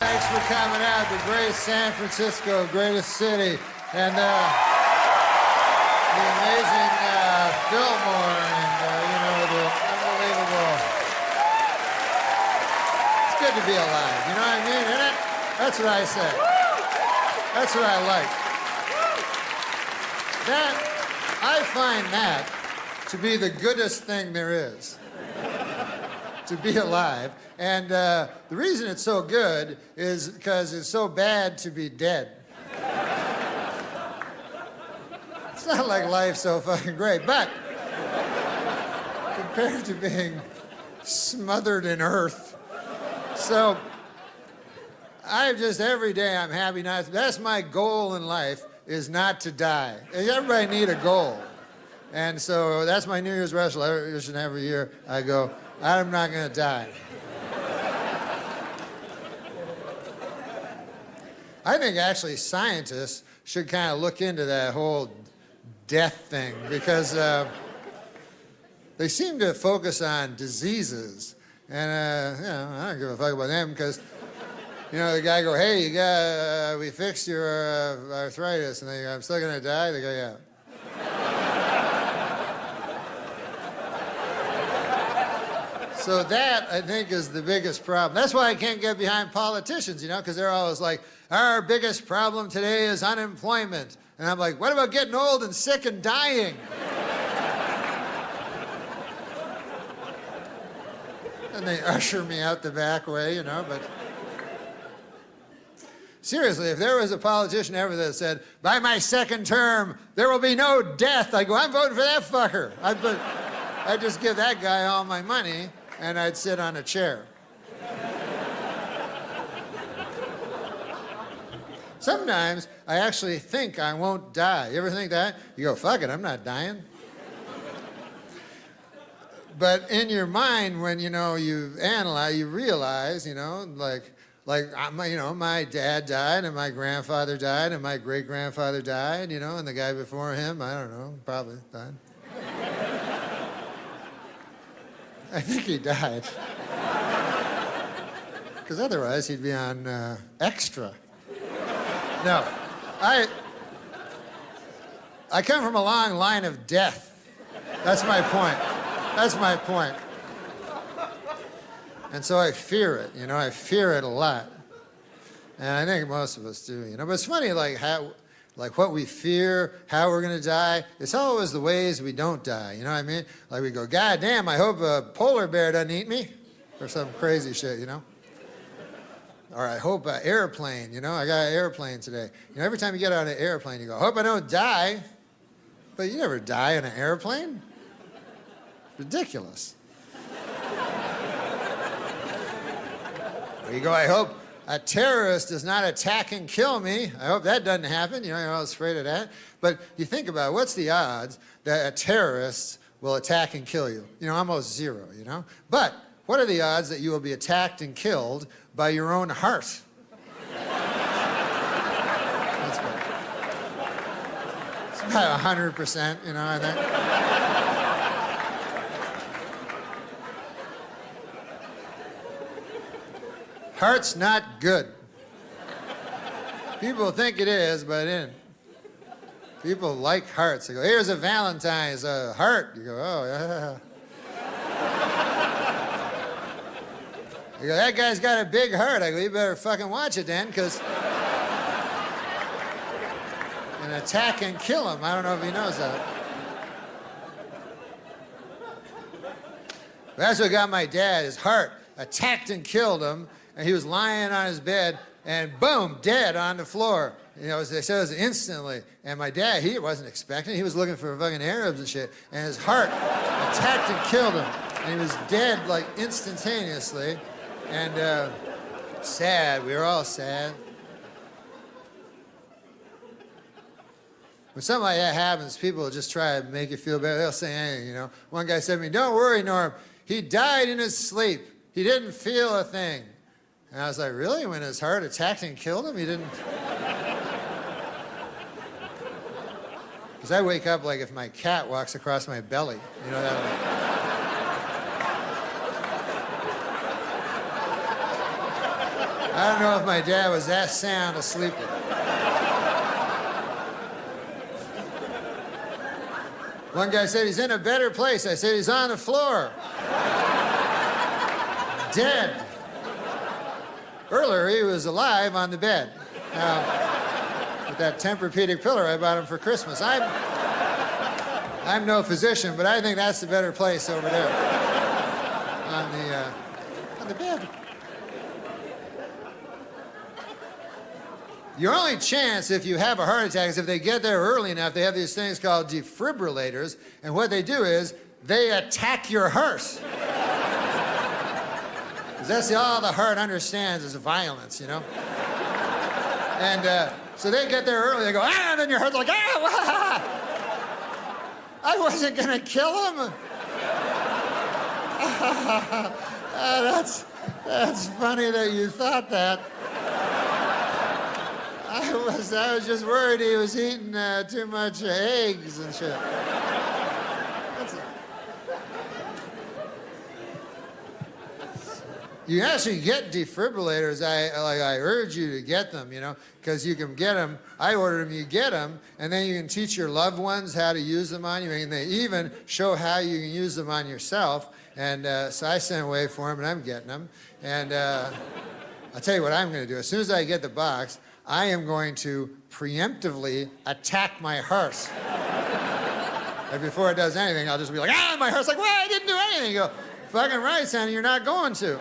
Thanks for coming out, the great San Francisco, greatest city, and the amazing Fillmore, and the unbelievable. It's good to be alive, you know what I mean, isn't it? That's what I say. That's what I like. I find that to be the goodest thing there is. To be alive. And the reason it's so good is because it's so bad to be dead. It's not like life's so fucking great, but compared to being smothered in earth. So every day I'm happy not to. That's my goal in life, is not to die. Everybody need a goal. And so that's my New Year's resolution every year. I go, I'm not gonna die. I think actually scientists should kind of look into that whole death thing because they seem to focus on diseases. And I don't give a fuck about them because, the guy go, hey, we fixed your arthritis. And they go, I'm still gonna die? They go, yeah. So that, I think, is the biggest problem. That's why I can't get behind politicians, because they're always like, our biggest problem today is unemployment. And I'm like, what about getting old and sick and dying? And they usher me out the back way, but... Seriously, if there was a politician ever that said, by my second term, there will be no death, I go, I'm voting for that fucker. I'd just give that guy all my money, and I'd sit on a chair. Sometimes I actually think I won't die. You ever think that? You go, fuck it, I'm not dying. But in your mind, when, you analyze, you realize, my dad died, and my grandfather died, and my great-grandfather died, and the guy before him, I don't know, probably died. I think he died. Because otherwise he'd be on Extra. No, I come from a long line of death. That's my point. That's my point. And so I fear it, I fear it a lot. And I think most of us do, But it's funny, like what we fear, how we're gonna die, it's always the ways we don't die, you know what I mean? Like we go, God damn, I hope a polar bear doesn't eat me, or some crazy shit, Or I hope an airplane, I got an airplane today. Every time you get on an airplane, you go, I hope I don't die. But you never die in an airplane. Ridiculous. Or you go, I hope a terrorist does not attack and kill me. I hope that doesn't happen. You're always afraid of that. But you think about it, what's the odds that a terrorist will attack and kill you? Almost zero, But what are the odds that you will be attacked and killed by your own heart? That's good. It's about 100%, I think. Heart's not good. People think it is, but it isn't. People like hearts. They go, here's a Valentine's heart. You go, oh, yeah. You go, that guy's got a big heart. I go, you better fucking watch it then, because an attack and kill him. I don't know if he knows that. That's what got my dad. His heart attacked and killed him, and he was lying on his bed, and boom, dead on the floor. They said it was instantly. And my dad, he wasn't expecting it. He was looking for fucking Arabs and shit, and his heart attacked and killed him, and he was dead like instantaneously. And sad, we were all sad. When something like that happens, people will just try to make you feel better. They'll say anything, One guy said to me, don't worry, Norm, he died in his sleep. He didn't feel a thing. And I was like, really? When his heart attacked and killed him, he didn't? Because I wake up like if my cat walks across my belly, that. I don't know if my dad was that sound asleep. One guy said he's in a better place. I said he's on the floor. Dead. Earlier, he was alive on the bed. Now, with that Tempur-Pedic pillow I bought him for Christmas. I'm no physician, but I think that's the better place over there. On the bed. Your only chance if you have a heart attack is if they get there early enough. They have these things called defibrillators, and what they do is they attack your heart. 'Cause that's all the heart understands is violence, you know? And so they get there early, they go, ah, and then your heart's like, ah, I wasn't gonna kill him. That's funny that you thought that. I was just worried he was eating too much eggs and shit. You actually get defibrillators. I urge you to get them, you know, because you can get them. I ordered them, you get them, and then you can teach your loved ones how to use them on you, and they even show how you can use them on yourself. And so I sent away for them, and I'm getting them. And I'll tell you what I'm going to do. As soon as I get the box, I am going to preemptively attack my heart. And before it does anything, I'll just be like, ah, my heart's like, well, I didn't do anything. You go, fucking right, Sonny, you're not going to.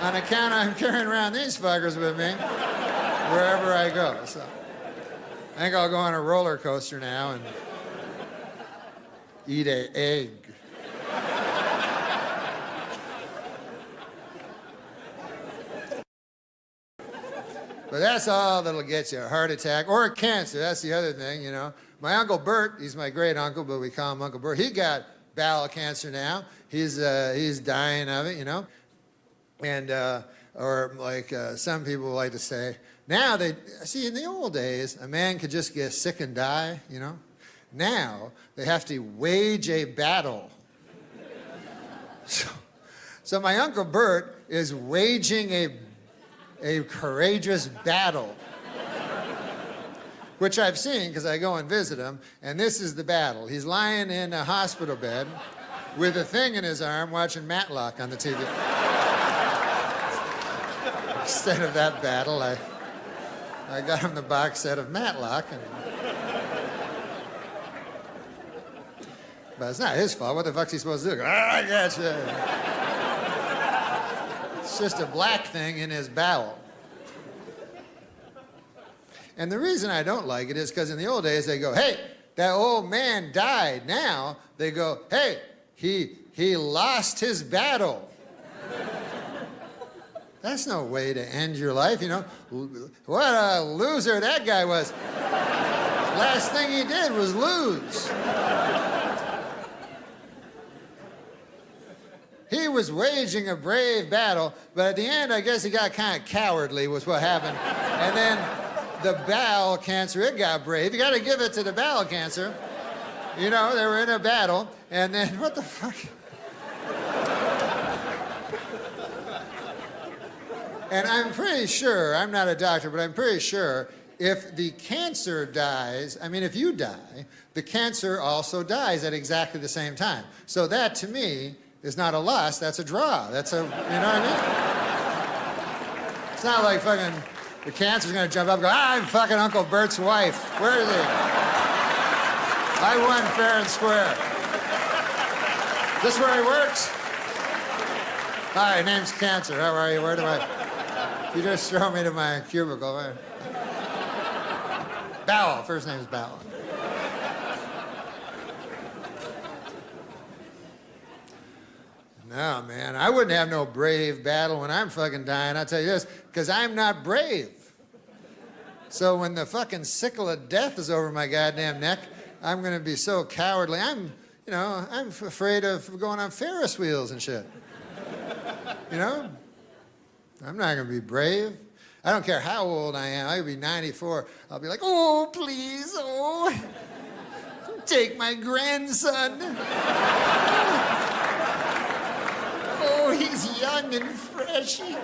On account I'm carrying around these fuckers with me wherever I go. So I think I'll go on a roller coaster now and eat an egg. But that's all that'll get you, a heart attack or a cancer. That's the other thing, you know. My Uncle Bert, he's my great uncle, but we call him Uncle Bert. He got bowel cancer now. He's dying of it, you know. And, or like some people like to say, now see, in the old days, a man could just get sick and die, you know. Now, they have to wage a battle. So my Uncle Bert is waging a courageous battle, which I've seen because I go and visit him, and this is the battle. He's lying in a hospital bed with a thing in his arm watching Matlock on the TV. Instead of that battle, I got him the box set of Matlock. But it's not his fault. What the fuck's he supposed to do? I got you. It's just a black thing in his bowel. And the reason I don't like it is because in the old days they go, hey, that old man died. Now they go, hey, he lost his battle. That's no way to end your life, you know. What a loser that guy was. Last thing he did was lose. He was waging a brave battle, but at the end, I guess he got kind of cowardly was what happened. And then the bowel cancer, it got brave. You got to give it to the bowel cancer. You know, they were in a battle, and then, what the fuck? And I'm pretty sure, I'm not a doctor, but I'm pretty sure if the cancer dies, I mean, if you die, the cancer also dies at exactly the same time. So that, to me, is not a loss, that's a draw. That's a, you know what I mean? It's not like fucking, the cancer's gonna jump up and go, I'm fucking Uncle Bert's wife. Where is he? I won fair and square. Is this where he works? Hi, name's Cancer. How are you? Where do I? You just throw me to my cubicle. Where? Bowel. First name's Bowel. No, man, I wouldn't have no brave battle when I'm fucking dying, I'll tell you this, because I'm not brave. So when the fucking sickle of death is over my goddamn neck, I'm gonna be so cowardly. I'm afraid of going on Ferris wheels and shit. You know? I'm not gonna be brave. I don't care how old I am. I could be 94. I'll be like, oh, please, oh, take my grandson. Oh, he's young and freshy.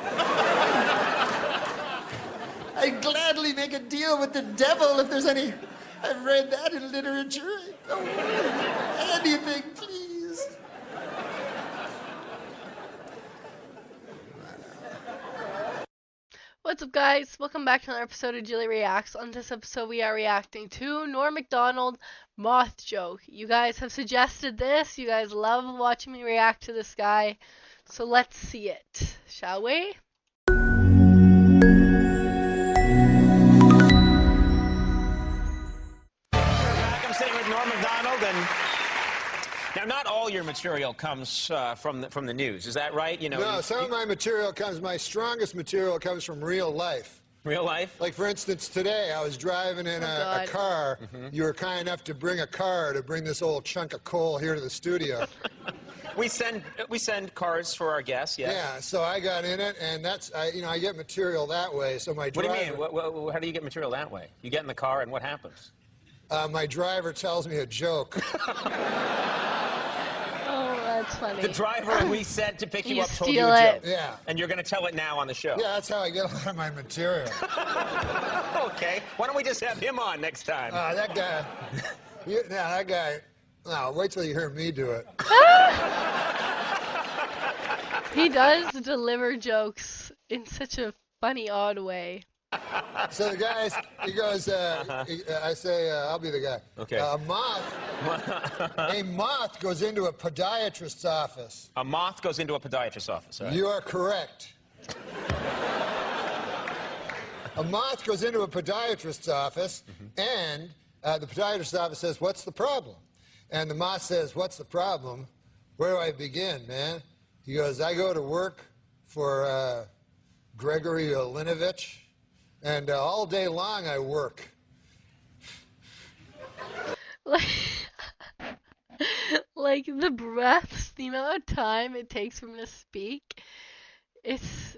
I'd gladly make a deal with the devil if there's any. I've read that in literature. Oh, anything, please. What's up, guys? Welcome back to another episode of Julie Reacts. On this episode, we are reacting to Norm Macdonald moth joke. You guys have suggested this. You guys love watching me react to this guy. So let's see it, shall we? I'm sitting with Norm Macdonald, and now not all your material comes from the news. Is that right? You know. No, some of my material comes. My strongest material comes from real life. Real life? Like, for instance, today I was driving in a car. You were kind enough to bring a car to bring this old chunk of coal here to the studio. We send cars for our guests. Yes. Yeah, so I got in it, and that's I get material that way. So my driver. What do you mean? How do you get material that way? You get in the car, and what happens? My driver tells me a joke. Oh, that's funny. The driver we sent to pick you up told you steal a it. joke. Yeah. And you're going to tell it now on the show. Yeah, that's how I get a lot of my material. Okay. Why don't we just have him on next time? That guy. That guy. No, wait till you hear me do it. He does deliver jokes in such a funny, odd way. So the guy, he goes, I say, I'll be the guy. Okay. A moth goes into a podiatrist's office. A moth goes into a podiatrist's office, right? You are correct. A moth goes into a podiatrist's office, and the podiatrist's office says, "What's the problem?" And the moth says, "What's the problem? Where do I begin, man?" He goes, "I go to work for Gregory Olinovich. And all day long I work." Like the breaths, the amount of time it takes for him to speak, it's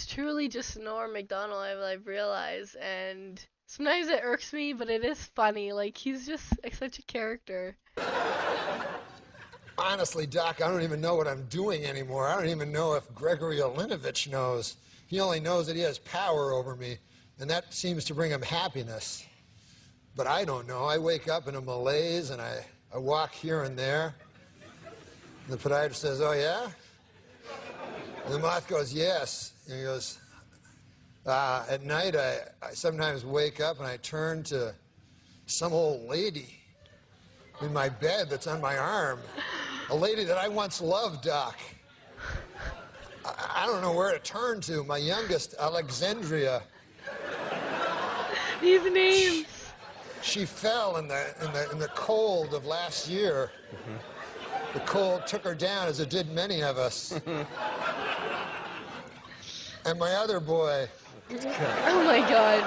truly just Norm Macdonald, I've realized, and sometimes it irks me, but it is funny. Like, he's just such a character. Honestly, Doc, I don't even know what I'm doing anymore. I don't even know if Gregory Olinovich knows. He only knows that he has power over me, and that seems to bring him happiness. But I don't know. I wake up in a malaise, and I walk here and there. And the podiatrist says, "Oh, yeah?" And the moth goes, "Yes." And he goes, "At night, I sometimes wake up, and I turn to some old lady in my bed that's on my arm. A lady that I once loved, Doc. I don't know where to turn to. My youngest, Alexandria. These names. She fell in the cold of last year. The cold took her down, as it did many of us. And my other boy." Oh my God.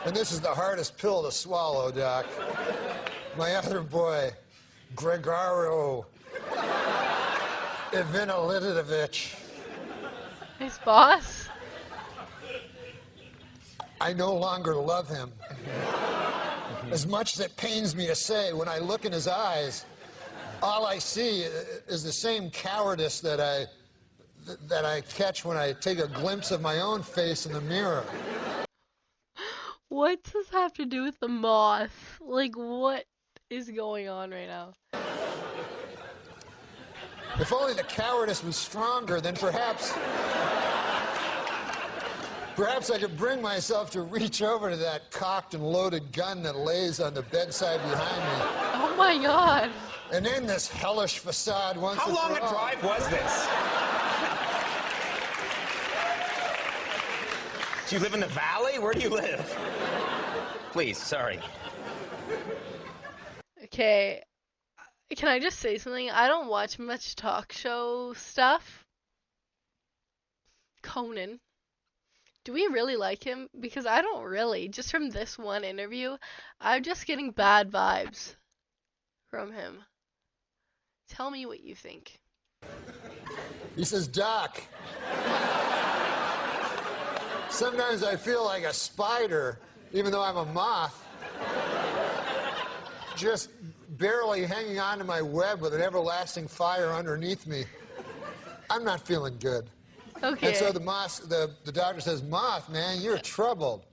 And this is the hardest pill to swallow, Doc. My other boy, Gregorio Ivanilidovich. His boss? I no longer love him. As much as it pains me to say, when I look in his eyes, all I see is the same cowardice that I catch when I take a glimpse of my own face in the mirror. What does this have to do with the moth? Like, what is going on right now? If only the cowardice was stronger, then perhaps I could bring myself to reach over to that cocked and loaded gun that lays on the bedside behind me. Oh my God. And end this hellish facade once and for all. How long a drive was this? Do you live in the valley? Where do you live? Please, sorry. Okay, can I just say something? I don't watch much talk show stuff. Conan. Do we really like him? Because I don't really. Just from this one interview, I'm just getting bad vibes from him. Tell me what you think. He says, "Doc, sometimes I feel like a spider, even though I'm a moth, just barely hanging on to my web with an everlasting fire underneath me. I'm not feeling good. Okay. And so the doctor says, Moth, man, you're troubled.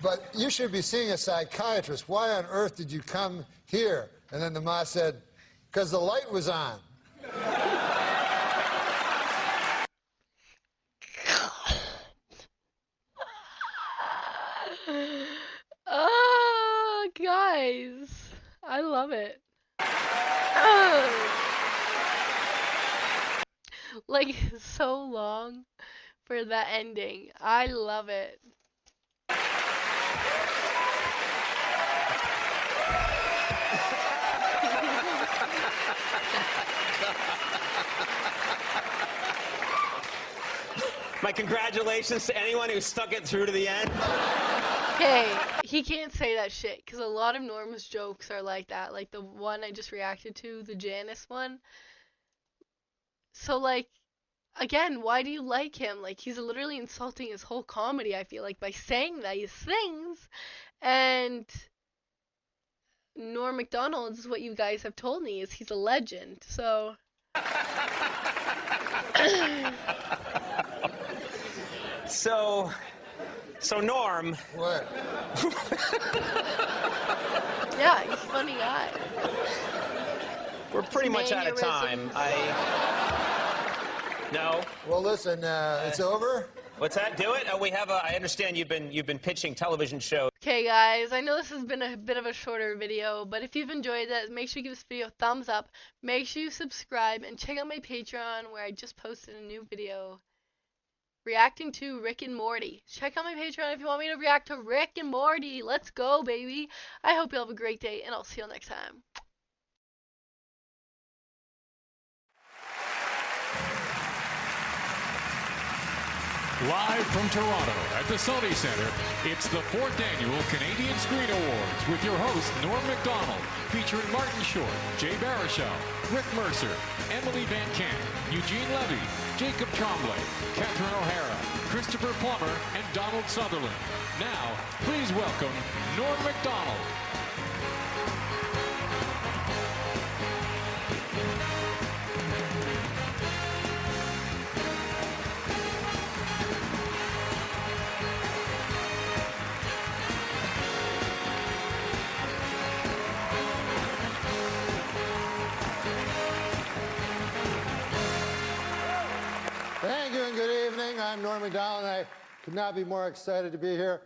But you should be seeing a psychiatrist. Why on earth did you come here? And then the moth said, because the light was on. Oh, guys. I love it. Like, so long for that ending. I love it. My congratulations to anyone who stuck it through to the end. Okay, he can't say that shit because a lot of Norm's jokes are like that. Like the one I just reacted to, the Janice one. So, like, again, why do you like him? Like, he's literally insulting his whole comedy, I feel like, by saying these things. And Norm Macdonald is what you guys have told me is he's a legend. So So Norm. What? yeah, he's a funny guy. We're pretty much out of time. No. Well, listen, it's over. What's that? Do it. We have a. I understand you've been pitching television shows. Okay, guys, I know this has been a bit of a shorter video, but if you've enjoyed it, make sure you give this video a thumbs up. Make sure you subscribe and check out my Patreon where I just posted a new video reacting to Rick and Morty. Check out my Patreon if you want me to react to Rick and Morty. Let's go, baby. I hope you have a great day, and I'll see you next time. Live from Toronto at the Sony Centre, it's the 4th Annual Canadian Screen Awards with your host, Norm Macdonald, featuring Martin Short, Jay Baruchel, Rick Mercer, Emily Van Camp, Eugene Levy, Jacob Tremblay, Catherine O'Hara, Christopher Plummer, and Donald Sutherland. Now, please welcome Norm Macdonald. Thank you and good evening. I'm Norm Macdonald, and I could not be more excited to be here.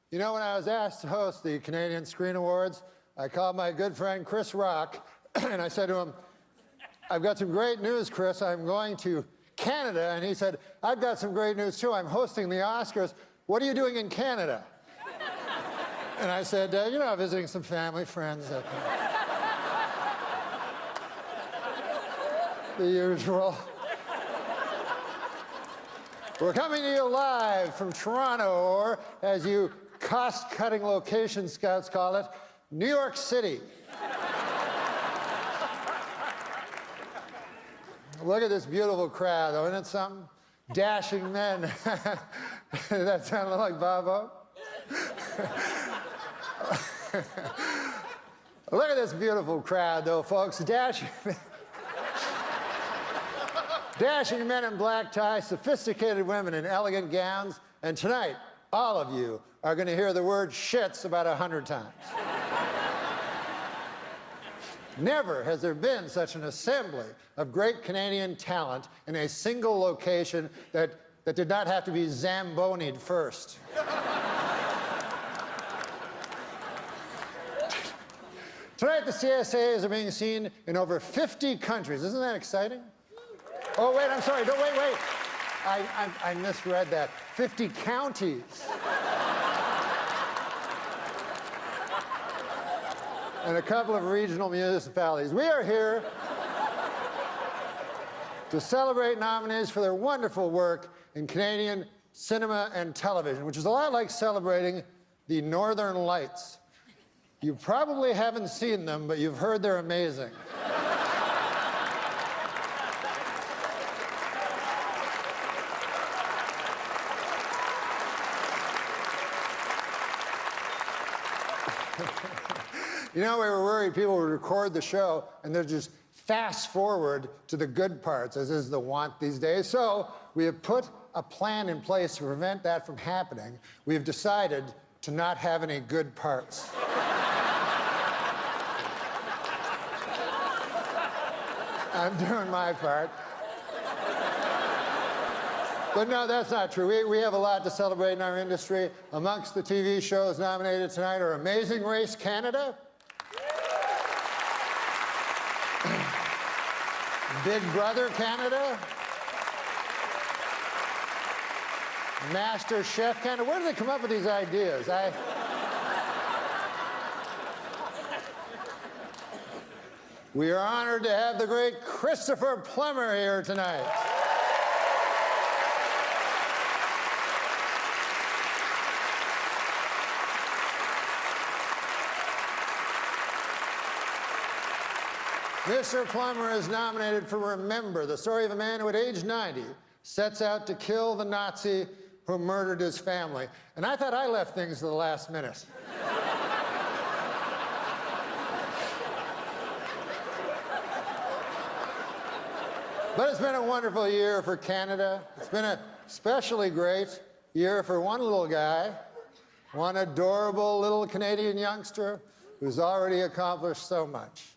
You know, when I was asked to host the Canadian Screen Awards, I called my good friend Chris Rock, and I said to him, I've got some great news, Chris. I'm going to Canada. And he said, I've got some great news, too. I'm hosting the Oscars. What are you doing in Canada? And I said, you know, visiting some family, friends. The usual. We're coming to you live from Toronto, or as you cost-cutting location scouts call it, New York City. Look at this beautiful crowd, though. Isn't it something? Dashing men. That sounded like Bobo. Look at this beautiful crowd, though, folks. Dashing men in black ties, sophisticated women in elegant gowns, and tonight, all of you are going to hear the word shits about 100 times. Never has there been such an assembly of great Canadian talent in a single location that did not have to be Zamboni'd first. Tonight, the CSAs are being seen in over 50 countries. Isn't that exciting? Oh, wait, I'm sorry. Don't, wait. I misread that. 50 counties. And a couple of regional municipalities. We are here to celebrate nominees for their wonderful work in Canadian cinema and television, which is a lot like celebrating the Northern Lights. You probably haven't seen them, but you've heard they're amazing. You know, we were worried people would record the show and there'd just fast forward to the good parts, as is the want these days. So we have put a plan in place to prevent that from happening. We have decided to not have any good parts. I'm doing my part. But no, that's not true. We have a lot to celebrate in our industry. Amongst the TV shows nominated tonight are Amazing Race Canada, Big Brother Canada, Master Chef Canada. Where do they come up with these ideas? We are honored to have the great Christopher Plummer here tonight. Mr. Plummer is nominated for Remember, the story of a man who at age 90 sets out to kill the Nazi who murdered his family. And I thought I left things to the last minute. But it's been a wonderful year for Canada. It's been a especially great year for one little guy, one adorable little Canadian youngster who's already accomplished so much.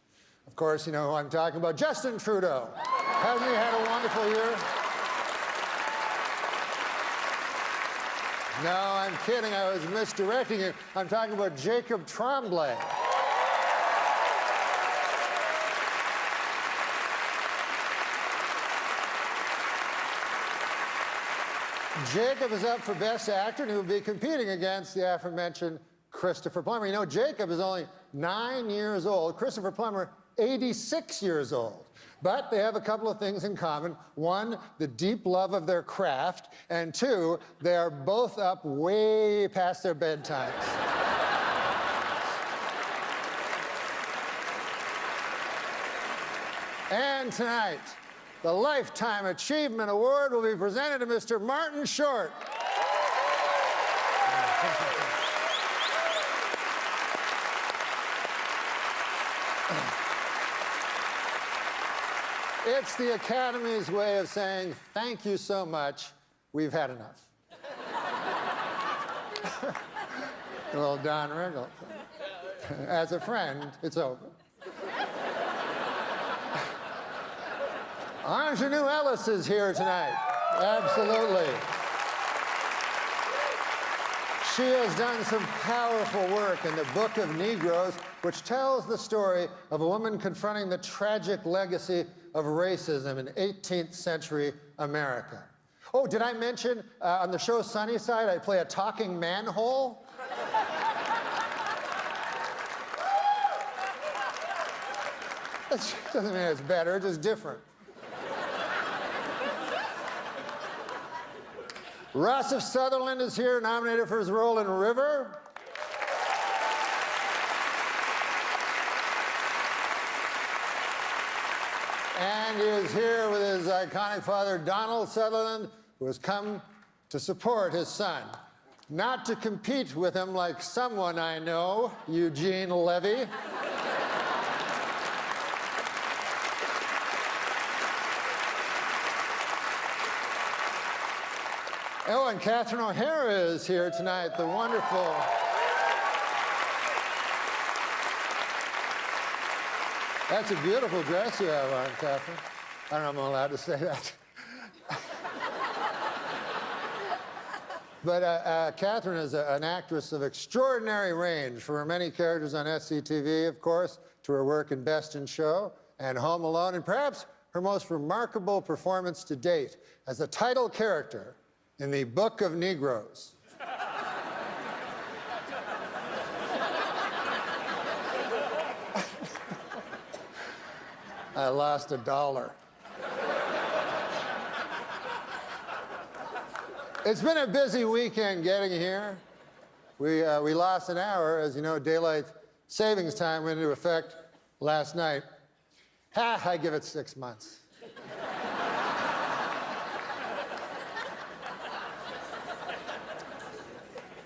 Of course, you know who I'm talking about, Justin Trudeau. Hasn't he had a wonderful year? No, I'm kidding. I was misdirecting you. I'm talking about Jacob Tremblay. Jacob is up for Best Actor, and he will be competing against the aforementioned Christopher Plummer. You know, Jacob is only 9 years old. Christopher Plummer, 86 years old. But they have a couple of things in common. One, the deep love of their craft. And two, they are both up way past their bedtimes. And tonight, the Lifetime Achievement Award will be presented to Mr. Martin Short. It's the Academy's way of saying, thank you so much, we've had enough. A little Don Rickles. As a friend, it's over. Ingenue Ellis is here tonight. Absolutely. She has done some powerful work in the Book of Negroes, which tells the story of a woman confronting the tragic legacy of racism in 18th century America. Oh, did I mention on the show Sunnyside, I play a talking manhole? That doesn't mean it's better, it's just different. Rossif Sutherland is here, nominated for his role in River. And he is here with his iconic father, Donald Sutherland, who has come to support his son. Not to compete with him like someone I know, Eugene Levy. Oh, and Catherine O'Hara is here tonight, the wonderful... That's a beautiful dress you have on, Catherine. I don't know if I'm allowed to say that. But Catherine is an actress of extraordinary range, from her many characters on SCTV, of course, to her work in Best in Show and Home Alone, and perhaps her most remarkable performance to date as the title character in the Book of Negroes. I lost $1. It's been a busy weekend getting here. We lost an hour. As you know, daylight savings time went into effect last night. I give it 6 months.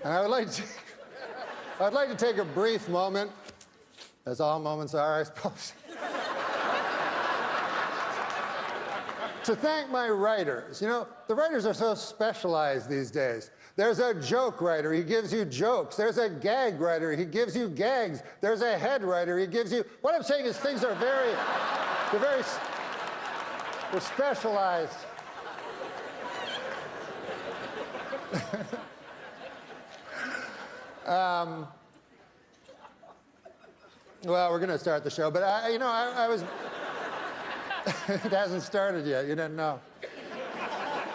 And I'd like to take a brief moment, as all moments are, I suppose, to thank my writers. You know, the writers are so specialized these days. There's a joke writer, he gives you jokes. There's a gag writer, he gives you gags. There's a head writer, he gives you... What I'm saying is things are they're specialized. Well, we're going to start the show, but I was... It hasn't started yet, you didn't know.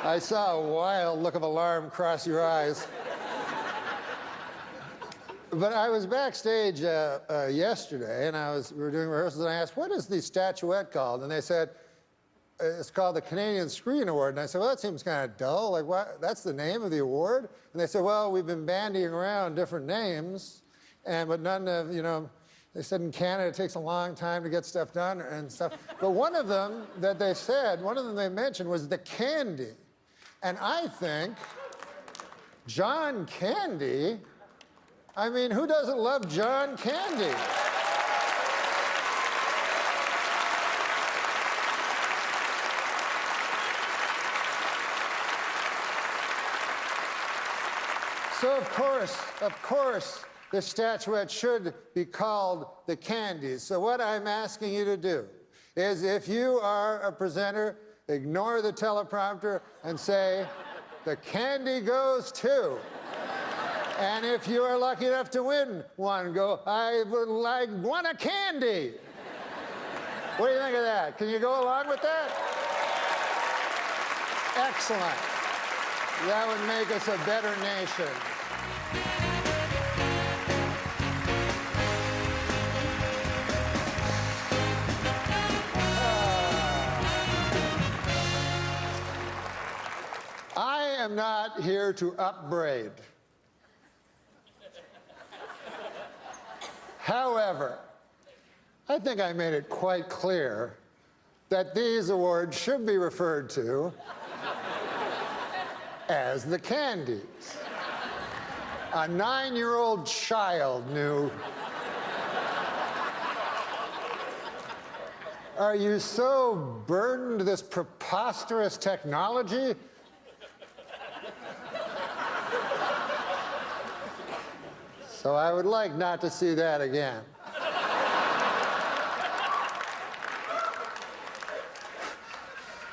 I saw a wild look of alarm cross your eyes. But I was backstage yesterday, and we were doing rehearsals, and I asked, what is the statuette called? And they said, it's called the Canadian Screen Award. And I said, well, that seems kind of dull. Like, what? That's the name of the award? And they said, well, we've been bandying around different names, but none of, they said in Canada it takes a long time to get stuff done and stuff. But one of them they mentioned was the Candy. And I think John Candy, I mean, who doesn't love John Candy? So of course, the statuette should be called the Candies. So what I'm asking you to do is, if you are a presenter, ignore the teleprompter and say, the candy goes to. And if you are lucky enough to win one, go, I won a candy. What do you think of that? Can you go along with that? Excellent. That would make us a better nation. I am not here to upbraid. However, I think I made it quite clear that these awards should be referred to as the Candies. A 9-year-old child knew. Are you so burdened with this preposterous technology? So I would like not to see that again.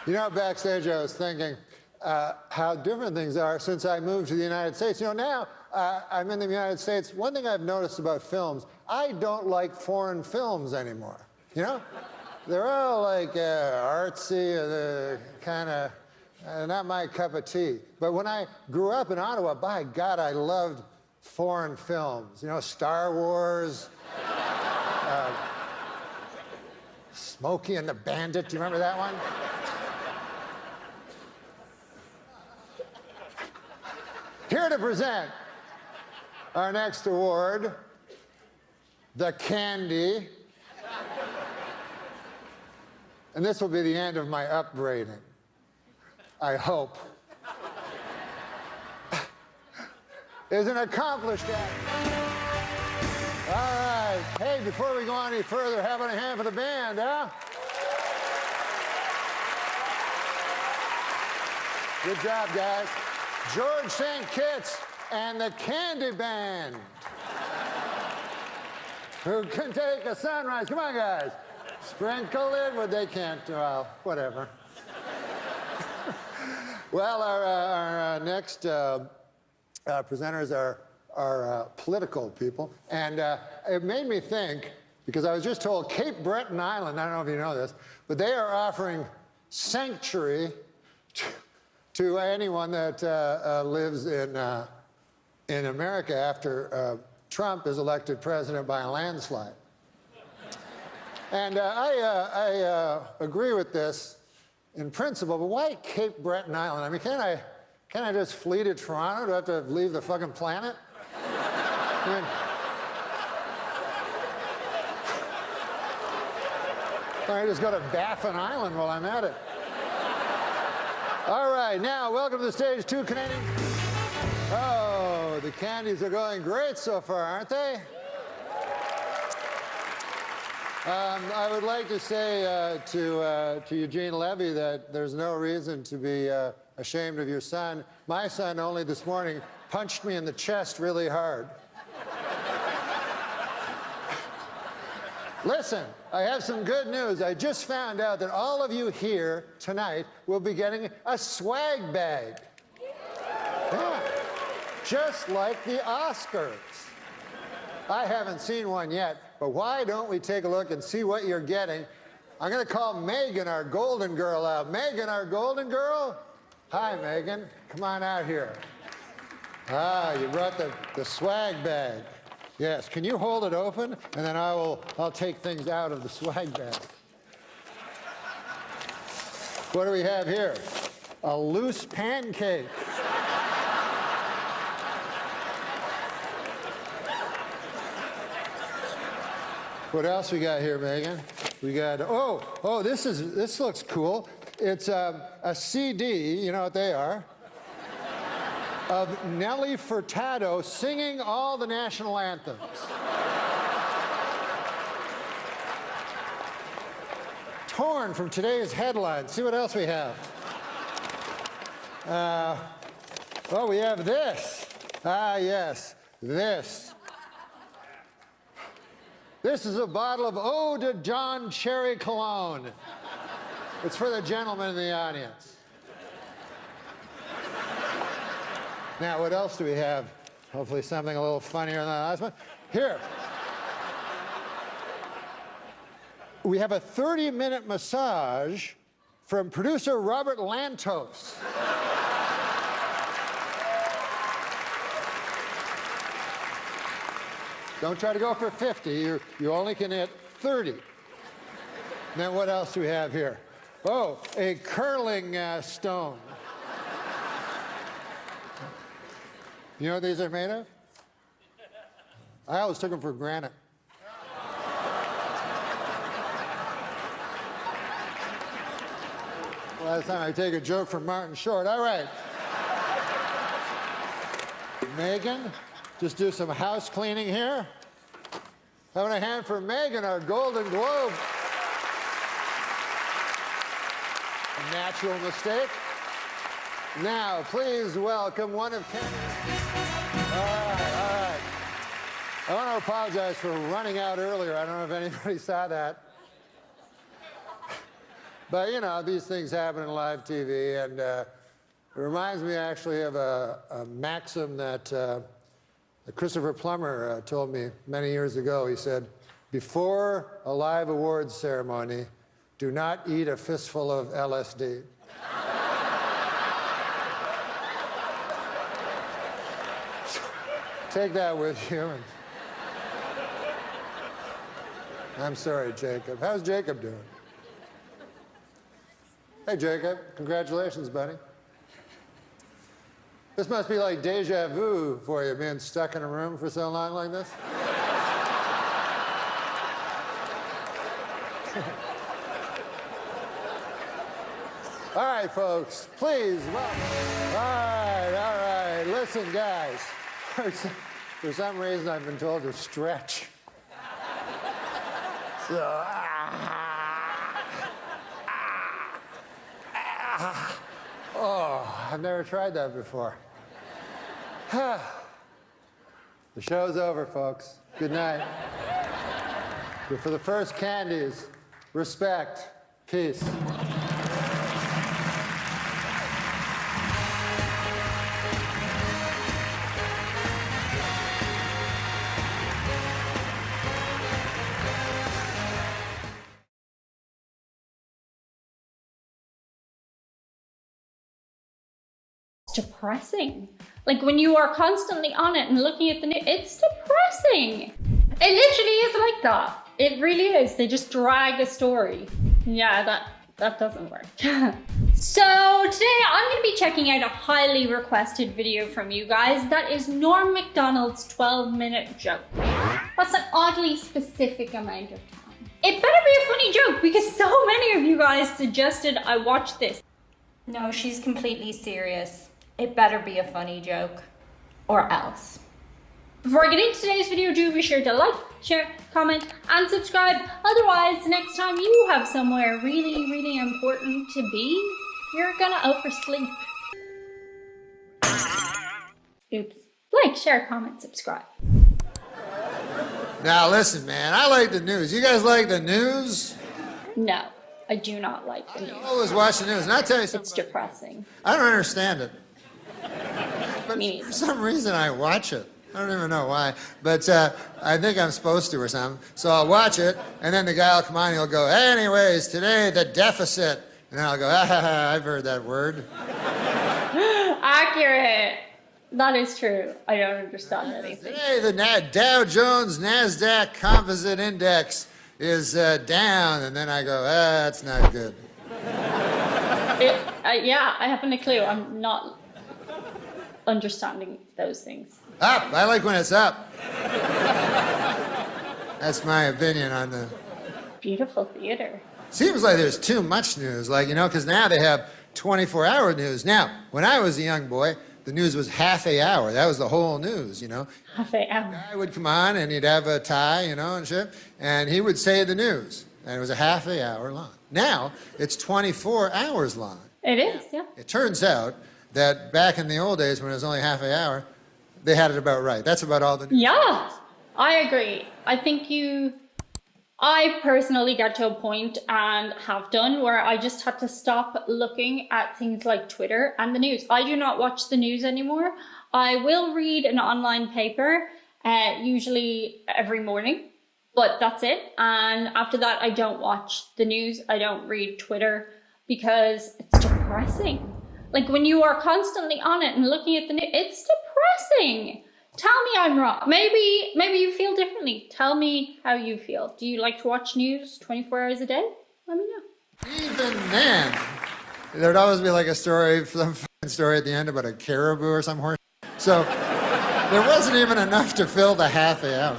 Backstage I was thinking how different things are since I moved to the United States. Now I'm in the United States. One thing I've noticed about films, I don't like foreign films anymore. They're all like artsy, kind of not my cup of tea. But when I grew up in Ottawa, by God, I loved foreign films. Star Wars, Smokey and the Bandit. Do you remember that one? Here to present our next award, the Candy. And this will be the end of my upbraiding, I hope. Is an accomplished actor. All right. Hey, before we go any further, how about a hand for the band, huh? Good job, guys. George St. Kitts and the Candy Band. Who can take a sunrise? Come on, guys. Sprinkle it, but they can't. Well, whatever. Well, our next presenters are political people. And it made me think, because I was just told Cape Breton Island, I don't know if you know this, but they are offering sanctuary to anyone that lives in America after Trump is elected president by a landslide. And I agree with this in principle, but why Cape Breton Island? I mean, can't I just flee to Toronto? Do I have to leave the fucking planet? I mean, can't I just go to Baffin Island while I'm at it? All right, now, welcome to the stage, 2 Canadian. Oh, the Candies are going great so far, aren't they? I would like to say to Eugene Levy that there's no reason to be ashamed of your son. My son only this morning punched me in the chest really hard. Listen, I have some good news. I just found out that all of you here tonight will be getting a swag bag. Yeah. Just like the Oscars. I haven't seen one yet, but why don't we take a look and see what you're getting? I'm going to call Megan, our golden girl, out. Megan, our golden girl? Hi, Megan. Come on out here. Ah, you brought the swag bag. Yes, can you hold it open? And then I'll take things out of the swag bag. What do we have here? A loose pancake. What else we got here, Megan? We got, oh, this looks cool. It's a CD, you know what they are, of Nelly Furtado singing all the national anthems. Torn from today's headlines. See what else we have. Oh, we have this. Ah, yes, this. This is a bottle of Eau de John Cherry Cologne. It's for the gentlemen in the audience. Now, what else do we have? Hopefully something a little funnier than the last one. Here. We have a 30-minute massage from producer Robert Lantos. Don't try to go for 50. You only can hit 30. Then what else do we have here? Oh, a curling stone. You know what these are made of? I always took them for granite. Last time I take a joke from Martin Short. All right. Megan, just do some house cleaning here. Having a hand for Megan, our Golden Globe. A natural mistake. Now, please welcome one of Canada's... All right. I want to apologize for running out earlier. I don't know if anybody saw that. But, you know, these things happen in live TV, and it reminds me actually of a maxim that Christopher Plummer told me many years ago. He said, before a live awards ceremony, do not eat a fistful of LSD. Take that with you. I'm sorry, Jacob. How's Jacob doing? Hey, Jacob. Congratulations, buddy. This must be like deja vu for you, being stuck in a room for so long like this. All right, folks, please welcome. All right. Listen, guys. For some reason, I've been told to stretch. So, oh, I've never tried that before. The show's over, folks. Good night. But for the first candies, respect, peace. Depressing. Like when you are constantly on it and looking at the news, it's depressing. It literally is like that. It really is. They just drag a story. Yeah, that doesn't work. So today I'm going to be checking out a highly requested video from you guys. That is Norm Macdonald's 12-minute joke. That's an oddly specific amount of time. It better be a funny joke because so many of you guys suggested I watch this. No, she's completely serious. It better be a funny joke, or else. Before I get into today's video, do be sure to like, share, comment, and subscribe. Otherwise, next time you have somewhere really, really important to be, you're gonna oversleep. Oops. Like, share, comment, subscribe. Now listen, man, I like the news. You guys like the news? No, I do not like the I news. always watch the news, and I'll tell you It's something. depressing. I don't understand it. But Me for neither. some reason, I watch it. I don't even know why, but I think I'm supposed to or something. So I'll watch it, and then the guy will come on and he'll go, anyways, today the deficit. And then I'll go, I've heard that word. Accurate. That is true. I don't understand anything. Today the Dow Jones NASDAQ Composite Index is down. And then I go, that's not good. Yeah, I haven't a clue. I'm not understanding those things. Up. I like when it's up. That's my opinion on the... Beautiful theater. Seems like there's too much news, like, you know, because now they have 24-hour news. Now, when I was a young boy, the news was half a hour. That was the whole news, you know. Half an hour. Guy would come on and he'd have a tie, you know, and shit, and he would say the news, and it was a half a hour long. Now, it's 24 hours long. It is, yeah. It turns out that back in the old days when it was only half an hour, they had it about right. That's about all the news. Yeah, I agree. I personally got to a point and have done where I just had to stop looking at things like Twitter and the news. I do not watch the news anymore. I will read an online paper, usually every morning, but that's it. And after that, I don't watch the news. I don't read Twitter because it's depressing. Like when you are constantly on it and looking at the news, it's depressing. Tell me I'm wrong. Maybe you feel differently. Tell me how you feel. Do you like to watch news 24 hours a day? Let me know. Even then, there'd always be like a story, some fucking story at the end about a caribou or some horse. So there wasn't even enough to fill the half an hour.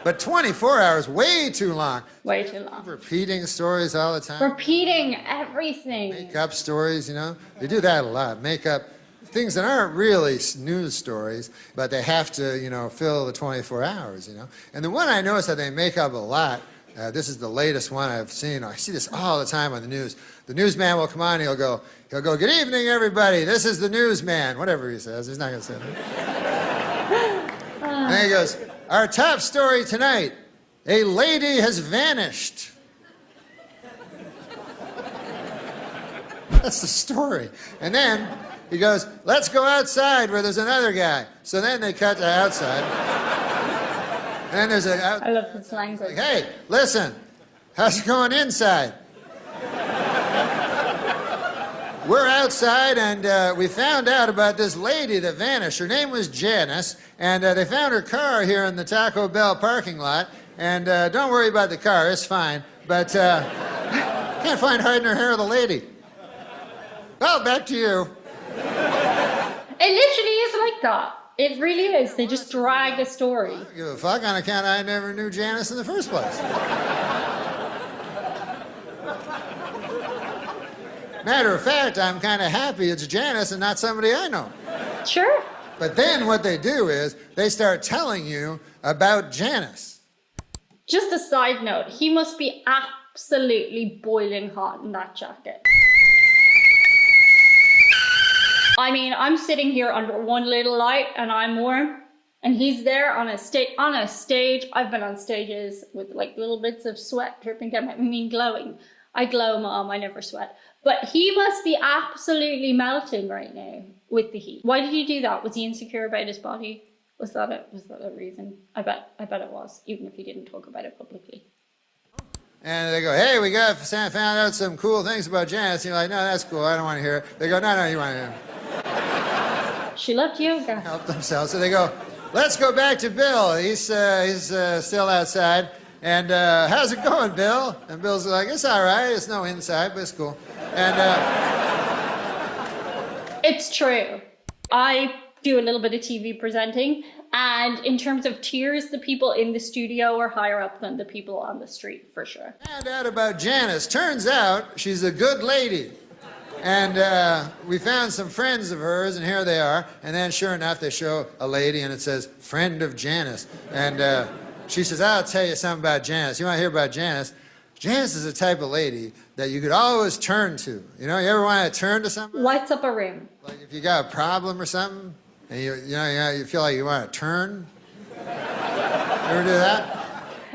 But 24 hours, way too long. Way too long. Repeating stories all the time. Repeating everything. Make up stories, you know. They do that a lot. Make up things that aren't really news stories, but they have to, you know, fill the 24 hours, you know. And the one I noticed that they make up a lot, this is the latest one I've seen. I see this all the time on the news. The newsman will come on and he'll go, good evening, everybody. This is the newsman. Whatever he says. He's not going to say that. And then he goes, our top story tonight, a lady has vanished. That's the story. And then he goes, let's go outside where there's another guy. So then they cut to outside. And then there's a... I love this language. Hey, listen, how's it going inside? We're outside and we found out about this lady that vanished. Her name was Janice, and they found her car here in the Taco Bell parking lot. And don't worry about the car, it's fine. But can't find hiding her hair of the lady. Well, back to you. It literally is like that. It really is. They just drag a story. I don't give a fuck on account I never knew Janice in the first place. Matter of fact, I'm kind of happy it's Janice and not somebody I know. Sure. But then what they do is they start telling you about Janice. Just a side note, he must be absolutely boiling hot in that jacket. I mean, I'm sitting here under one little light and I'm warm, and he's there on a stage. I've been on stages with like little bits of sweat dripping down. I mean, glowing. I glow, Mom. I never sweat. But he must be absolutely melting right now with the heat. Why did he do that? Was he insecure about his body? Was that a reason? I bet it was, even if he didn't talk about it publicly. And they go, hey, we found out some cool things about Janice. And you're like, no, that's cool. I don't want to hear it. They go, no, you want to hear it. She loved yoga. Help themselves. So they go, let's go back to Bill. He's still outside. And how's it going, Bill? And Bill's like, it's all right. It's no inside, but it's cool. And it's true. I do a little bit of TV presenting, and in terms of tiers, the people in the studio are higher up than the people on the street, for sure. found out about Janice. Turns out she's a good lady. And we found some friends of hers, and here they are. And then, sure enough, they show a lady, and it says, friend of Janice. And she says, I'll tell you something about Janice. You want to hear about Janice? Janice is the type of lady that you could always turn to. You know, you ever want to turn to somebody? Lights up a room. Like if you got a problem or something, and you feel like you want to turn. You ever do that?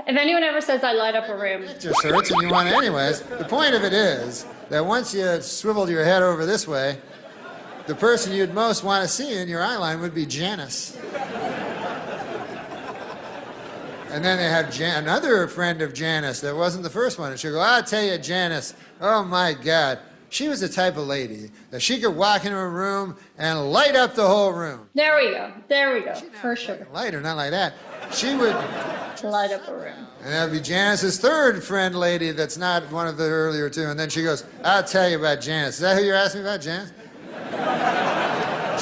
If anyone ever says I light up a room, It just hurts and you want it anyways. The point of it is that once you swiveled your head over this way, the person you'd most want to see in your eye line would be Janice. And then they have another friend of Janice that wasn't the first one. And she'll go, I'll tell you, Janice, oh my God. She was the type of lady that she could walk into a room and light up the whole room. there we go, for sure. Light her, not like that. She would... Light up a room. And that would be Janice's third friend lady that's not one of the earlier two. And then she goes, I'll tell you about Janice. Is that who you're asking me about, Janice?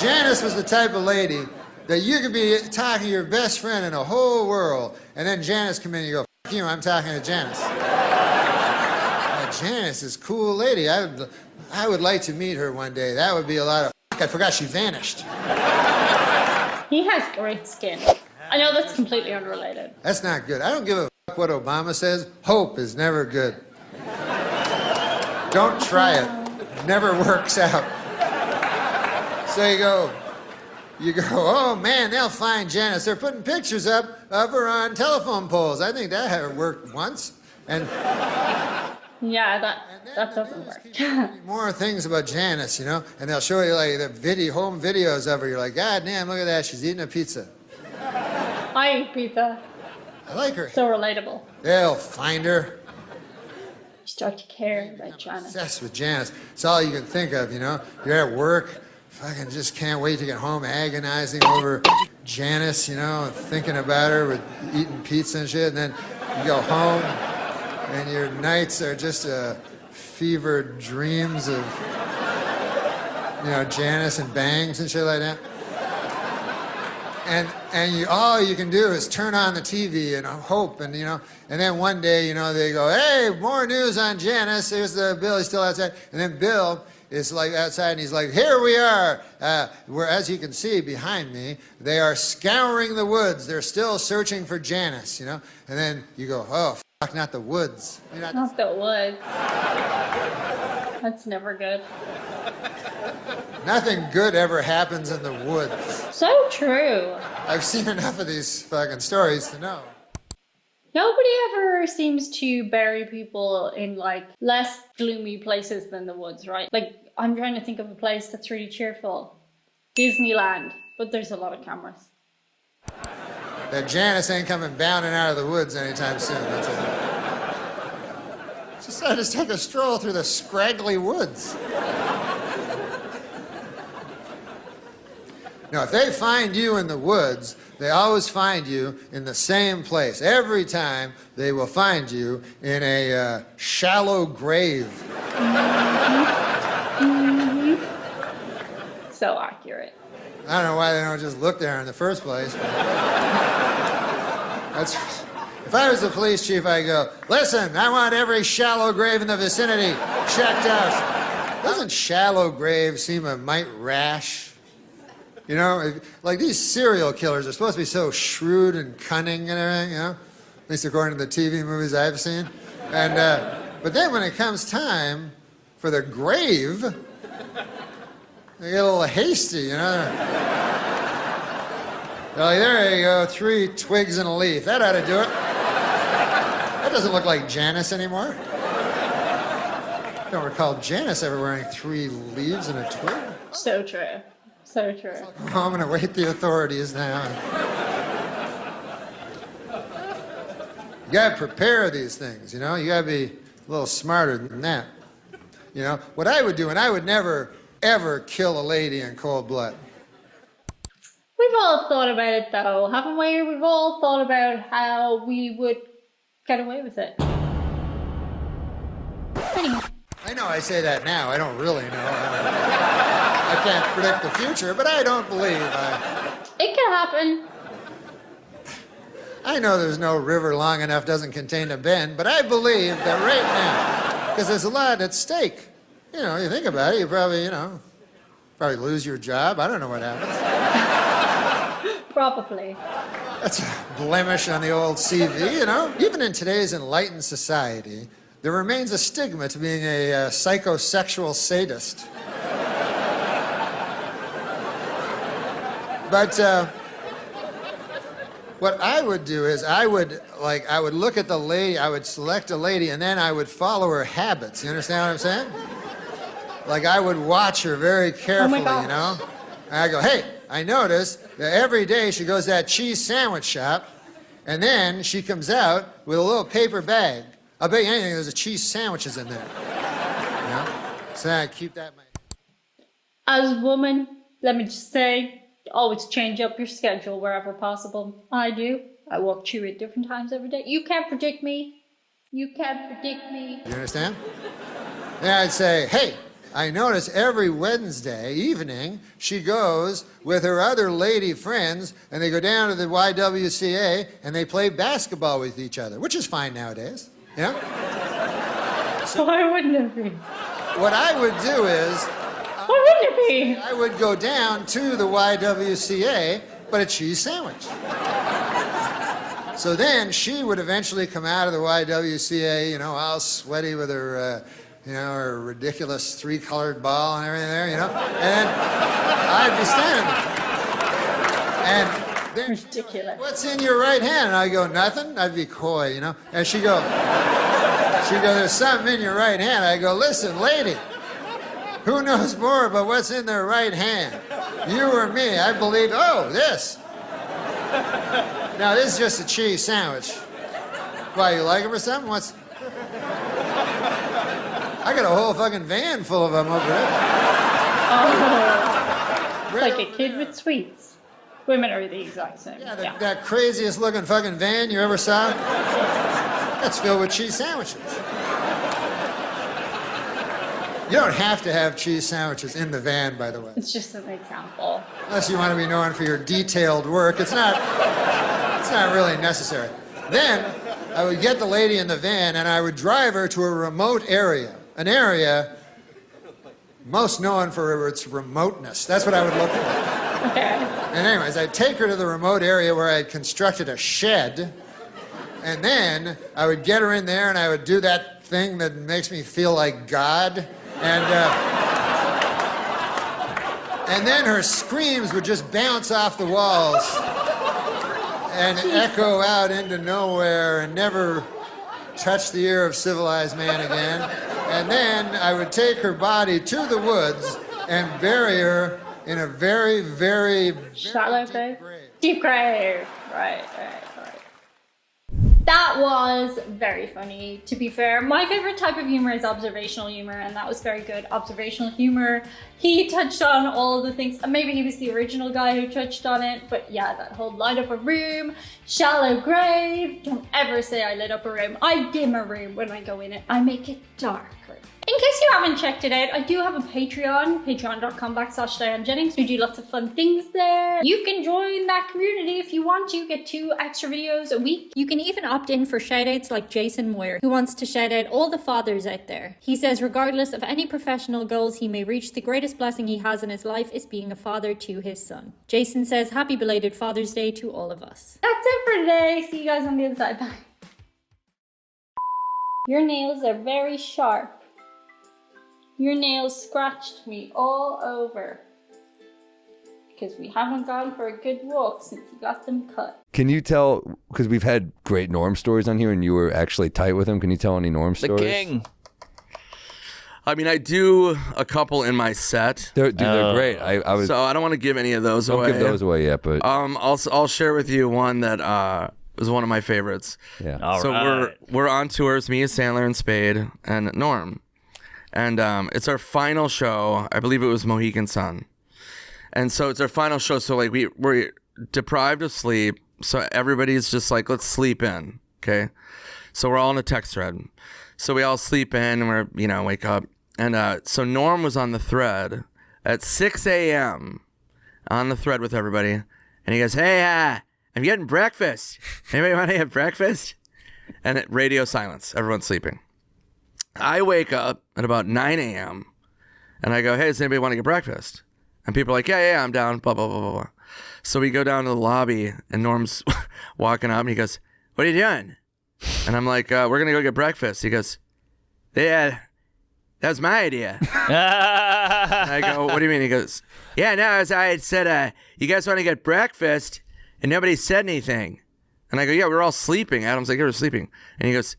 Janice was the type of lady that you could be talking to your best friend in the whole world, and then Janice come in and you go, F you, I'm talking to Janice. Now, Janice is a cool lady. I would like to meet her one day. That would be a lot of I forgot she vanished. He has great skin. I know that's completely unrelated. That's not good. I don't give a f what Obama says. Hope is never good. Don't try it. Never works out. So you go, oh man, they'll find Janice. They're putting pictures up of her on telephone poles. I think that had worked once. And Yeah, that doesn't work. more things about Janice, you know, and they'll show you like the home videos of her. You're like, God damn, look at that. She's eating a pizza. I eat pizza. I like her. So relatable. They'll find her. You start to care about Janice. Obsessed with Janice. It's all you can think of, you know. You're at work. Fucking just can't wait to get home, agonizing over Janice, you know, and thinking about her with eating pizza and shit. And then you go home, and your nights are just fevered dreams of, you know, Janice and bangs and shit like that. And all you can do is turn on the TV and hope, and you know, and then one day, you know, they go, hey, more news on Janice. Here's Bill. He's still outside, and then Bill is like outside, and he's like, here we are. Where, as you can see behind me, they are scouring the woods. They're still searching for Janice, you know. And then you go, oh, fuck, not the woods. Not the woods. That's never good. Nothing good ever happens in the woods. So true. I've seen enough of these fucking stories to know. Nobody ever seems to bury people in like less gloomy places than the woods, right? Like, I'm trying to think of a place that's really cheerful. Disneyland, but there's a lot of cameras. That Janice ain't coming bounding out of the woods anytime soon. That's it. She decided to take a stroll through the scraggly woods. No, if they find you in the woods, they always find you in the same place. Every time they will find you in a shallow grave. So accurate. I don't know why they don't just look there in the first place. If I was the police chief, I'd go, listen, I want every shallow grave in the vicinity checked out. Doesn't shallow grave seem a mite rash? You know, like these serial killers are supposed to be so shrewd and cunning and everything, you know? At least according to the TV movies I've seen. And, but then when it comes time for the grave, they get a little hasty, you know? They're like, there you go, 3 twigs and a leaf. That ought to do it. That doesn't look like Janice anymore. I don't recall Janice ever wearing 3 leaves and a twig. So true. So true. Oh, I'm gonna wait the authorities now. You gotta prepare these things, you know? You gotta be a little smarter than that. You know, what I would do, and I would never, ever kill a lady in cold blood. We've all thought about it though, haven't we? We've all thought about how we would get away with it. Anyway. I know I say that now, I don't really know. I can't predict the future, but I don't believe It can happen. I know there's no river long enough doesn't contain a bend, but I believe that right now, because there's a lot at stake. you know, you think about it, you probably, you know, probably lose your job. I don't know what happens. Probably. That's a blemish on the old CV, you know? Even in today's enlightened society, there remains a stigma to being a psychosexual sadist. But what I would do is I would look at the lady, I would select a lady, and then I would follow her habits. You understand what I'm saying? Like I would watch her very carefully, you know? And I go, hey, I noticed that every day she goes to that cheese sandwich shop, and then she comes out with a little paper bag. I'll bet you anything there's a cheese sandwiches in there. You know? So then I keep that in my... As a woman, let me just say, always change up your schedule wherever possible. I do. I walk through it different times every day. You can't predict me. You can't predict me. You understand? Then I'd say, hey, I notice every Wednesday evening she goes with her other lady friends and they go down to the YWCA and they play basketball with each other, which is fine nowadays, you know? Why wouldn't it be? What I would do is Why wouldn't it be? I would go down to the YWCA, but a cheese sandwich. So then she would eventually come out of the YWCA, you know, all sweaty with her, you know, her ridiculous three-colored ball and everything there, you know, and I'd be standing there. And then Ridiculous. what's in your right hand? And I go, nothing. I'd be coy, you know. And she'd go, there's something in your right hand. I go, listen, lady, who knows more about what's in their right hand? You or me? I believe, oh, this. Now, this is just a cheese sandwich. Why, you like them or something? What's... I got a whole fucking van full of them over there. Oh, it's like a kid with sweets. Women are the exact same. Yeah, that craziest looking fucking van you ever saw? That's filled with cheese sandwiches. You don't have to have cheese sandwiches in the van, by the way. It's just an example. Unless you want to be known for your detailed work. It's not really necessary. Then I would get the lady in the van and I would drive her to a remote area. An area most known for its remoteness. That's what I would look for. Okay. And anyways, I'd take her to the remote area where I had constructed a shed. And then I would get her in there and I would do that thing that makes me feel like God. And then her screams would just bounce off the walls and echo out into nowhere and never touch the ear of civilized man again. And then I would take her body to the woods and bury her in a very, very, very Shallow deep grave. Deep grave. Right. That was very funny, to be fair. My favorite type of humor is observational humor, and that was very good observational humor. He touched on all of the things, and maybe he was the original guy who touched on it, but yeah, that whole light up a room, shallow grave. Don't ever say I lit up a room. I dim a room when I go in it. I make it darker. In case you haven't checked it out, I do have a Patreon, patreon.com/DianeJennings. We do lots of fun things there. You can join that community if you want to, get 2 extra videos a week. You can even opt in for shoutouts like Jason Moyer, who wants to shout out all the fathers out there. He says regardless of any professional goals he may reach, the greatest blessing he has in his life is being a father to his son. Jason says happy belated Father's Day to all of us. That's it for today. See you guys on the other side. Bye. Your nails are very sharp. Your nails scratched me all over because we haven't gone for a good walk since you got them cut. Can you tell, because we've had great Norm stories on here and you were actually tight with him, can you tell any Norm stories? The king. I mean, I do a couple in my set. They're great. So I don't want to give any of those away. Don't give those away yet, but I'll share with you one that was one of my favorites. Yeah. All right. We're on tours, me, Sandler, and Spade, and Norm. And it's our final show. I believe it was Mohegan Sun. And so it's our final show. So like we're deprived of sleep. So everybody's just like, let's sleep in. Okay. So we're all in a text thread. So we all sleep in and we're, wake up. And so Norm was on the thread at 6 a.m. on the thread with everybody. And he goes, hey, I'm getting breakfast. Anybody want to have breakfast? And radio silence. Everyone's sleeping. I wake up at about 9 a.m. And I go, hey, does anybody want to get breakfast? And people are like, yeah, I'm down, blah, blah, blah, blah, blah. So we go down to the lobby, and Norm's walking up, and he goes, what are you doing? And I'm like, we're going to go get breakfast. He goes, yeah, that was my idea. And I go, what do you mean? He goes, yeah, no, as I had said, you guys want to get breakfast, and nobody said anything. And I go, yeah, we were all sleeping. Adam's like, you were sleeping. And he goes,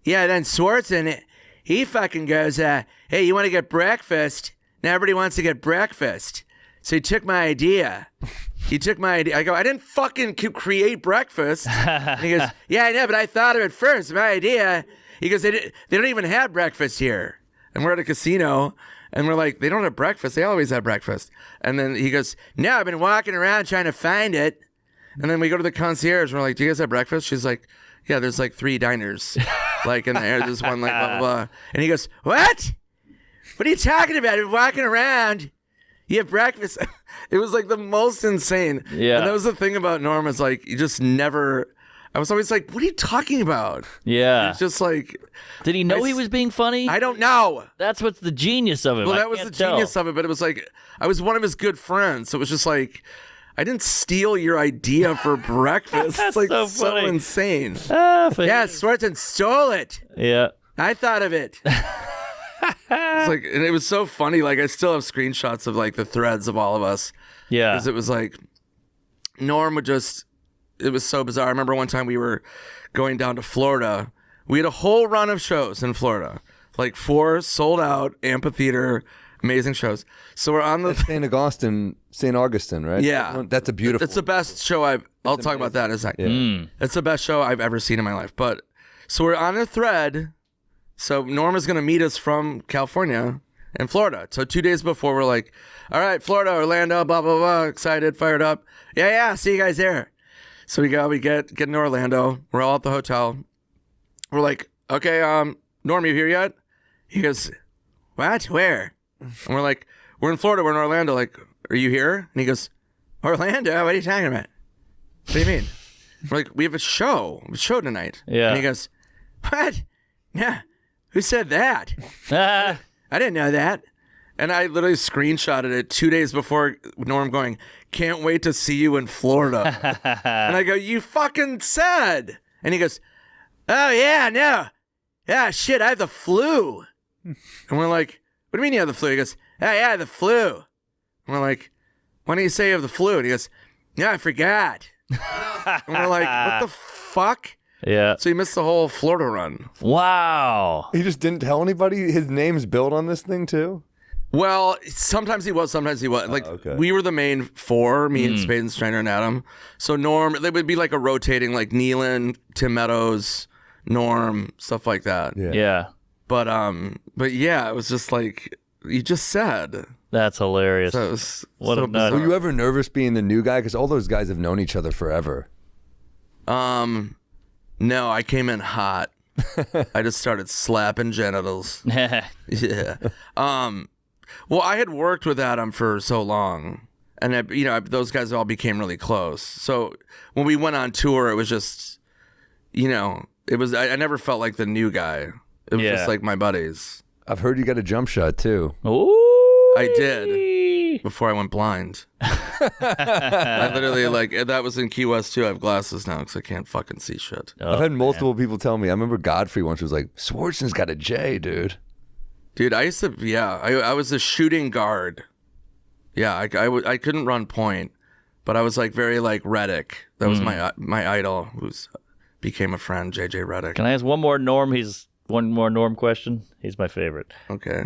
yeah, then Swartzen, he fucking goes, hey, you want to get breakfast? Now everybody wants to get breakfast. So he took my idea. I go, I didn't fucking create breakfast. And he goes, yeah, I know, but I thought of it first. My idea. He goes, they don't even have breakfast here. And we're at a casino, and we're like, they don't have breakfast. They always have breakfast. And then he goes, no, I've been walking around trying to find it. And then we go to the concierge, and we're like, do you guys have breakfast? She's like, yeah, there's like 3 diners. Like, in there, there's one, like, blah, blah, blah. And he goes, what? What are you talking about? You're walking around. You have breakfast. It was like the most insane. Yeah. And that was the thing about Norm, is like, you just never, I was always like, what are you talking about? Yeah. It's just like, Did he know he was being funny? I don't know. That's what's the genius of it. Well, that was the genius of it, but it was like, I was one of his good friends. So it was just like, I didn't steal your idea for breakfast. That's it's like so so funny. insane. Yeah, Swartzen stole it. Yeah. I thought of it. It's like, and it was so funny. Like, I still have screenshots of like the threads of all of us. Yeah. Because it was like, Norm would just, it was so bizarre. I remember one time we were going down to Florida. We had a whole run of shows in Florida, like 4 sold out amphitheater, amazing shows. So we're on the St. Augustine, right? Yeah. That's a beautiful. It's the best show I'll talk about that in a second. Yeah. It's the best show I've ever seen in my life. But so we're on a thread. So Norm is going to meet us from California and Florida. So 2 days before, we're like, all right, Florida, Orlando, blah, blah, blah, excited, fired up. Yeah, see you guys there. So we get into Orlando. We're all at the hotel. We're like, okay, Norm, you here yet? He goes, what? Where? And we're like, we're in Florida, we're in Orlando. Like, are you here? And he goes, Orlando? What are you talking about? What do you mean? We're like, we have a show tonight. Yeah. And he goes, what? Yeah. Who said that? I didn't know that. And I literally screenshotted it 2 days before Norm going, can't wait to see you in Florida. And I go, you fucking said. And he goes, oh, yeah, no. Yeah, shit, I have the flu. And we're like, what do you mean you have the flu? He goes, yeah, I have the flu. And we're like, why don't you say you have the flu? And he goes, yeah, I forgot. And we're like, what the fuck? Yeah. So he missed the whole Florida run. Wow. He just didn't tell anybody his name's built on this thing too? Well, sometimes he was, sometimes he wasn't. Like, okay. we were the main 4, me and Spade and Steiner and Adam. So Norm, they would be like a rotating, like Nealon, Tim Meadows, Norm, stuff like that. Yeah. But yeah, it was just like you just said. That's hilarious. So it was What so a nut. Were bizarre. you ever nervous being the new guy? Because all those guys have known each other forever. No, I came in hot. I just started slapping genitals. Yeah. Well, I had worked with Adam for so long, and those guys all became really close. So when we went on tour, it was just, it was. I never felt like the new guy. It was just like my buddies. I've heard you got a jump shot too. Ooh. I did before I went blind. I literally that was in Key West too. I have glasses now because I can't fucking see shit. I've had multiple people tell me. I remember Godfrey once was like, Swartzen's got a J, dude. Dude, I used to, I was a shooting guard. Yeah, I couldn't run point, but I was like very like Reddick. That was my idol, who's became a friend, JJ Reddick. Can I ask one more Norm question? He's my favorite. Okay.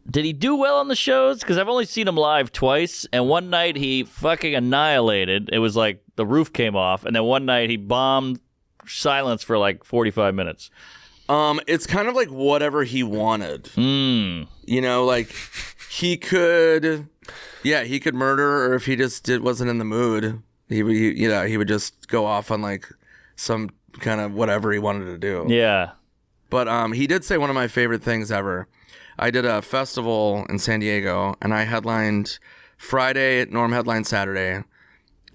Did he do well on the shows? Because I've only seen him live twice, and one night he fucking annihilated. It was like the roof came off, and then one night he bombed silence for like 45 minutes. It's kind of like whatever he wanted. Like he could murder, or if he just wasn't in the mood, he would just go off on like some kind of whatever he wanted to do. Yeah. But he did say one of my favorite things ever. I did a festival in San Diego, and I headlined Friday, Norm headlined Saturday,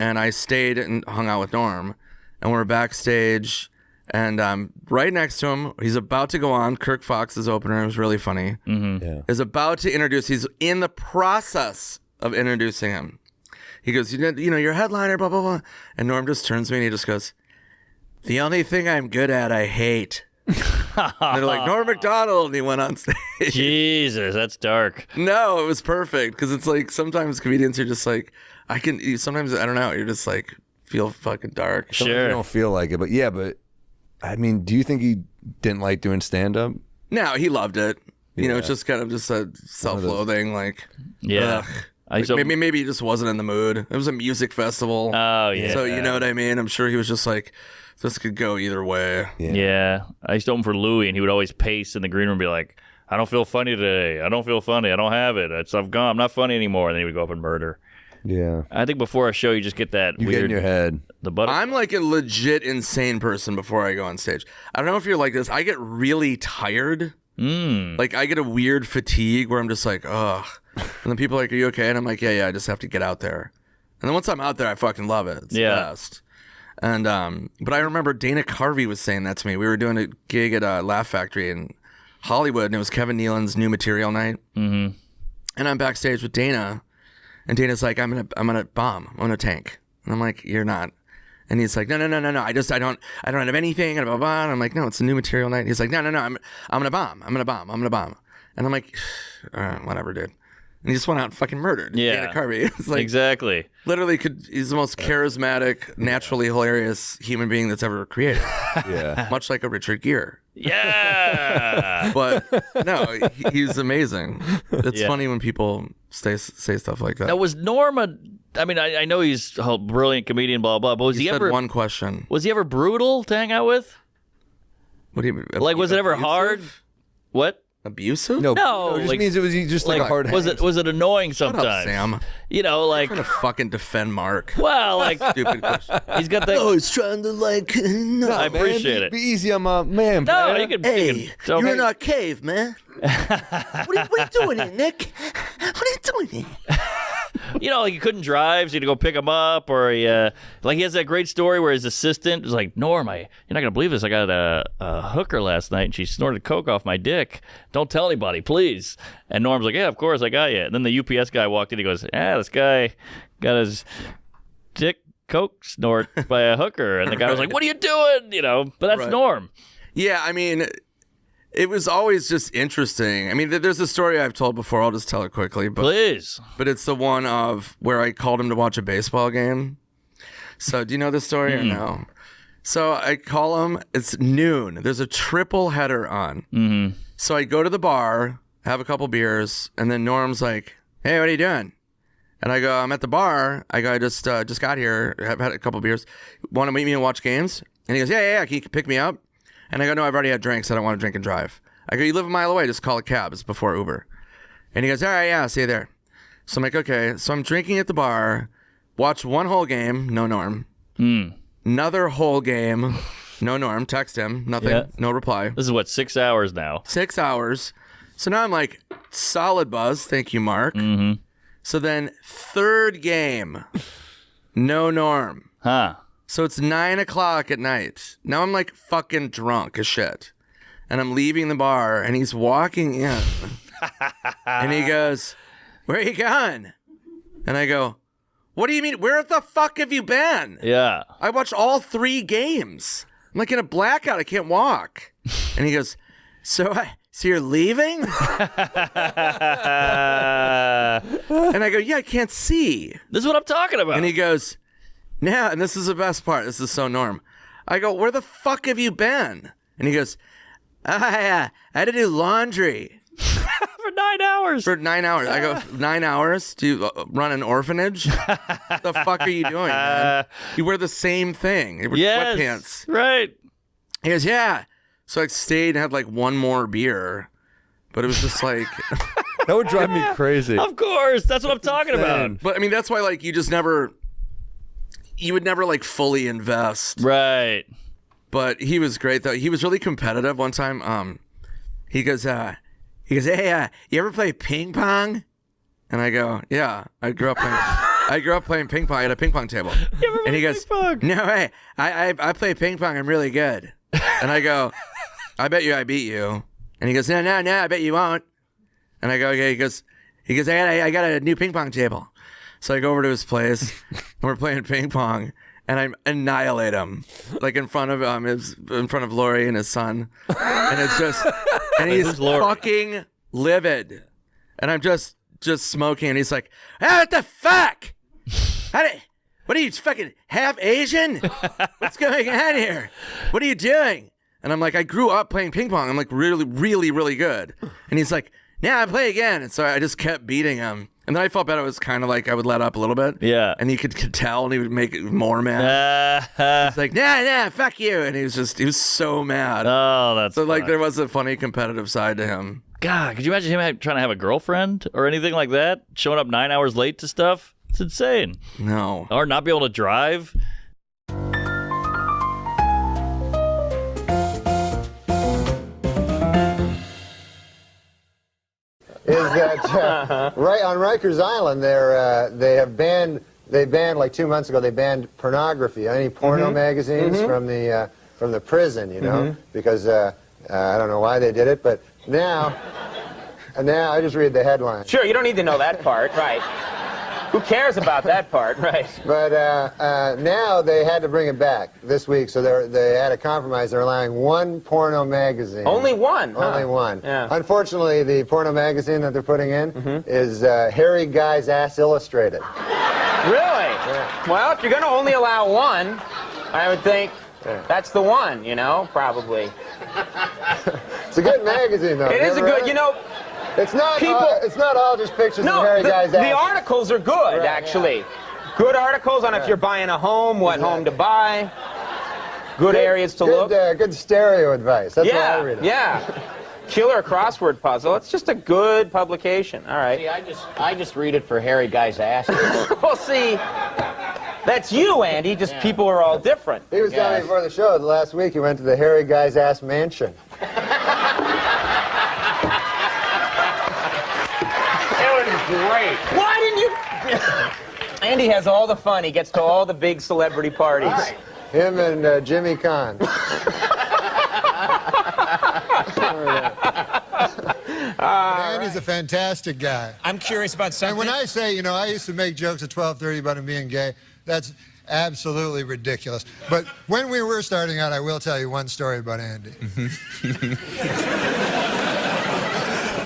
and I stayed and hung out with Norm, and we were backstage, And right next to him, he's about to go on. Kirk Fox's opener, it was really funny, is about to introduce. He's in the process of introducing him. He goes, you know, you're a headliner, blah, blah, blah. And Norm just turns to me and he just goes, the only thing I'm good at, I hate. And they're like, Norm Macdonald. And he went on stage. Jesus, that's dark. No, it was perfect. Because it's like sometimes comedians are just like, sometimes, I don't know, you're just like, feel fucking dark. Sometimes Sure. you don't feel like it, but yeah, but I mean, do you think he didn't like doing stand-up? No, he loved it. You know, Yeah. it's just kind of just a self-loathing, like, Yeah. ugh. Maybe he just wasn't in the mood. It was a music festival. Oh, yeah. So you know what I mean? I'm sure he was just like, this could go either way. Yeah. I used to open for Louis, and he would always pace in the green room and be like, I don't feel funny today. I don't feel funny. I don't have it. I've gone. I'm not funny anymore. And then he would go up and murder. Yeah. I think before a show, you just get that You weird... get in your head. The butter. I'm like a legit insane person before I go on stage. I don't know if you're like this. I get really tired. Like I get a weird fatigue where I'm just like, ugh. And then people are like, are you okay? And I'm like, yeah, I just have to get out there. And then once I'm out there, I fucking love it. It's the best. And but I remember Dana Carvey was saying that to me. We were doing a gig at Laugh Factory in Hollywood, and it was Kevin Nealon's new material night. Mm-hmm. And I'm backstage with Dana, and Dana's like, I'm gonna bomb. I'm gonna tank. And I'm like, you're not. And he's like, no. I don't have anything. And blah, blah, blah. And I'm like, no, it's a new material night. He's like, no. I'm gonna bomb. I'm gonna bomb. And I'm like, all right, whatever, dude. And he just went out and fucking murdered Dana Carvey. It's like, exactly. literally, he's the most charismatic, naturally hilarious human being that's ever created. Yeah. Much like a Richard Gere. Yeah. But no, he's amazing. It's funny when people say stuff like that. Now, was Norm I mean, I know he's a brilliant comedian, blah, blah, but was he said ever... one question. Was he ever brutal to hang out with? What do you mean? Like, was it ever hard? What? Abusive? No, No, it just like- means it was just like a hard was hand. it annoying Shut sometimes? up, Sam. You know, like, I'm trying to fucking defend Mark. well, like, Stupid question. he's got that... he's trying to like. No, I appreciate it. Be easy on my man. No, man. you can... Hey, tell you're me- in our cave, man. what are you doing here, Nick? What are you doing here? You know, like he couldn't drive, so you had to go pick him up, or he has that great story where his assistant was like, Norm, you're not gonna believe this. I got a hooker last night, and she snorted coke off my dick. Don't tell anybody, please. And Norm's like, yeah, of course, I got you. And then the UPS guy walked in. He goes, this guy got his dick coke snort by a hooker. And the guy was like, what are you doing? You know, but that's Right. Norm. Yeah, I mean, it was always just interesting. I mean, there's a story I've told before. I'll just tell it quickly. Please. But it's the one of where I called him to watch a baseball game. So do you know this story or no? So I call him. It's noon. There's a triple header on. Mm-hmm. So I go to the bar, have a couple beers, and then Norm's like, hey, what are you doing? And I go, I'm at the bar. I go, I just got here. I've had a couple beers. Want to meet me and watch games? And he goes, yeah. Can you pick me up? And I go, no, I've already had drinks. I don't want to drink and drive. I go, you live a mile away. Just call a cab. It's before Uber. And he goes, all right, yeah, I'll see you there. So I'm like, okay. So I'm drinking at the bar. Watch one whole game. No Norm. Another whole game. No Norm. Text him. Nothing. Yeah. No reply. This is what, 6 hours now. 6 hours. So now I'm like, solid buzz. Thank you, Mark. Mm-hmm. So then third game. No Norm. Huh. So it's 9 o'clock at night. Now I'm like fucking drunk as shit. And I'm leaving the bar and he's walking in. And he goes, where are you going? And I go, what do you mean? Where the fuck have you been? Yeah. I watched all 3 games. I'm like in a blackout. I can't walk. And he goes, so you're leaving? And I go, yeah, I can't see. This is what I'm talking about. And he goes, now, and this is the best part. This is so Norm. I go, where the fuck have you been? And he goes, I had to do laundry. For 9 hours. For 9 hours. I go, 9 hours to run an orphanage? What the fuck are you doing, man? You wear the same thing. You wear Yes. sweatpants. Right. He goes, yeah. So I stayed and had like one more beer. But it was just like... That would drive me crazy. Of course. That's what I'm talking about. But I mean, that's why like you just never... You would never like fully invest. Right. But he was great though. He was really competitive. One time, he goes, hey, you ever play ping pong? And I go, yeah, I grew up playing ping pong at a ping pong table. You ever And he play goes, ping pong? no way, I play ping pong. I'm really good. And I go, I bet you I beat you. And he goes, no, I bet you won't. And I go, okay. He goes, I got a new ping pong table. So I go over to his place, and we're playing ping pong, and I annihilate him, like in front of Lori and his son. And it's just, and he's fucking livid. And I'm just smoking, and he's like, what the fuck? What are you, fucking half Asian? What's going on here? What are you doing? And I'm like, I grew up playing ping pong. I'm like really, really, really good. And he's like, yeah, I play again. And so I just kept beating him. And then I felt bad. It was kind of like I would let up a little bit. Yeah. And he could tell, and he would make it more mad. He's like, nah, fuck you. And he was so mad. Oh, that's so like there was a funny competitive side to him. God, could you imagine him trying to have a girlfriend or anything like that? Showing up 9 hours late to stuff? It's insane. No. Or not be able to drive. Is that right on Rikers Island? They banned like 2 months ago. They banned pornography, any porno magazines from the prison. You know, because I don't know why they did it, but now I just read the headline. Sure, you don't need to know that part, right? Who cares about that part, right? But now they had to bring it back this week, so they had a compromise. They're allowing one porno magazine. Only one, huh? Only one. Yeah. Unfortunately, the porno magazine that they're putting in is Hairy Guy's Ass Illustrated. Really? Yeah. Well, if you're going to only allow one, I would think that's the one, you know, probably. It's a good magazine, though. It is a good, you know. It's not. It's not all just pictures of Hairy Guy's ass. The articles are good, actually. Yeah. Good articles on if you're buying a home, what home to buy. Good areas to look. Good stereo advice. That's what I read. Yeah. Killer crossword puzzle. It's just a good publication. All right. See, I just read it for Hairy Guy's ass. Well, see, that's you, Andy. Just people are all different. He was telling me before the show last week he went to the Hairy Guy's Ass mansion. Great. Why didn't you? Andy has all the fun. He gets to all the big celebrity parties. Right. Him and Jimmy Kahn. Andy's a fantastic guy. I'm curious about something. And when I say, you know, I used to make jokes at 12:30 about him being gay, that's absolutely ridiculous. But when we were starting out, I will tell you one story about Andy.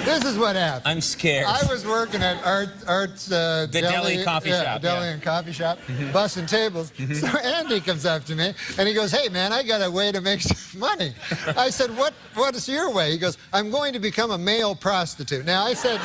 This is what happened. I'm scared. I was working at Art's the deli coffee shop. Deli and coffee shop, bussing tables. So Andy comes up to me and he goes, "Hey man, I got a way to make some money." I said, "What is your way?" He goes, "I'm going to become a male prostitute." Now I said,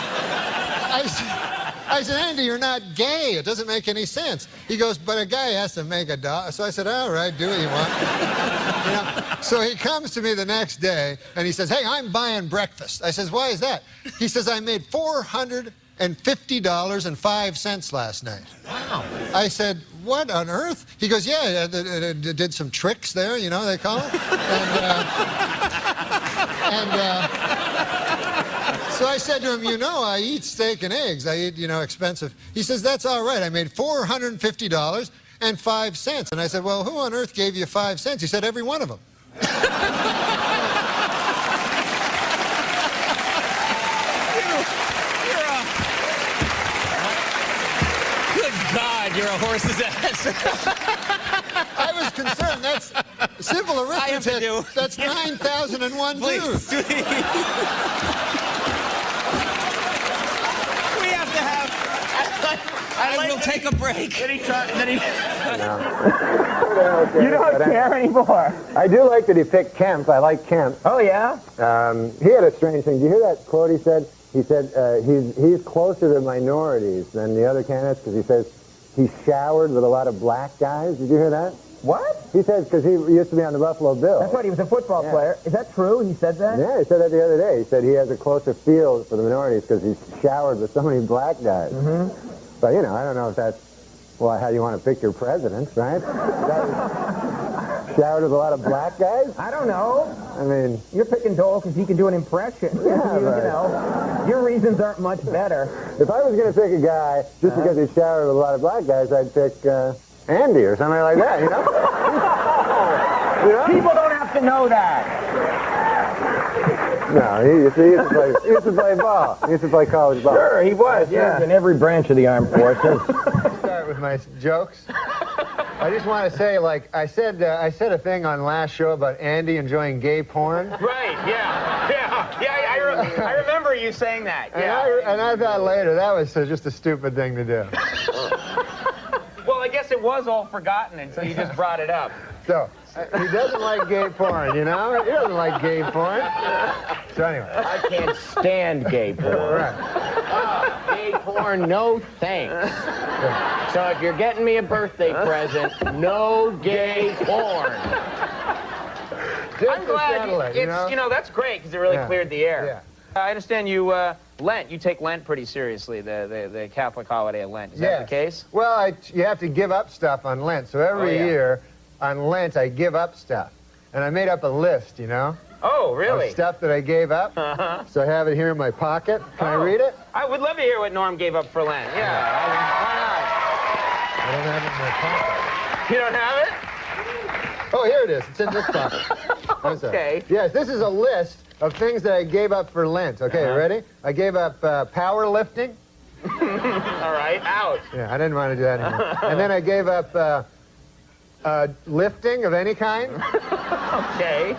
"Andy, you're not gay. It doesn't make any sense." He goes, "But a guy has to make a dollar." So I said, "All right, do what you want." You know? So he comes to me the next day and he says, "Hey, I'm buying breakfast." I says, "Why is that?" He says, "I made $450.05 last night." Wow. I said, "What on earth?" He goes, "Yeah, did some tricks there, you know, they call it." So I said to him, "You know, I eat steak and eggs. I eat, you know, expensive." He says, "That's all right. I made $450.05. And I said, "Well, who on earth gave you 5 cents?" He said, "Every one of them." Good God, you're a horse's ass. I was concerned. That's simple arithmetic. That's 9,001 dudes. I will take a break. You don't care anymore. I do like that he picked Kemp. I like Kemp. Oh, yeah? He had a strange thing. Did you hear that quote he said? He said he's closer to minorities than the other candidates because he says he showered with a lot of black guys. Did you hear that? What? He says because he used to be on the Buffalo Bills. That's right, he was a football player. Is that true? He said that? Yeah, he said that the other day. He said he has a closer feel for the minorities because he's showered with so many black guys. Mm-hmm. But, you know, I don't know if that's, well, how you want to pick your presidents, right? Showered with a lot of black guys? I don't know. I mean... You're picking Dole because he can do an impression. Yeah, you right. know, your reasons aren't much better. If I was going to pick a guy just because he showered with a lot of black guys, I'd pick Andy or something like that, you know? People don't have to know that. No, he used to play ball. He used to play college ball. Sure, he was. Yeah, in every branch of the armed forces. Start with my jokes. I just want to say, like I said a thing on last show about Andy enjoying gay porn. Right, I remember you saying that. And I thought later that was just a stupid thing to do. Well, I guess it was all forgotten until you just brought it up. So, he doesn't like gay porn, you know? He doesn't like gay porn. So anyway. I can't stand gay porn. Right. Gay porn, no thanks. So if you're getting me a birthday present, no gay porn. I'm glad that's great because it really cleared the air. Yeah. I understand you Lent. You take Lent pretty seriously, the Catholic holiday of Lent. Is that the case? Well, you have to give up stuff on Lent. So every year on Lent, I give up stuff. And I made up a list, you know? Oh, really? Of stuff that I gave up. So I have it here in my pocket. Can I read it? I would love to hear what Norm gave up for Lent. Yeah. I don't have it in my pocket. You don't have it? Oh, here it is. It's in this pocket. Okay. Yes, this is a list of things that I gave up for Lent. Okay, you ready? I gave up powerlifting. All right, out. Yeah, I didn't want to do that anymore. And then I gave up lifting of any kind. Okay,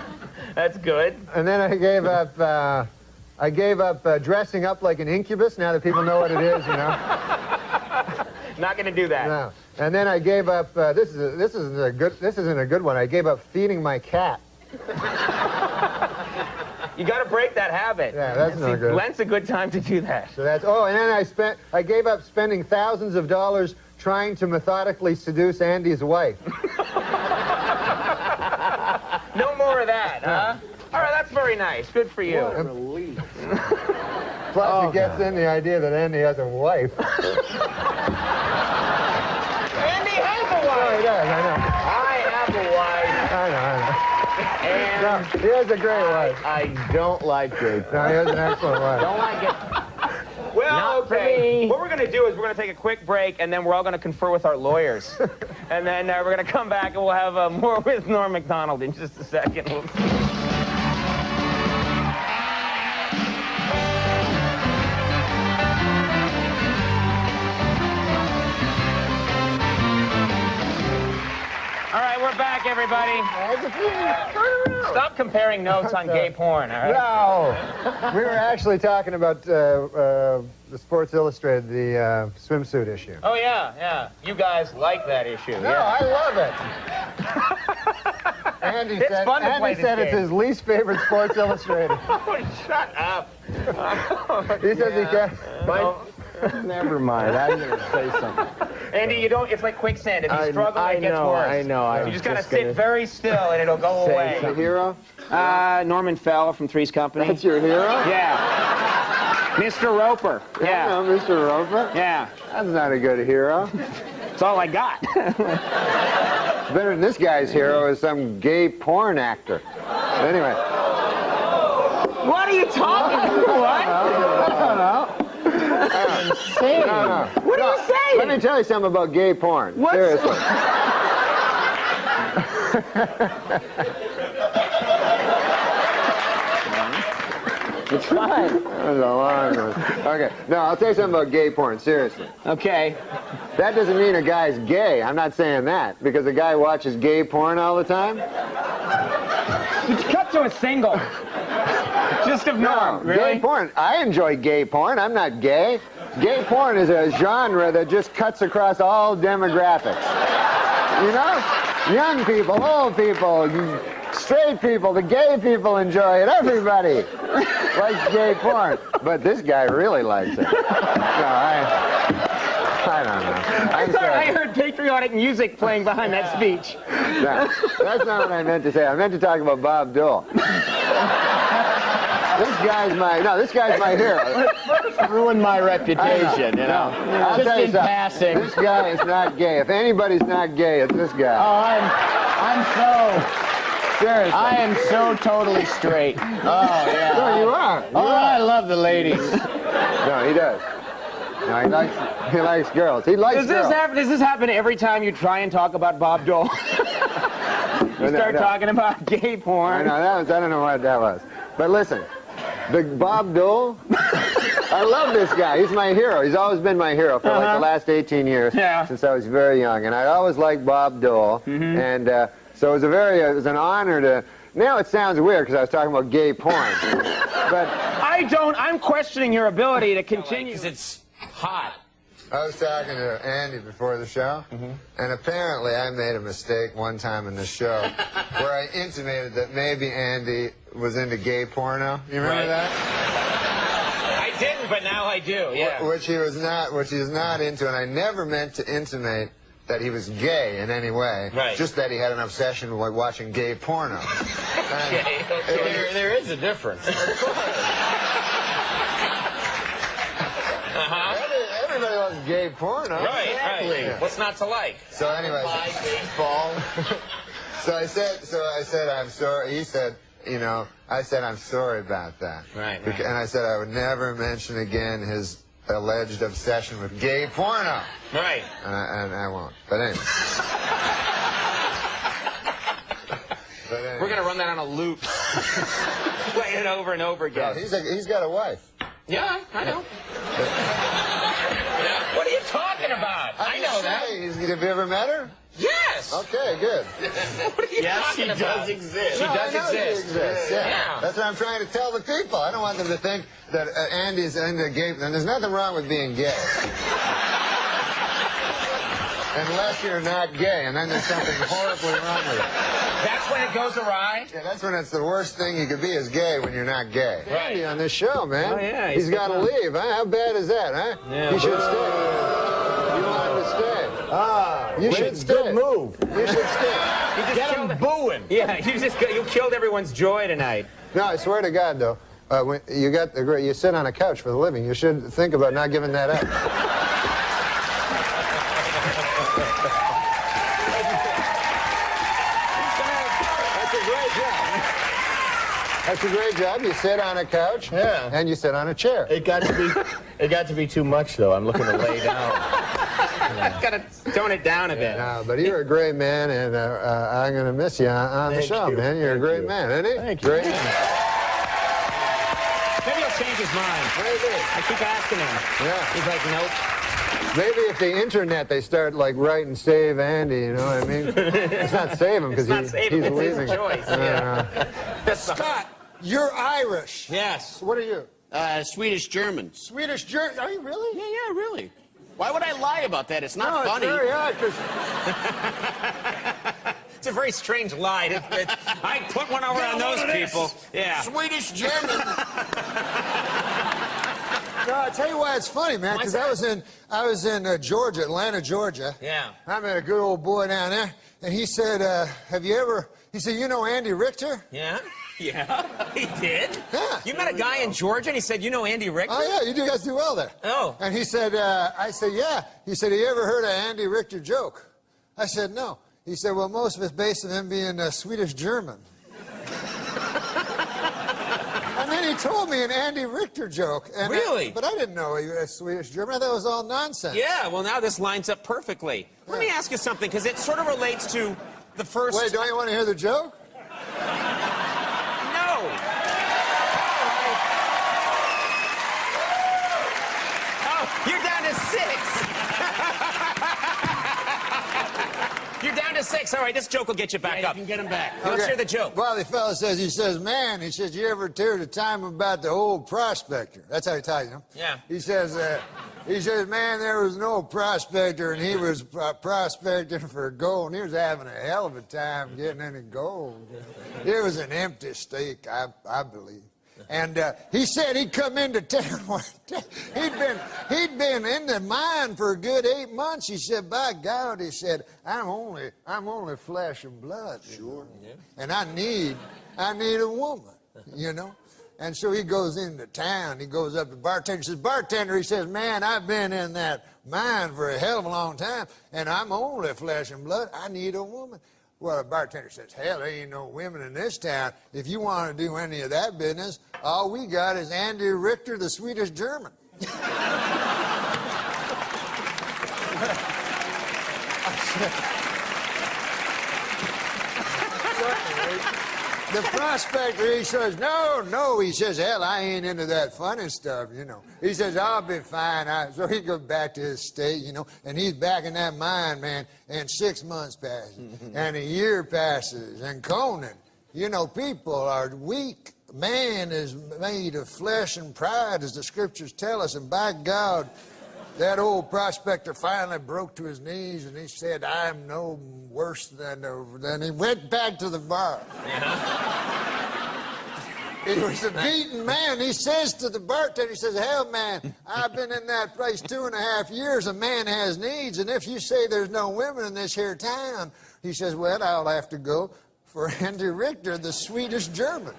that's good. And then I gave up dressing up like an incubus. Now that people know what it is, you know. Not going to do that. No. And then I gave up. This isn't a good one. I gave up feeding my cat. You got to break that habit. Yeah, that's not good. Lent's a good time to do that. So that's. Oh, and then I gave up spending thousands of dollars trying to methodically seduce Andy's wife. No more of that, huh? All right, that's very nice. Good for you. What a relief. Plus, it gets in the idea that Andy has a wife. Andy has a wife. Oh, he does. I know. I have a wife. I know. And No, he has a great wife. I don't like gay porn. No, he has an excellent wife. Don't like it. Well, Not for okay. me. What we're going to do is we're going to take a quick break, and then we're all going to confer with our lawyers. And then we're going to come back, and we'll have more with Norm Macdonald in just a second. All right, we're back, everybody. Stop comparing notes on gay porn, all right? No. We were actually talking about the Sports Illustrated, the swimsuit issue. Oh, yeah. You guys like that issue. No, yeah. I love it. Andy It's fun to play Andy this said it's game. his least favorite Sports Illustrated. Oh, shut up. He says he can't. Never mind. I'm going to say something. Andy, it's like quicksand. If you struggle, it gets worse. I know. You just gotta sit very still and it'll go away. The hero? Norman Fell from Three's Company. That's your hero? Yeah. Mr. Roper. Yeah. No, Mr. Roper? Yeah. That's not a good hero. That's all I got. Better than this guy's hero is some gay porn actor. Anyway. What are you talking about? What? I don't know. Insane. No. What are you saying? Let me tell you something about gay porn. Seriously. It's fine. That was a long one. Okay. No, I'll tell you something about gay porn. Seriously. Okay. That doesn't mean a guy's gay. I'm not saying that. Because a guy watches gay porn all the time. Cut to a single. Just of Norm, really? Gay porn. I enjoy gay porn. I'm not gay. Gay porn is a genre that just cuts across all demographics. You know? Young people, old people, straight people, the gay people enjoy it. Everybody likes gay porn. But this guy really likes it. No, I don't know. I thought I heard patriotic music playing behind that speech. No, that's not what I meant to say. I meant to talk about Bob Dole. This guy's my hero. Ruined my reputation, you know. I'll Just tell you in something. passing. This guy is not gay. If anybody's not gay, it's this guy. Oh, I'm so... Seriously. I am so totally straight. Oh, yeah. No, you are. I love the ladies. No, he does. No, he likes girls. He likes Does girls. this happen every time you try and talk about Bob Dole? You start talking about gay porn. I don't know what that was. But listen, the Bob Dole, I love this guy. He's my hero. He's always been my hero for like the last 18 years since I was very young. And I always liked Bob Dole. And so it was an honor to. Now it sounds weird because I was talking about gay porn. But I'm questioning your ability to continue. Because it's hot. I was talking to Andy before the show, and apparently I made a mistake one time in the show where I intimated that maybe Andy was into gay porno. You remember that? I didn't, but now I do, yeah. Which he is not into, and I never meant to intimate that he was gay in any way. Right. Just that he had an obsession with watching gay porno. There is a difference. Everybody loves gay porno. Right. Yeah. What's not to like? So anyway, baseball. So I said, I'm sorry. He said, I said, I'm sorry about that. Right. And I said I would never mention again his alleged obsession with gay porno. Right. And I won't. But anyway. We're going to run that on a loop. Play it over and over again. Well, he's got a wife. Yeah, I know. What are you talking about? I know that. Have you ever met her? Yes. Okay, good. What are you talking about? Does exist. She does exist. She exists, yeah. That's what I'm trying to tell the people. I don't want them to think that Andy's into gay. And there's nothing wrong with being gay. Unless you're not gay, and then there's something horribly wrong with it. That's when it goes awry? Yeah, that's when it's the worst thing you could be is gay when you're not gay. Right. Andy on this show, man. Oh, yeah. He's got to leave, huh? How bad is that, huh? Yeah, he should stay. You want him to stay. You should stay. Good move. You should stay. Get him booing. Yeah, you killed everyone's joy tonight. No, I swear to God, though, when you sit on a couch for the living. You should think about not giving that up. That's a great job. You sit on a couch, and you sit on a chair. It got to be too much, though. I'm looking to lay down. Gotta tone it down a bit. No, but you're a great man, and I'm gonna miss you on the show, man. You're a great man, isn't he? Thank you. Great. Maybe he'll change his mind. Maybe. I keep asking him. Yeah. He's like, nope. Maybe if the internet they start like writing "Save Andy," you know what I mean? It's not save him because he's leaving. His choice. Scott, you're Irish. Yes. What are you? Swedish German. Swedish German? Are you really? Yeah, really. Why would I lie about that? It's not funny. It's very odd 'cause It's a very strange lie. I put one over on those people. Yeah. Swedish German. No, I'll tell you why it's funny, man, because I was in Georgia, Atlanta, Georgia. Yeah. I met a good old boy down there, and he said, he said, you know Andy Richter? Yeah. Yeah, he did. Yeah. You met a guy in Georgia, and he said, you know Andy Richter? Oh, yeah, you guys do well there. Oh. And he said, I said, yeah. He said, have you ever heard of Andy Richter joke? I said, no. He said, well, most of it's based on him being Swedish German. And then he told me an Andy Richter joke. And Really? But I didn't know he was Swedish German. I thought it was all nonsense. Yeah, well, now this lines up perfectly. Let me ask you something, because it sort of relates to the first... Wait, don't you want to hear the joke? No. Oh, you're down to 6. You're down to 6. All right, this joke will get you back up. You can get him back. Let's hear the joke. Well, the fellow says, he says, man, he says, you ever hear the time about the old prospector? That's how he tells you. Yeah. He says, man, there was an old prospector, and he was prospecting for gold, and he was having a hell of a time getting any gold. It was an empty stake, I believe. And he said he'd come into town one day. He'd been in the mine for a good 8 months. He said, by God, he said, I'm only flesh and blood. Sure. Yeah. And I need a woman, you know. And so he goes into town. He goes up to the bartender. He says, bartender, he says, man, I've been in that mine for a hell of a long time, and I'm only flesh and blood. I need a woman. Well, the bartender says, hell, there ain't no women in this town. If you want to do any of that business, all we got is Andy Richter, the Swedish German. The prospector, he says, no. He says, hell, I ain't into that funny stuff, you know. He says, I'll be fine. So he goes back to his state, you know, and he's back in that mine, man, and 6 months passes, and a year passes, and Conan, you know, people are weak. Man is made of flesh and pride, as the scriptures tell us, and by God, that old prospector finally broke to his knees, and he said, I'm no worse than he went back to the bar. He was a beaten man. He says to the bartender, he says, hell, man, I've been in that place 2.5 years. A man has needs, and if you say there's no women in this here town, he says, well, I'll have to go for Andy Richter, the Swedish German.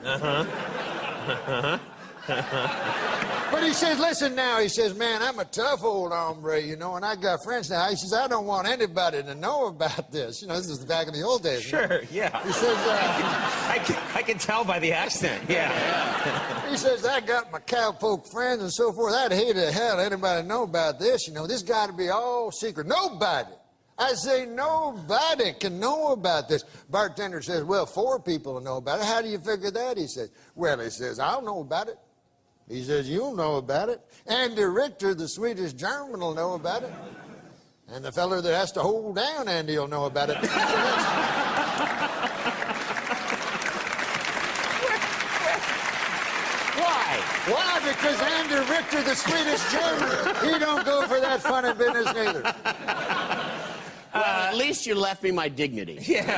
But he says, listen now, he says, man, I'm a tough old hombre, you know, and I got friends now. He says, I don't want anybody to know about this. You know, this is back in the old days. Sure, yeah. He says, I can tell by the accent, yeah. He says, I got my cowpoke friends and so forth. I'd hate to hell anybody know about this, you know. This got to be all secret. Nobody. I say nobody can know about this. Bartender says, well, 4 people will know about it. How do you figure that? He says, well, he says, I'll know about it. He says, you'll know about it. Andy Richter, the Swedish German, will know about it. And the feller that has to hold down Andy will know about it. Why? Why? Because Andy Richter, the Swedish German, he don't go for that funny business neither. Well, at least you left me my dignity. Yeah.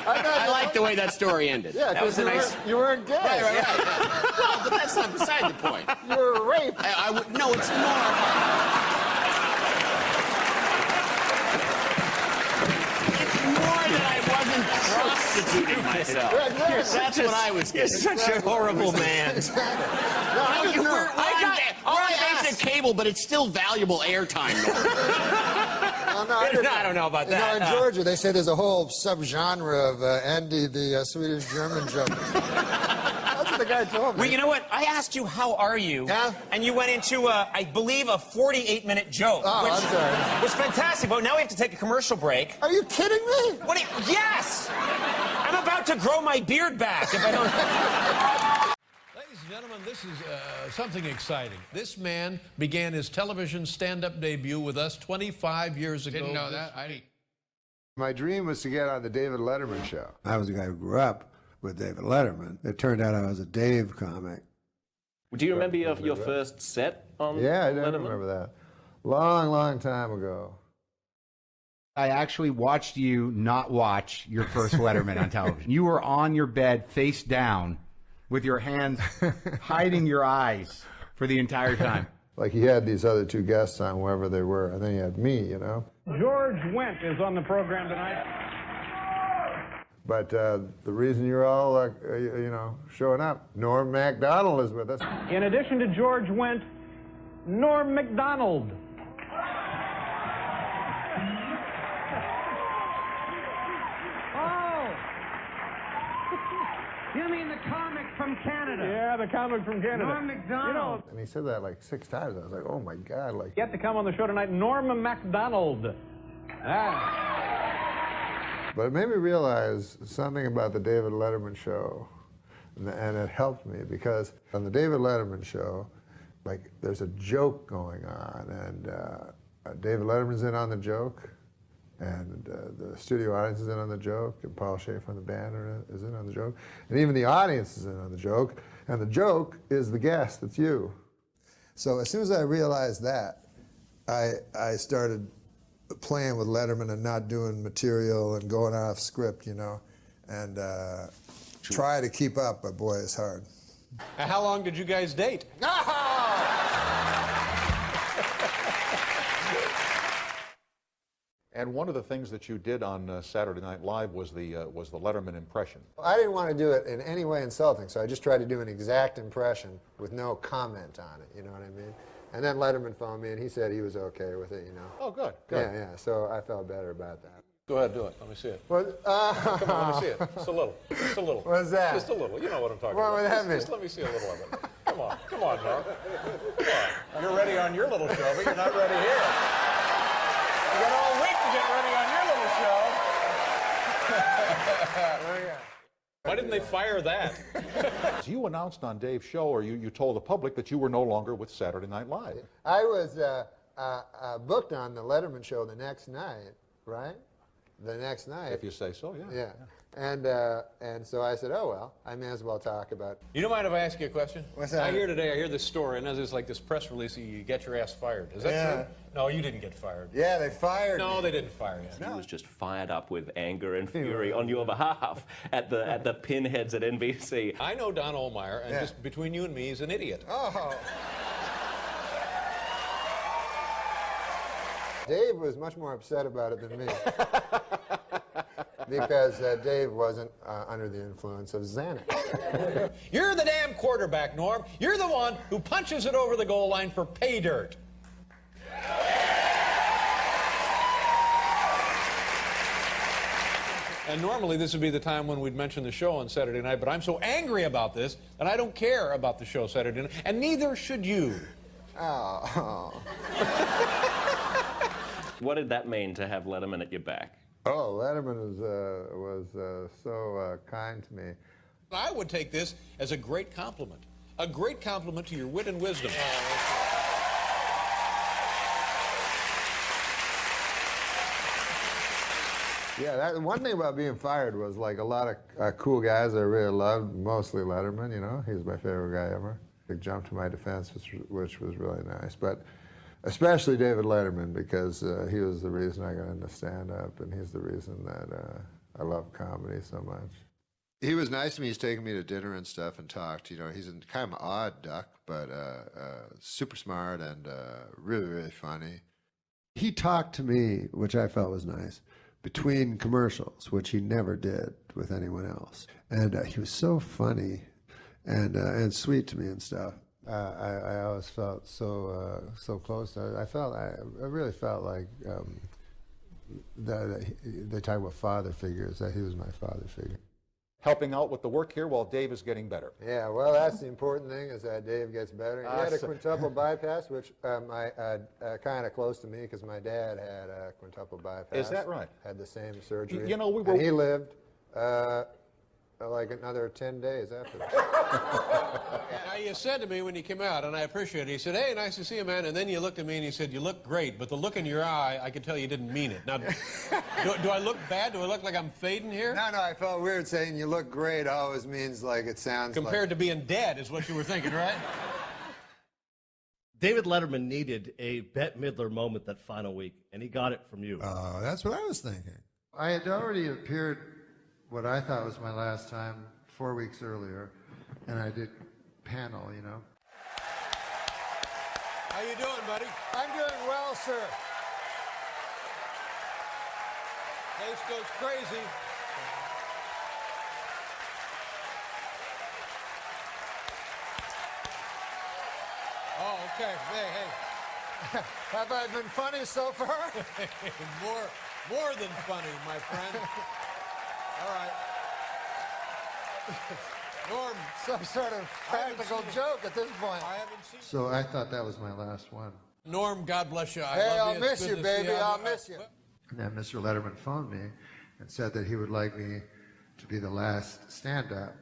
I like the way that story ended. Yeah, That was a nice... You weren't gay. Right. No, but that's not beside the point. You were raped. No, it's more. It's more that I wasn't prostituting myself. That's what I was getting. You're such a horrible man. We're on basic cable, but it's still valuable airtime. I don't know about that. You know, in Georgia, they say there's a whole subgenre of Andy, the Swedish German joke. That's what the guy told me. Well, you know what? I asked you, how are you? Yeah? And you went into, I believe, a 48-minute joke. Oh, which I'm sorry. was fantastic, but now we have to take a commercial break. Are you kidding me? What? Yes! I'm about to grow my beard back if I don't... Ladies and gentlemen, this is something exciting. This man began his television stand-up debut with us 25 years ago. Didn't know that. My dream was to get on the David Letterman show. I was a guy who grew up with David Letterman. It turned out I was a Dave comic. Do you remember your first set on Yeah, I Letterman? remember that. Long time ago. I actually watched you not watch your first Letterman on television. You were on your bed face down with your hands hiding your eyes for the entire time. Like he had these other 2 guests on, wherever they were, and then he had me, you know. George Wendt is on the program tonight. But the reason you're all, showing up, Norm Macdonald is with us. In addition to George Wendt, Norm Macdonald. Oh! You mean the comic from Canada? Yeah, the comic from Canada. Norm Macdonald. You know, And he said that like 6 times. I was like, oh my God, like. Get to come on the show tonight, Norm Macdonald. But it made me realize something about the David Letterman show, and it helped me because on the David Letterman show, like there's a joke going on, and David Letterman's in on the joke, and the studio audience is in on the joke, and Paul Schaefer from the band is in on the joke, and even the audience is in on the joke, and the joke is the guest, it's you. So as soon as I realized that, I started playing with Letterman and not doing material and going off script, you know, and try to keep up, but boy, it's hard. How long did you guys date? And one of the things that you did on Saturday Night Live was the Letterman impression. I didn't want to do it in any way insulting, so I just tried to do an exact impression with no comment on it, you know what I mean? And then Letterman phoned me, and he said he was okay with it, you know. Oh, good. Yeah, so I felt better about that. Go ahead, do it. Let me see it. What? Come on, let me see it. Just a little. Just a little. What's that? Just a little. You know what I'm talking What about. would that mean? Just let me see a little of it. Come on, Norm. Come on. You're ready on your little show, but you're not ready here. You got all week to get ready on your little show. Why didn't they fire that? You announced on Dave's show, or you told the public that you were no longer with Saturday Night Live. I was booked on the Letterman show the next night, right? The next night. If you say so, yeah. Yeah. And so I said, oh, well, I may as well talk about. You don't mind if I ask you a question? What's that? I hear this story, and there's like this press release that you get your ass fired. Is that true? No, you didn't get fired. Yeah, they fired me. No, they didn't fire you. He was just fired up with anger and fury on your behalf at the pinheads at NBC. I know Don Ohlmeyer, and just between you and me, he's an idiot. Oh. Dave was much more upset about it than me. Because Dave wasn't under the influence of Xanax. You're the damn quarterback, Norm. You're the one who punches it over the goal line for pay dirt. And normally this would be the time when we'd mention the show on Saturday night, but I'm so angry about this that I don't care about the show Saturday night, and neither should you. Oh. What did that mean to have Letterman at your back? Oh, Letterman was so kind to me. I would take this as a great compliment to your wit and wisdom. Yeah, that one thing about being fired was like a lot of cool guys I really loved, mostly Letterman, you know. He was my favorite guy ever. He jumped to my defense, which was really nice. But especially David Letterman, because he was the reason I got into stand-up, and he's the reason that I love comedy so much. He was nice to me. He's taken me to dinner and stuff and talked. You know, he's kind of an odd duck, but super smart and really, really funny. He talked to me, which I felt was nice, between commercials, which he never did with anyone else. And he was so funny and sweet to me and stuff. I always felt so close. I really felt like that they talk about father figures, that he was my father figure. Helping out with the work here while Dave is getting better. Yeah, well, that's the important thing, is that Dave gets better. He had a quintuple bypass, which kind of close to me, because my dad had a quintuple bypass. Is that right? Had the same surgery. You know, and he lived like another 10 days after that. Now, you said to me when you came out, and I appreciate it, he said, hey, nice to see you, man. And then you looked at me and you said, you look great, but the look in your eye, I could tell you didn't mean it. Now, do I look bad? Do I look like I'm fading here? No, I felt weird saying you look great always means like it sounds Compared to being dead is what you were thinking, right? David Letterman needed a Bette Midler moment that final week, and he got it from you. Oh, that's what I was thinking. I had already appeared what I thought was my last time 4 weeks earlier, and I did panel, you know. How you doing, buddy? I'm doing well, sir. Place goes crazy. Oh, okay. Hey. Have I been funny so far? More than funny, my friend. All right. Norm. Some sort of practical joke at this point. I haven't seen. So I thought that was my last one. Norm, God bless you. I'll miss you, baby. I'll miss you. And then Mr. Letterman phoned me and said that he would like me to be the last stand-up.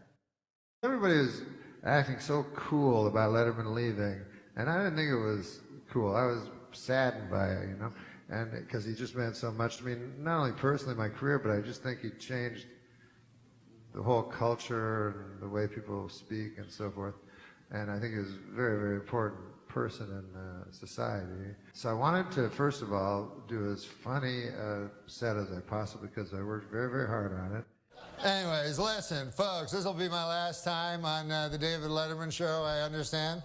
Everybody was acting so cool about Letterman leaving, and I didn't think it was cool. I was saddened by it, you know, and because he just meant so much to me, not only personally in my career, but I just think he changed the whole culture and the way people speak and so forth. And I think he was a very, very important person in society. So I wanted to, first of all, do as funny a set as I possibly could, so I worked very, very hard on it. Anyways, listen, folks, this will be my last time on the David Letterman show, I understand.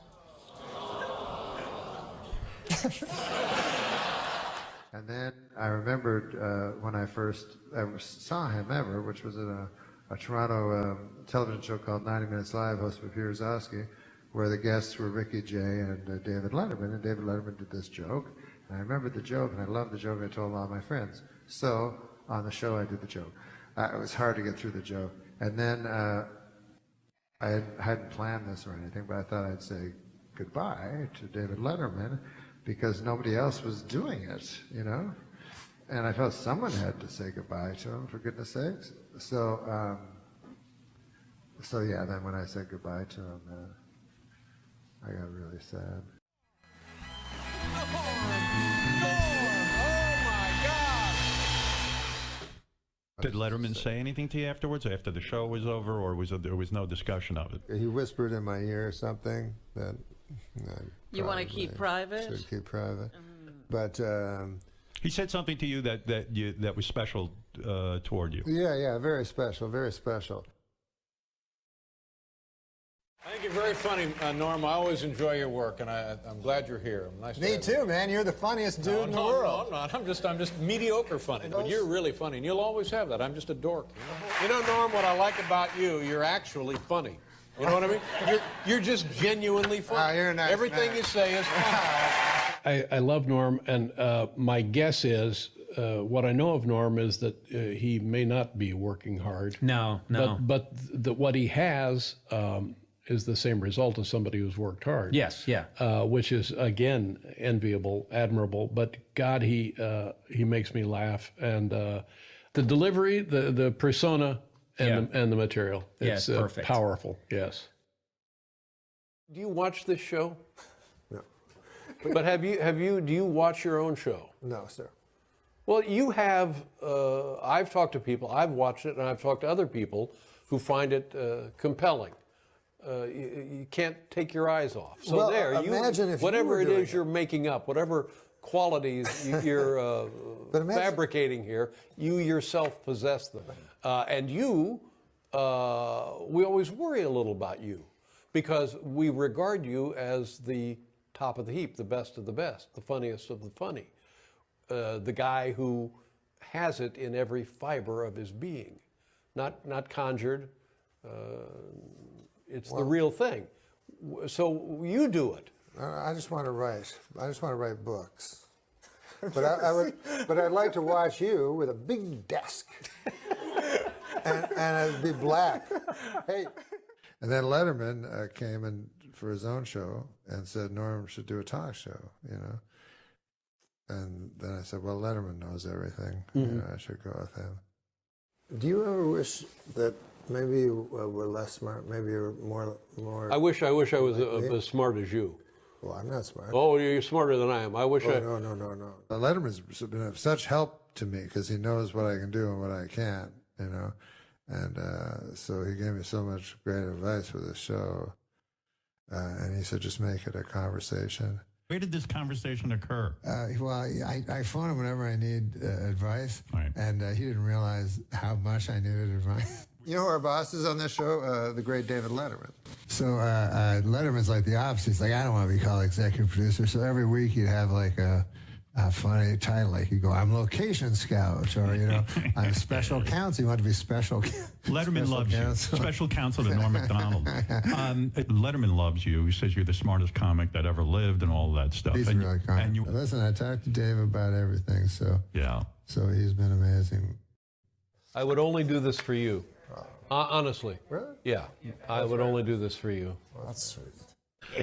And then I remembered when I first ever saw him ever, which was at a Toronto television show called 90 Minutes Live, hosted by Peter Zosky, where the guests were Ricky Jay and David Letterman, and David Letterman did this joke, and I remembered the joke, and I loved the joke, and I told all my friends. So, on the show, I did the joke. It was hard to get through the joke. And then I hadn't planned this or anything, but I thought I'd say goodbye to David Letterman, because nobody else was doing it, you know? And I felt someone had to say goodbye to him, for goodness sakes. So yeah, then when I said goodbye to him, I got really sad. Did Letterman say anything to you afterwards, after the show was over, or there was no discussion of it? He whispered in my ear something that you want to keep private? Should keep private. But he said something to you that was special toward you. Yeah, very special, very special. I think you're very funny, Norm. I always enjoy your work, and I'm glad you're here. Nice to Me have you. too, man. You're the funniest dude in the world. No, I'm just mediocre funny, but you're really funny, and you'll always have that. I'm just a dork. You know, Norm, what I like about you, you're actually funny. You know what I mean? You're just genuinely funny. You're a nice Everything man. you say is funny. I love Norm, and my guess is, what I know of Norm is that he may not be working hard. No. But what he has is the same result as somebody who's worked hard. Yes, yeah. Which is, again, enviable, admirable. But God, he makes me laugh. And the delivery, the persona, and the material. It's perfect. Powerful, yes. Do you watch this show? No. But do you watch your own show? No, sir. Well, you have, I've talked to people, I've watched it, and I've talked to other people who find it compelling. You can't take your eyes off. So well, there, imagine if whatever you it is you're making up, whatever qualities you're fabricating here, you yourself possess them. And you, we always worry a little about you because we regard you as the top of the heap, the best of the best, the funniest of the funny, the guy who has it in every fiber of his being, not conjured. It's the real thing. So you do it. I just want to write. I just want to write books. But I'd like to watch you with a big desk, and it'd be black. Hey. And then Letterman came in for his own show and said Norm should do a talk show, you know. And then I said, well, Letterman knows everything. You know, I should go with him. Do you ever wish that maybe you were less smart? Maybe you're more. I wish I was as smart as you. Well, I'm not smart. Oh, you're smarter than I am. I wish I. No. Letterman's been of such help to me because he knows what I can do and what I can't, you know. And so he gave me so much great advice for this show. And he said, just make it a conversation. Where did this conversation occur? Well, I phone him whenever I need advice, right. And he didn't realize how much I needed advice. You know who our boss is on this show? The great David Letterman. So Letterman's like the opposite. He's like, I don't want to be called executive producer. So every week he'd have like a funny title, like he'd go, I'm location scout, or, you know, I'm special counsel. You want to be special Letterman special loves counsel. you. Special counsel to Norm Macdonald. Letterman loves you. He says you're the smartest comic that ever lived and all that stuff. He's really kind. Listen, I talked to Dave about everything, so yeah. So he's been amazing. I would only do this for you. Honestly. Really? Yeah. I would only do this for you. Well, that's sweet.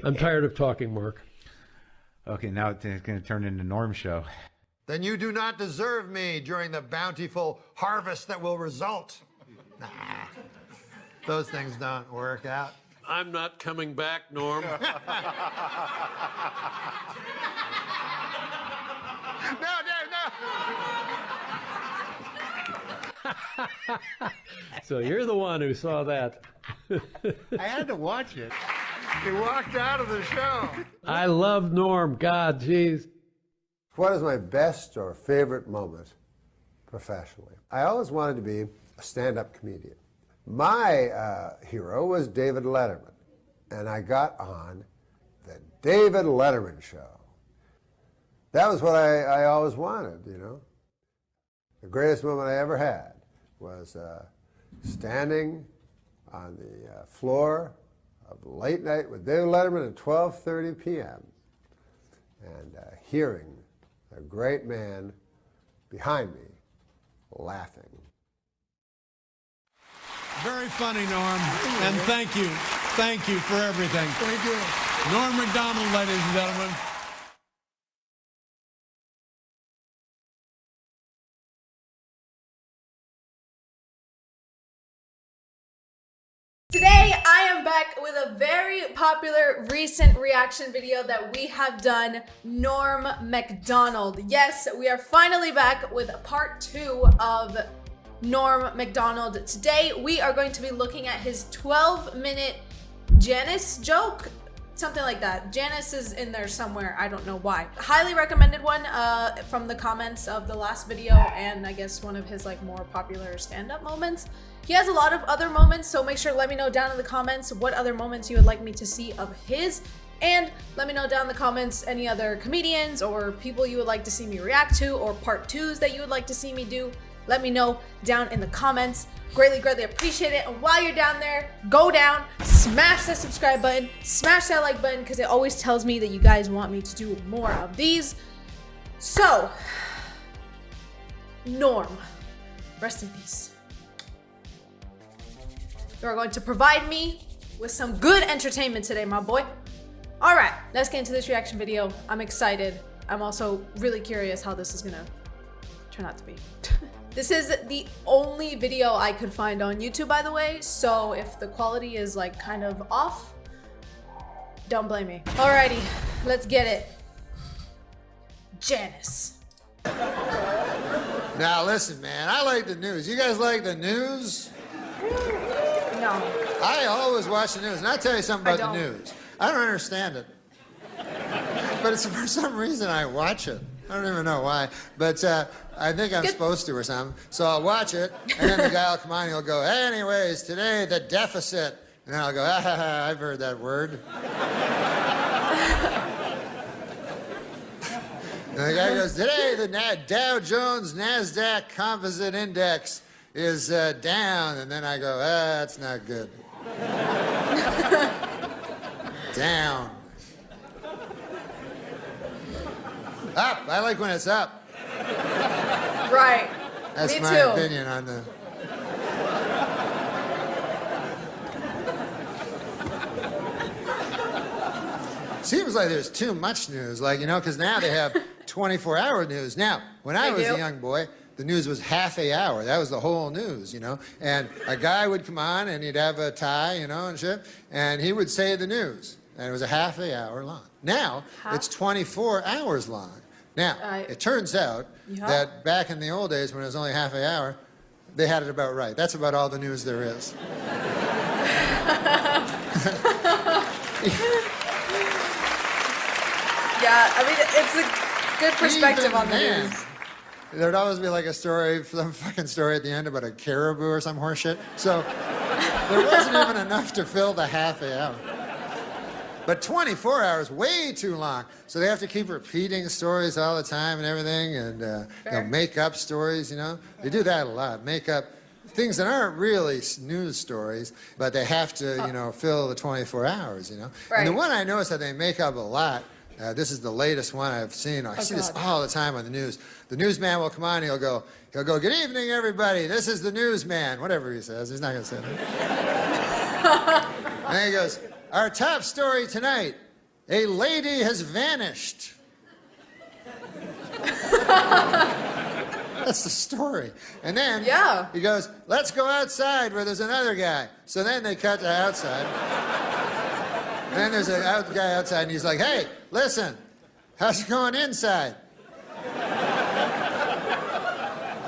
I'm tired of talking, Mark. Okay, now it's going to turn into Norm's show. Then you do not deserve me during the bountiful harvest that will result. Nah, those things don't work out. I'm not coming back, Norm. No, Dave, no! So you're the one who saw that. I had to watch it. He walked out of the show. I love Norm. God, jeez. What is my best or favorite moment professionally? I always wanted to be a stand-up comedian. My hero was David Letterman, and I got on the David Letterman show. That was what I always wanted, you know. The greatest moment I ever had was standing on the floor of Late Night with David Letterman at 12:30 p.m. and hearing a great man behind me laughing. Very funny, Norm. And thank you. Thank you for everything. Thank you. Norm Macdonald, ladies and gentlemen. Today, I am back with a very popular recent reaction video that we have done, Norm Macdonald. Yes, we are finally back with part 2 of Norm Macdonald. Today, we are going to be looking at his 12-minute Janice joke. Something like that. Janice is in there somewhere. I don't know why. Highly recommended one from the comments of the last video, and I guess one of his like more popular stand-up moments. He has a lot of other moments, so make sure to let me know down in the comments what other moments you would like me to see of his. And let me know down in the comments any other comedians or people you would like to see me react to, or part 2s that you would like to see me do. Let me know down in the comments. Greatly, greatly appreciate it. And while you're down there, go down, smash that subscribe button, smash that like button, because it always tells me that you guys want me to do more of these. So, Norm, rest in peace. You are going to provide me with some good entertainment today, my boy. All right, let's get into this reaction video. I'm excited. I'm also really curious how this is gonna turn out to be. This is the only video I could find on YouTube, by the way, so if the quality is like kind of off, don't blame me. Alrighty, let's get it. Janice. Now listen, man, I like the news. You guys like the news? No. I always watch the news, and I'll tell you something about the news. I don't understand it. But it's for some reason I watch it. I don't even know why, but I think I'm supposed to or something. So I'll watch it, and then the guy will come on and he'll go, anyways, today the deficit. And then I'll go, I've heard that word. And the guy goes, today the Dow Jones NASDAQ Composite Index is down. And then I go, that's not good. Down. Up. I like when it's up. Right. That's Me my too. opinion on the... Seems like there's too much news, like, you know, because now they have 24-hour news. Now, when I was a young boy, the news was half an hour. That was the whole news, you know. And a guy would come on and he'd have a tie, you know, and shit, and he would say the news. And it was a half an hour long. Now, it's 24 hours long. Now, it turns out that back in the old days when it was only half an hour, they had it about right. That's about all the news there is. Yeah, I mean, it's a good perspective on the news. There'd always be like a story, some fucking story at the end about a caribou or some horse shit. So there wasn't even enough to fill the half an hour. But 24 hours, way too long. So they have to keep repeating stories all the time and everything, and you know, make up stories, you know. They do that a lot, make up things that aren't really news stories, but they have to, you know, fill the 24 hours, you know. And the one I noticed that they make up a lot, this is the latest one I've seen. I see this all the time on the news. The newsman will come on, he'll go, good evening, everybody. This is the newsman. Whatever he says, he's not going to say that. And then he goes, our top story tonight, a lady has vanished. That's the story. And then he goes, let's go outside where there's another guy. So then they cut to outside. And then there's a guy outside and he's like, hey, listen, how's it going inside?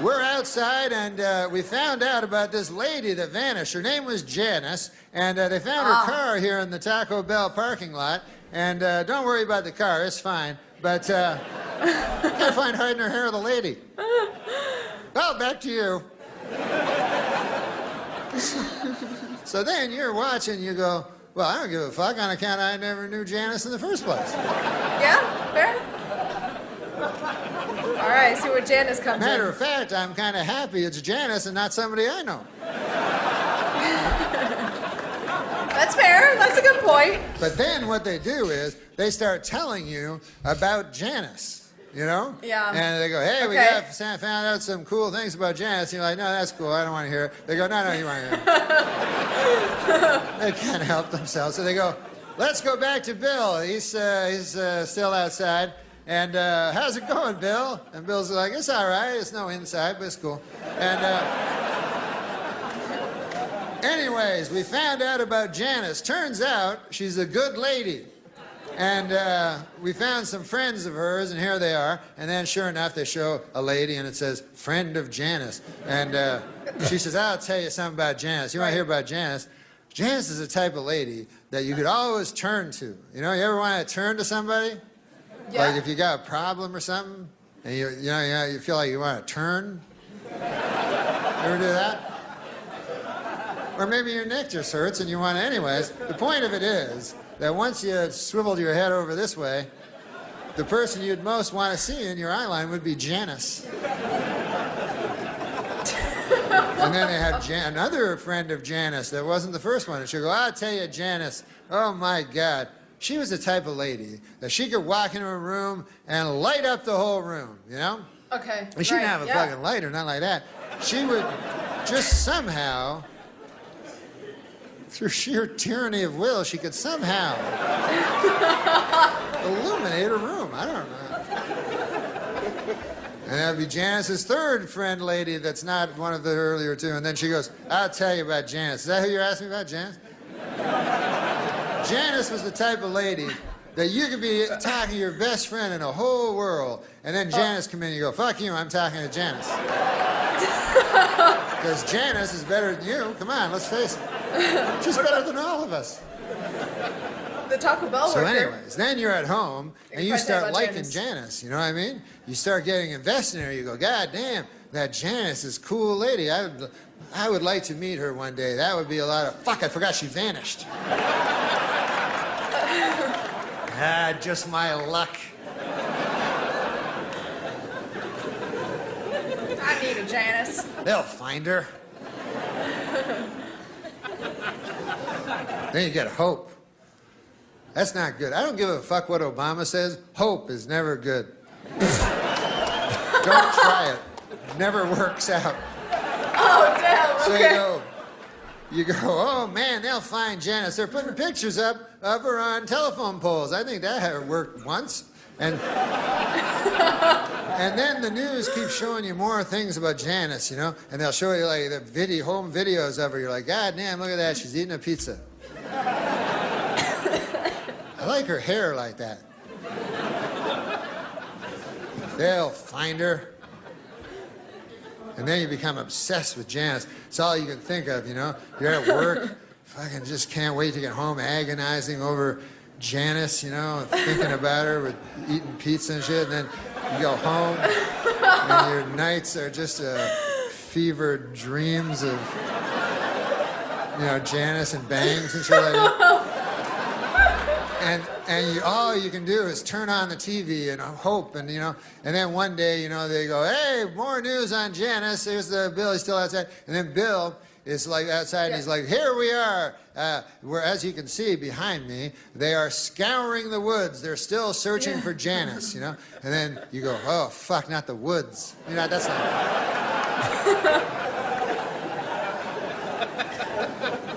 We're outside and we found out about this lady that vanished. Her name was Janice, and they found her car here in the Taco Bell parking lot. And don't worry about the car, it's fine. But can't find hiding her hair of the lady. Well, back to you. So then you're watching, you go, well, I don't give a fuck on account I never knew Janice in the first place. Yeah, fair. All right, see where Janice comes in. Matter of fact, I'm kind of happy it's Janice and not somebody I know. That's fair. That's a good point. But then what they do is they start telling you about Janice, you know? Yeah. And they go, hey, we found out some cool things about Janice. And you're like, no, that's cool. I don't want to hear it. They go, no, you want to hear it. They can't help themselves. So they go, let's go back to Bill. He's still outside. And how's it going, Bill? And Bill's like, it's all right. It's no inside, but it's cool. And Anyways, we found out about Janice. Turns out she's a good lady. And we found some friends of hers, and here they are. And then, sure enough, they show a lady, and it says, friend of Janice. And she says, I'll tell you something about Janice. You want to hear about Janice? Janice is the type of lady that you could always turn to. You know, you ever want to turn to somebody? Yeah. Like if you got a problem or something, and you feel like you want to turn? You ever do that? Or maybe your neck just hurts and you want to anyways. The point of it is that once you swiveled your head over this way, the person you'd most want to see in your eye line would be Janice. And then they had another friend of Janice that wasn't the first one. And she'll go, I'll tell you, Janice, oh my God. She was the type of lady that she could walk into a room and light up the whole room, you know? Okay. She didn't have a fucking lighter, not like that. She would just somehow, through sheer tyranny of will, she could somehow illuminate a room. I don't know. And that would be Janice's third friend lady that's not one of the earlier two. And then she goes, I'll tell you about Janice. Is that who you're asking about, Janice? Janice was the type of lady that you could be talking to your best friend in the whole world, and then Janice come in and you go, fuck you, I'm talking to Janice. Because Janice is better than you. Come on, let's face it. She's better than all of us. The Taco Bell So worker. anyways, then you're at home and you start liking Janice. Janice, you know what I mean? You start getting invested in her. You go, God damn, that Janice is a cool lady. I would like to meet her one day. That would be a lot of... Fuck, I forgot she vanished. Just my luck. I need a Janice. They'll find her. Then you get hope. That's not good. I don't give a fuck what Obama says. Hope is never good. Don't try it. It never works out. Oh, damn, So okay. you go, oh man, they'll find Janice. They're putting pictures up of her on telephone poles. I think that had worked once. And then the news keeps showing you more things about Janice, you know? And they'll show you like the home videos of her. You're like, God damn, look at that. She's eating a pizza. I like her hair like that. They'll find her. And then you become obsessed with Janice. It's all you can think of, you know? You're at work, fucking just can't wait to get home, agonizing over Janice, you know, and thinking about her with eating pizza and shit. And then you go home, and your nights are just fevered dreams of, you know, Janice and bangs and shit like that. And all you can do is turn on the TV and hope, and you know, and then one day, you know, they go, hey, more news on Janice. Here's the Bill. He's still outside, and then Bill is like outside, and he's like, here we are. Where, as you can see behind me, they are scouring the woods. They're still searching for Janice, you know. And then you go, oh fuck, not the woods. You know, that's not.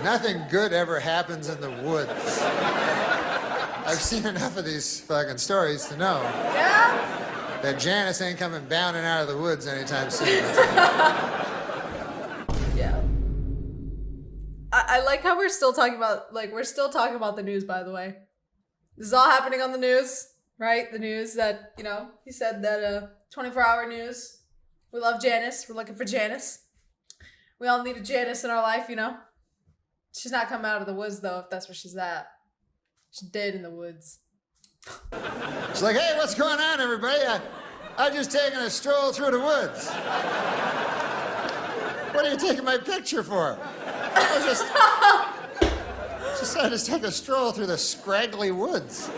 Nothing good ever happens in the woods. I've seen enough of these fucking stories to know that Janice ain't coming bounding out of the woods anytime soon. Yeah. I like how we're still talking about, the news, by the way. This is all happening on the news, right? The news that, you know, he said that 24-hour news. We love Janice. We're looking for Janice. We all need a Janice in our life, you know? She's not coming out of the woods, though, if that's where she's at. She's dead in the woods. She's like, hey, what's going on, everybody? I'm just taking a stroll through the woods. What are you taking my picture for? I just take a stroll through the scraggly woods.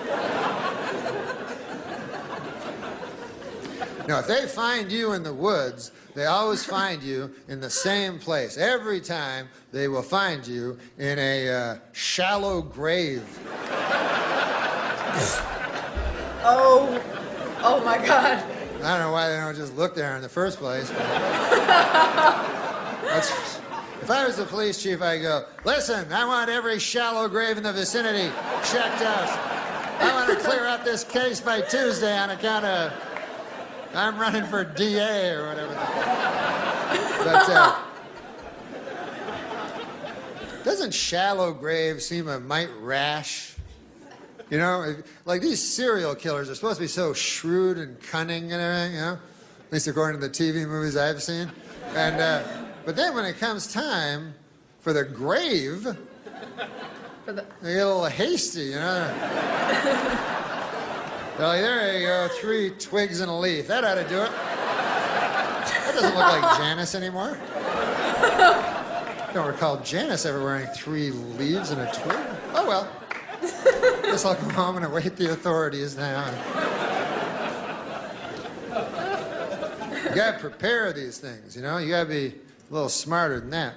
No, if they find you in the woods, they always find you in the same place. Every time they will find you in a shallow grave. Oh my God. I don't know why they don't just look there in the first place. But if I was the police chief, I'd go, listen, I want every shallow grave in the vicinity checked out. I want to clear up this case by Tuesday on account of I'm running for DA or whatever. But Doesn't shallow grave seem a mite rash? You know, like these serial killers are supposed to be so shrewd and cunning and everything, you know? At least according to the TV movies I've seen. And, but then when it comes time for the grave, they get a little hasty, you know? They're like, there you go, 3 twigs and a leaf. That ought to do it. That doesn't look like Janice anymore. I don't recall Janice ever wearing 3 leaves and a twig. Oh, well. Guess I'll go home and await the authorities now. You gotta prepare these things, you know? You gotta be a little smarter than that.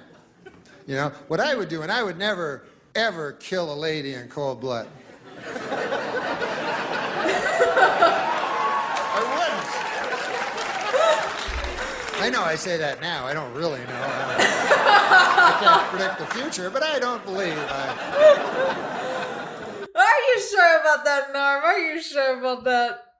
You know, what I would do, and I would never, ever kill a lady in cold blood. I wouldn't. I know I say that now. I don't really know. I can't predict the future, but I don't believe Are you sure about that, Norm? Are you sure about that?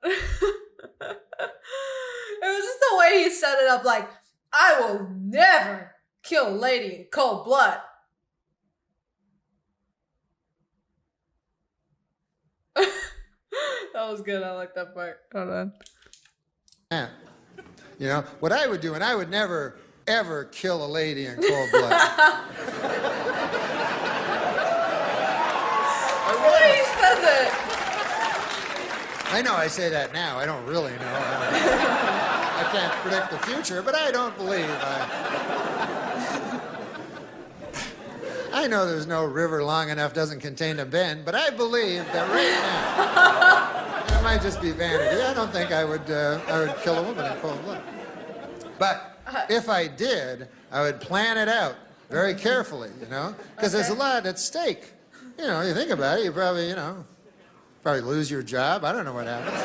It was just the way he set it up, like, I will never kill a lady in cold blood. That was good. I like that part. Hold on. Yeah. You know, what I would do, and I would never, ever kill a lady in cold blood. The way he says it. I know I say that now. I don't really know. I can't predict the future, but I don't believe I know there's no river long enough doesn't contain a bend, but I believe that right now, it might just be vanity. I don't think I would kill a woman in cold blood. But if I did, I would plan it out very carefully, you know, because there's a lot at stake. You know, you think about it, you probably, you know, probably lose your job. I don't know what happens.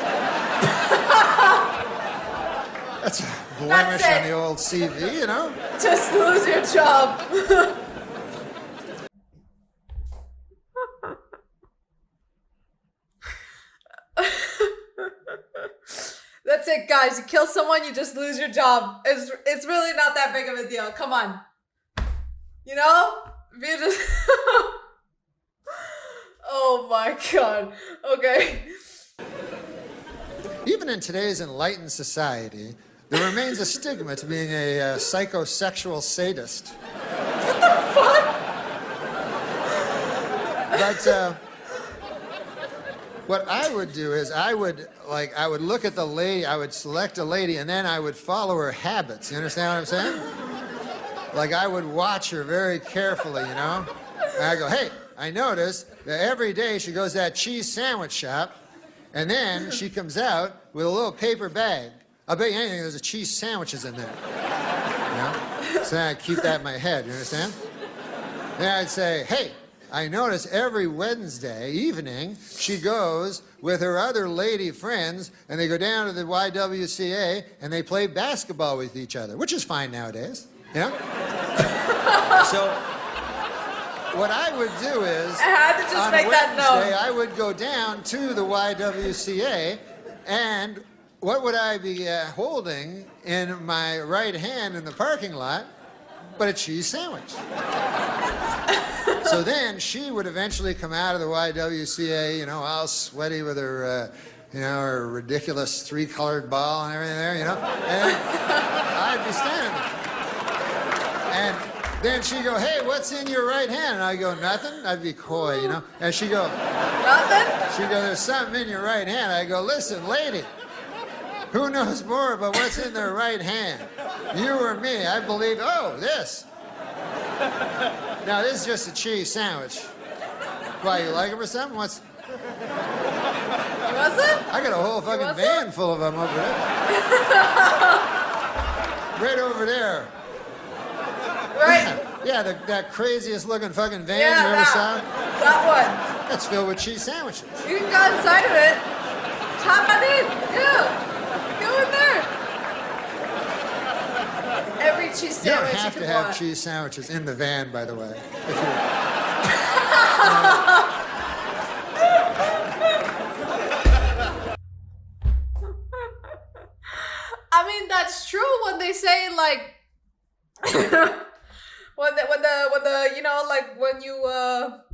That's a blemish on the old CV, you know? Just lose your job. That's it, guys. You kill someone, you just lose your job. It's really not that big of a deal. Come on. You know? If you just... Oh my god. Okay. Even in today's enlightened society, there remains a stigma to being a psychosexual sadist. What the fuck? But what I would do is I would look at the lady, I would select a lady, and then I would follow her habits. You understand what I'm saying? Like I would watch her very carefully, you know? And I go, hey, I notice that every day she goes to that cheese sandwich shop, and then she comes out with a little paper bag. I'll bet you anything there's a cheese sandwiches in there. You know? So then I'd keep that in my head, you understand? Then I'd say, hey, I notice every Wednesday evening she goes with her other lady friends and they go down to the YWCA and they play basketball with each other, which is fine nowadays, you know? So what I would do is, I had to just on make that Wednesday, note. I would go down to the YWCA, and what would I be holding in my right hand in the parking lot but a cheese sandwich? So then she would eventually come out of the YWCA, you know, all sweaty with her, you know, her ridiculous 3-colored ball and everything there, you know, and I'd be standing there. And then she'd go, hey, what's in your right hand? And I'd go, nothing. I'd be coy, you know. And she'd go, nothing? She'd go, there's something in your right hand. I'd go, listen, lady, who knows more about what's in their right hand? You or me? I believe, oh, this. Now, this is just a cheese sandwich. Why, you like them or something? What's... Was it? I got a whole fucking van full of them over there. Right over there. Right. Yeah, that craziest looking fucking van Yeah, you ever saw? That one. That's filled with cheese sandwiches. You can go inside of it. Hop on in. Yeah. Go in there. Every cheese You don't sandwich have you to can have want. cheese sandwiches in the van, by the way. If I mean, that's true when they say like when the know, like when you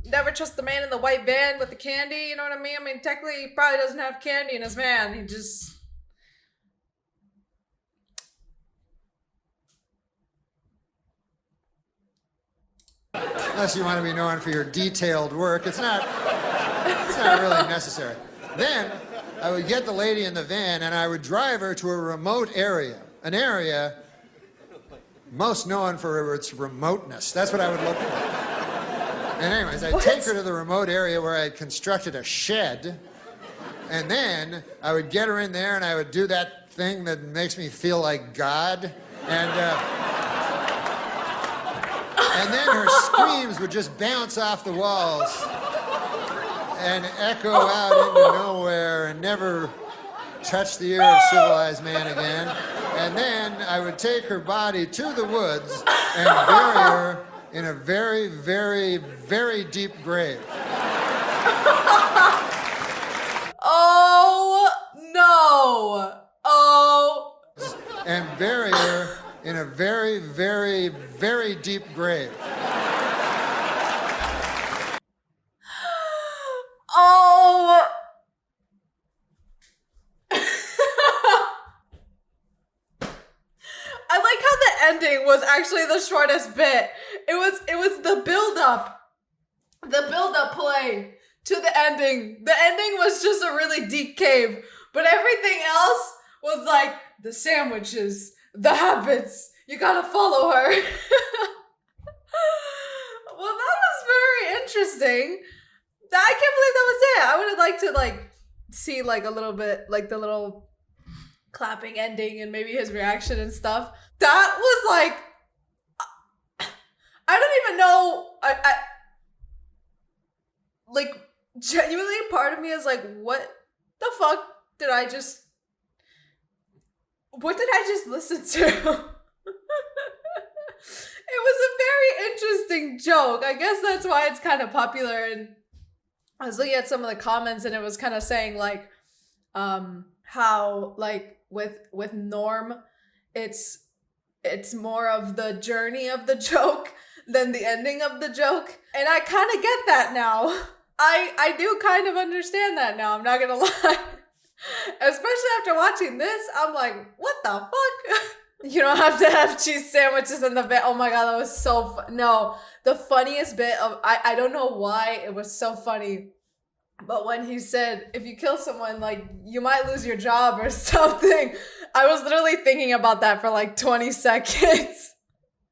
never trust the man in the white van with the candy, you know what I mean? I mean, technically, he probably doesn't have candy in his van. He just... Unless you want to be known for your detailed work, it's not really necessary. Then I would get the lady in the van and I would drive her to a remote area, an area most known for its remoteness. That's what I would look for. And anyways, I'd take her to the remote area where I had constructed a shed, and then I would get her in there and I would do that thing that makes me feel like God, and then her screams would just bounce off the walls and echo out into nowhere and never touch the ear of civilized man again. And then I would take her body to the woods and bury her in a very, very, very deep grave. Oh, no. Oh. And bury her in a very, very, very deep grave. Oh. I like how the ending was actually the shortest bit. It was the build-up. The build-up play to the ending. The ending was just a really deep cave. But everything else was like the sandwiches, the habits. You gotta follow her. Well, that was very interesting. I can't believe that was it. I would have liked to like see like a little bit like the little clapping ending and maybe his reaction and stuff. That was like, I don't even know. I like genuinely part of me is like, what the fuck did I just listen to? It was a very interesting joke. I guess that's why it's kind of popular. And I was looking at some of the comments and it was kind of saying like, how like with Norm, it's more of the journey of the joke than the ending of the joke. And I kind of get that now. I do kind of understand that now. I'm not gonna lie. Especially after watching this, I'm like, what the fuck? You don't have to have cheese sandwiches in the van. Oh my god, that was so fun. No, the funniest bit of, I don't know why it was so funny, but when he said, if you kill someone, like, you might lose your job or something, I was literally thinking about that for like 20 seconds.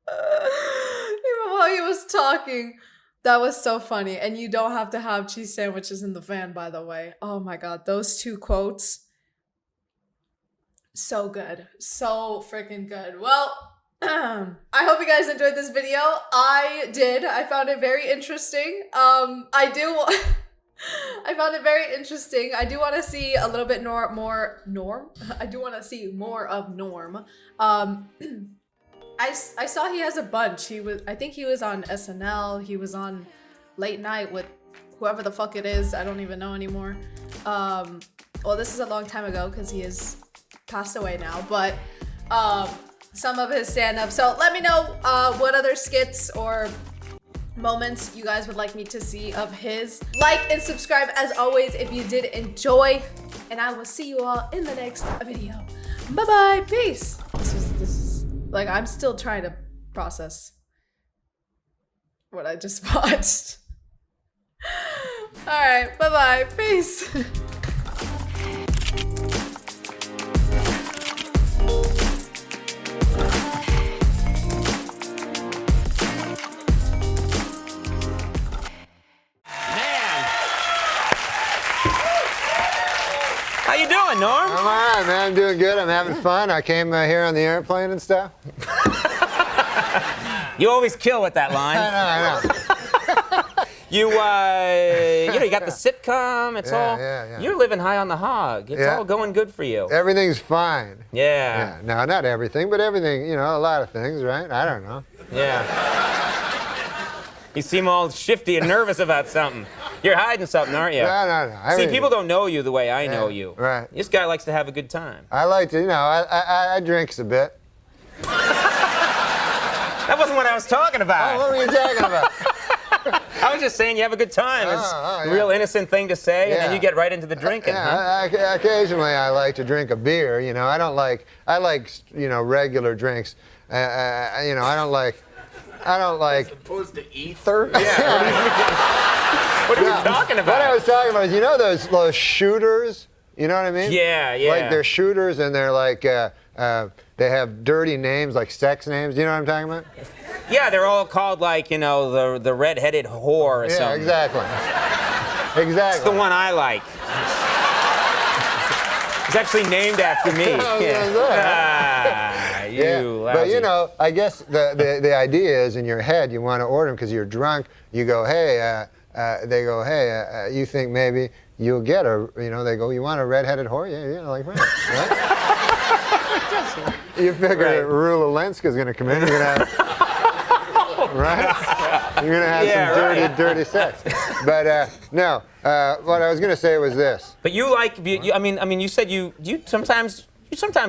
Even while he was talking. That was so funny. And you don't have to have cheese sandwiches in the van, by the way. Oh my god, those two quotes. So good. So freaking good. Well, I hope you guys enjoyed this video. I did. I found it very interesting. I found it very interesting. I do want to see a little bit more Norm. I do want to see more of Norm. I saw he has a bunch. I think he was on SNL. He was on Late Night with whoever the fuck it is. I don't even know anymore. Well, this is a long time ago because he is passed away now, but some of his stand-up. So let me know what other skits or moments you guys would like me to see of his. Like and subscribe as always if you did enjoy, and I will see you all in the next video. Bye-bye. Peace. This is like, I'm still trying to process what I just watched. All right. Bye-bye. Peace. How you doing, Norm? I'm all right, man. I'm doing good. I'm having fun. I came here on the airplane and stuff. You always kill with that line. I know. You got the sitcom. It's all. Yeah. You're living high on the hog. It's all going good for you. Everything's fine. Yeah. No, not everything, but everything. A lot of things, right? I don't know. Yeah. You seem all shifty and nervous about something. You're hiding something, aren't you? No. See, people don't know you the way I know you. Right. This guy likes to have a good time. I like to, I drinks a bit. That wasn't what I was talking about. Oh, what were you talking about? I was just saying you have a good time. It's a real innocent thing to say, and then you get right into the drinking. Occasionally I like to drink a beer. You know, I like regular drinks. I don't like. As opposed to ether? Yeah. What are you talking about? What I was talking about is, you know those shooters? You know what I mean? Yeah, yeah. Like they're shooters and they're like, they have dirty names, like sex names. Do you know what I'm talking about? Yeah, they're all called like, the red-headed whore or something. Exactly. Exactly. It's the one I like. It's actually named after me. But I guess the idea is in your head you want to order them because you're drunk. You go, hey, they go, hey, you think maybe you'll get a, they go, you want a red-headed whore? Yeah, like right. You figure Rula Lenska's going to come in. You're going to have, right? You're going to have some dirty sex. But no, what I was going to say was this. But you like, you said you sometimes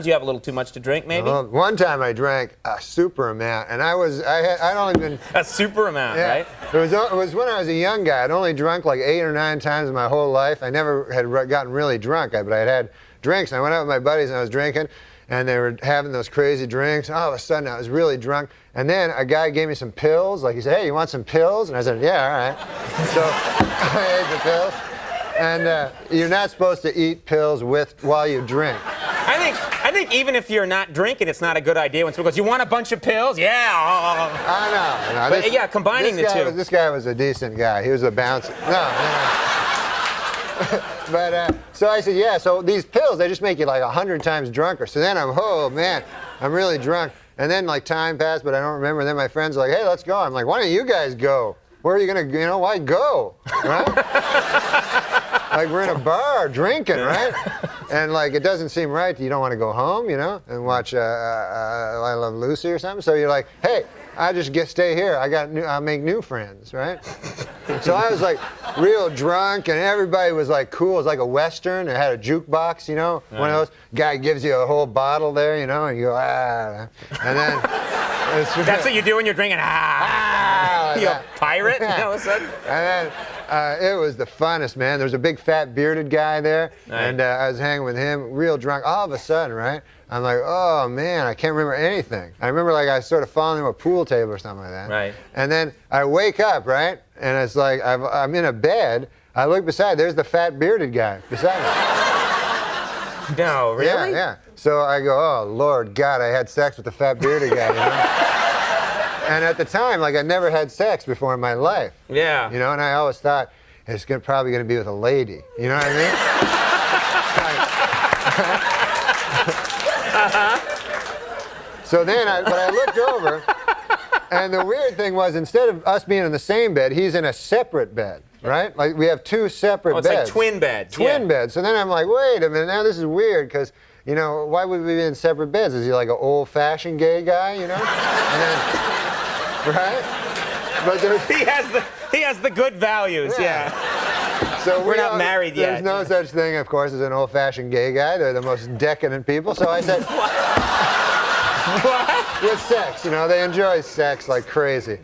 you have a little too much to drink, maybe? Well, one time I drank a super amount, and I'd only been... A super amount, right? It was when I was a young guy. I'd only drunk like 8 or 9 times in my whole life. I never had gotten really drunk, but I had drinks. And I went out with my buddies and I was drinking, and they were having those crazy drinks. All of a sudden, I was really drunk. And then a guy gave me some pills. Like, he said, hey, you want some pills? And I said, yeah, all right. So I ate the pills. And you're not supposed to eat pills while you drink. I think even if you're not drinking, it's not a good idea when someone goes, you want a bunch of pills? Yeah. I know. But combining the two. This guy was a decent guy. He was a bouncer. No. But so I said, yeah, so these pills, they just make you like 100 times drunker. So then I'm really drunk. And then like time passed, but I don't remember. And then my friends are like, hey, let's go. I'm like, why don't you guys go? Where are you going to, why go? Right? Like we're in a bar drinking, right? And like it doesn't seem right. You don't want to go home, and watch I Love Lucy or something. So you're like, hey, I just stay here. I'll make new friends, right? So I was like real drunk, and everybody was like cool. It was like a Western. It had a jukebox, one of those. Guy gives you a whole bottle there, and you go, and then. That's what you do when you're drinking. You're a pirate all of a sudden. And then it was the funnest, man. There was a big fat bearded guy there, and I was hanging with him, real drunk. All of a sudden, right? I'm like, oh man, I can't remember anything. I remember like I sort of falling into a pool table or something like that. Right. And then I wake up, right? And it's like I'm in a bed. I look beside. There's the fat bearded guy beside me. No, really? Yeah. So I go, oh Lord God, I had sex with the fat bearded guy. And at the time, like I never had sex before in my life. Yeah. And I always thought it's probably going to be with a lady. You know what I mean? So then I looked over, and the weird thing was instead of us being in the same bed, he's in a separate bed, right? Like we have 2 separate beds. It's like twin beds. Twin beds. So then I'm like, wait a minute, now this is weird because, why would we be in separate beds? Is he like an old-fashioned gay guy, And then, right? But he has the good values, yeah. So we're not married yet. There's no such thing, of course, as an old-fashioned gay guy. They're the most decadent people. So I said, what? With sex, they enjoy sex like crazy,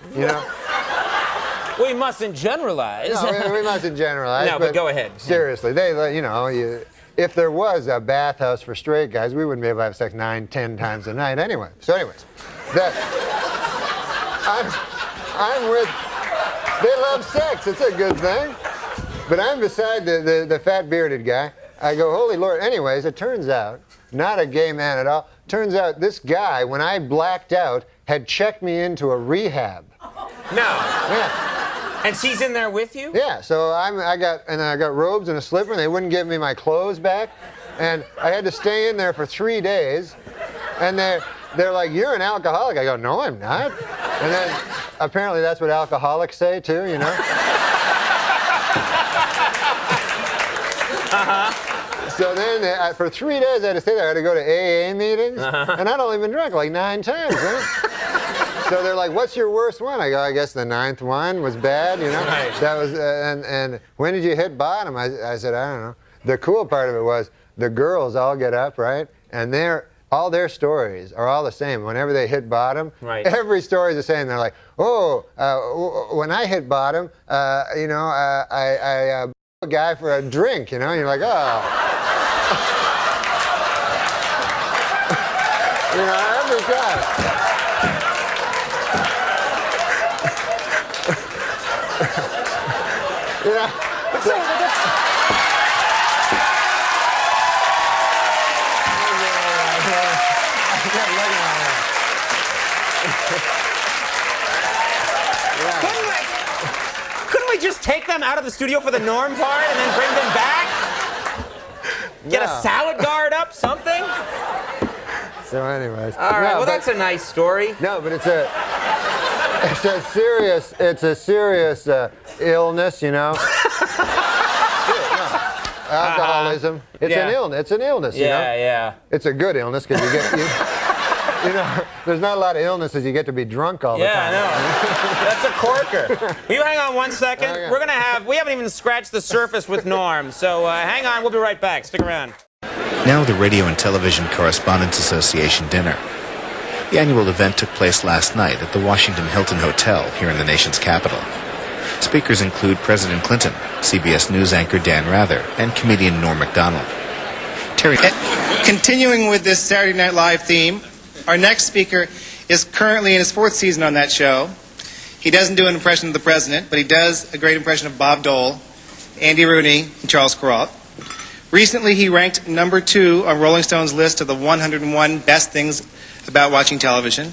We mustn't generalize. No, we mustn't generalize. No, but go ahead. Seriously, if there was a bathhouse for straight guys, we wouldn't be able to have sex 9, 10 times a night anyway. So anyways, I'm with, they love sex, it's a good thing. But I'm beside the fat bearded guy. I go, holy Lord. Anyways, it turns out, not a gay man at all. Turns out this guy, when I blacked out, had checked me into a rehab. No. Yeah. And she's in there with you? Yeah, so I got robes and a slipper, and they wouldn't give me my clothes back. And I had to stay in there for 3 days. And they're like, you're an alcoholic. I go, no, I'm not. And then apparently that's what alcoholics say too, So then for 3 days I had to stay there. I had to go to AA meetings, and I'd only been drunk like 9 times. Right? So they're like, "What's your worst one?" I go, "I guess the 9th one was bad." Right. That was and when did you hit bottom? I said, I don't know. The cool part of it was the girls all get up, right, and they're all their stories are all the same. Whenever they hit bottom, Right. every story is the same. They're like, when I hit bottom, I a guy for a drink, and you're like, oh. Every time. Couldn't we just take them out of the studio for the Norm part and then bring them back? Get a salad guard up, something? So anyways. All right, well, that's a nice story. No, but it's a serious illness, Alcoholism. It's an illness. It's an illness, Yeah. It's a good illness because you get, there's not a lot of illnesses you get to be drunk all the time. Yeah, I know. That's a corker. Will you hang on 1 second? Okay. We haven't even scratched the surface with Norm, so hang on, we'll be right back. Stick around. Now the Radio and Television Correspondents Association dinner. The annual event took place last night at the Washington Hilton Hotel here in the nation's capital. Speakers include President Clinton, CBS News anchor Dan Rather, and comedian Norm Macdonald. Terry. Continuing with this Saturday Night Live theme, our next speaker is currently in his 4th season on that show. He doesn't do an impression of the president, but he does a great impression of Bob Dole, Andy Rooney, and Charles Kuralt. Recently, he ranked number 2 on Rolling Stone's list of the 101 best things about watching television.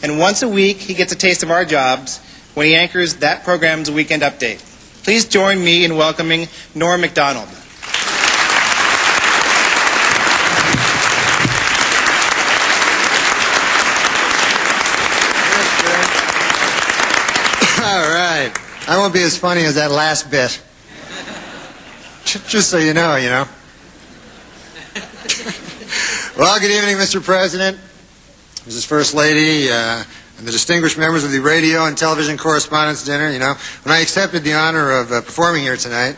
And once a week, he gets a taste of our jobs when he anchors that program's Weekend Update. Please join me in welcoming Norm Macdonald. All right. I won't be as funny as that last bit. Just so you know. Well, good evening, Mr. President, Mrs. First Lady, and the distinguished members of the Radio and Television Correspondents' Dinner. When I accepted the honor of performing here tonight,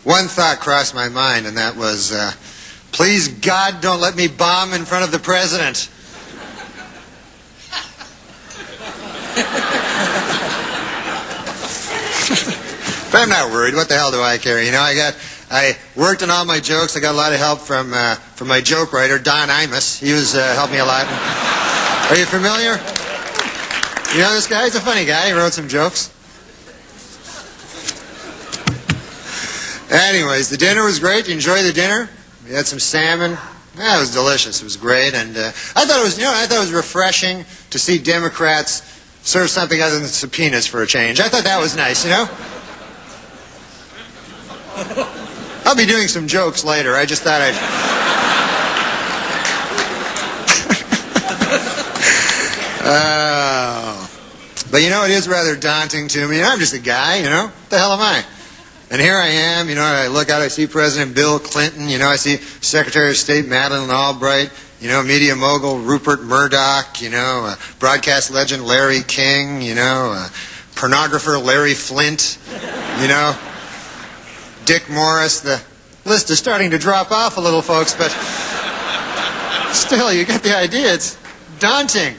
one thought crossed my mind, and that was, please, God, don't let me bomb in front of the president. But I'm not worried. What the hell do I care? I worked on all my jokes. I got a lot of help from my joke writer, Don Imus. He helped me a lot. Are you familiar? You know this guy? He's a funny guy. He wrote some jokes. Anyways, the dinner was great. You enjoyed the dinner? We had some salmon. Yeah, it was delicious. It was great, and I thought it was refreshing to see Democrats serve something other than subpoenas for a change. I thought that was nice. I'll be doing some jokes later. I just thought I'd... But it is rather daunting to me. I'm just a guy, What the hell am I? And here I am, I look out, I see President Bill Clinton, I see Secretary of State Madeleine Albright, media mogul Rupert Murdoch, broadcast legend Larry King, pornographer Larry Flint, Dick Morris. The list is starting to drop off a little, folks, but still, you get the idea. It's daunting.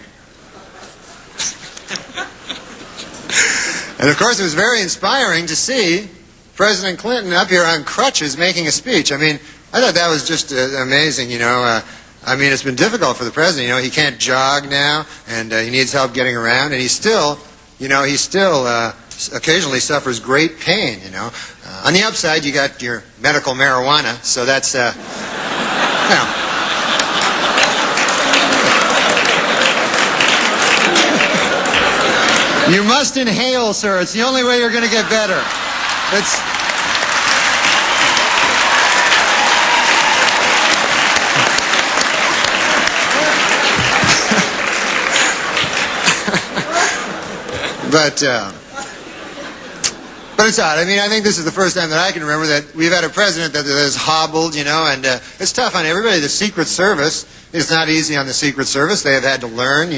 And of course, it was very inspiring to see President Clinton up here on crutches making a speech. I thought that was just amazing, it's been difficult for the president. He can't jog now, and he needs help getting around, and he still occasionally suffers great pain, On the upside, you got your medical marijuana, so that's, You must inhale, sir. It's the only way you're going to get better. But it's odd. I think this is the first time that I can remember that we've had a president that has hobbled, and it's tough on everybody. The Secret Service, it's not easy on the Secret Service. They have had to learn,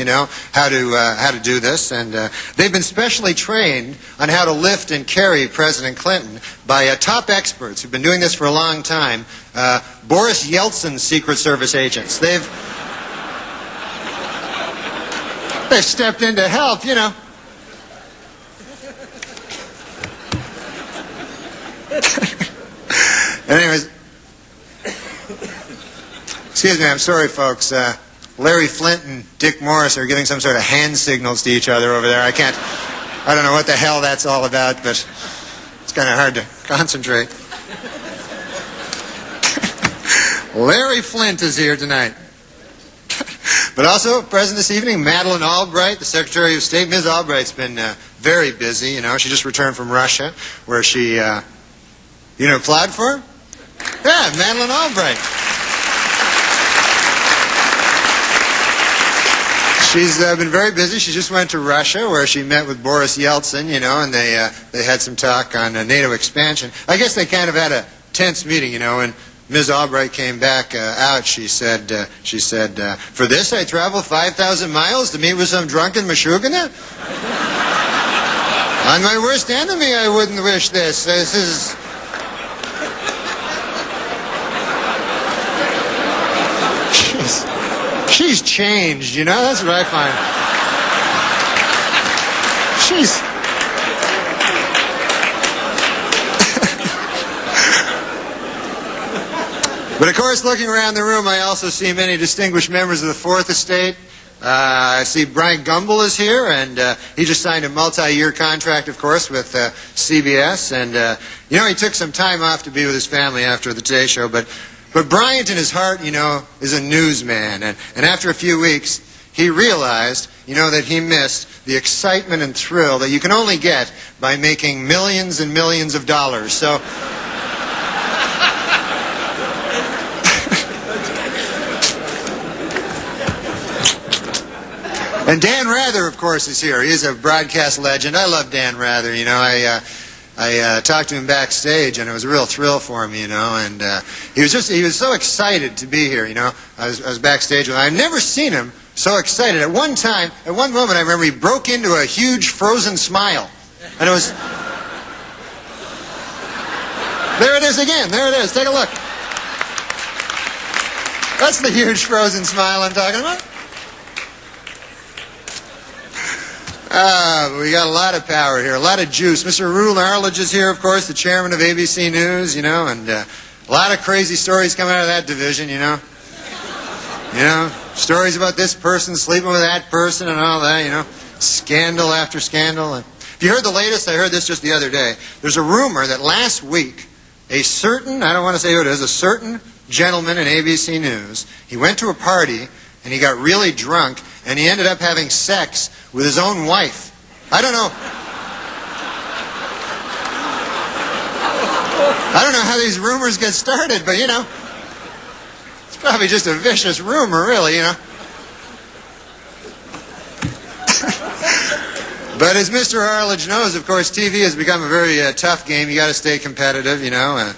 how to do this, and they've been specially trained on how to lift and carry President Clinton by top experts who've been doing this for a long time. Boris Yeltsin's Secret Service agents. They stepped in to help, you know. Anyways, excuse me, I'm sorry, folks. Larry Flint and Dick Morris are giving some sort of hand signals to each other over there. I don't know what the hell that's all about, but it's kind of hard to concentrate. Larry Flint is here tonight. But also present this evening, Madeleine Albright, the Secretary of State. Ms. Albright's been very busy, you know. She just returned from Russia, where she, applied for? Yeah, Madeleine Albright. She's been very busy. She just went to Russia, where she met with Boris Yeltsin, you know, and they had some talk on NATO expansion. I guess they kind of had a tense meeting, you know, and Ms. Albright came back out. She said, for this I traveled 5,000 miles to meet with some drunken Mashugana? On my worst enemy, I wouldn't wish this. This is... She's changed, you know? That's what I find. But of course, looking around the room, I also see many distinguished members of the Fourth Estate. I see Brian Gumbel is here, and he just signed a multi-year contract, of course, with CBS. And, you know, he took some time off to be with his family after the Today Show, but Bryant in his heart, you know, is a newsman. And after a few weeks, he realized, you know, that he missed the excitement and thrill that you can only get by making millions and millions of dollars. So... And Dan Rather, of course, is here. He's a broadcast legend. I love Dan Rather, you know. I talked to him backstage, and it was a real thrill for me, you know, and he was so excited to be here, you know. I was backstage with him. I've never seen him so excited. At one moment, I remember he broke into a huge frozen smile, and it was... There it is again. There it is. Take a look. That's the huge frozen smile I'm talking about. We got a lot of power here, a lot of juice. Mr. Rule Arledge is here, of course, the chairman of ABC News, you know, and a lot of crazy stories coming out of that division, you know. You know, stories about this person sleeping with that person and all that, you know. Scandal after scandal. And if you heard the latest, I heard this just the other day. There's a rumor that last week, a certain, I don't want to say who it is, a certain gentleman in ABC News, he went to a party and he got really drunk and he ended up having sex with his own wife. I don't know how these rumors get started, but, you know, it's probably just a vicious rumor, really, you know. But as Mr. Arledge knows, of course, TV has become a very tough game. You got to stay competitive, you know.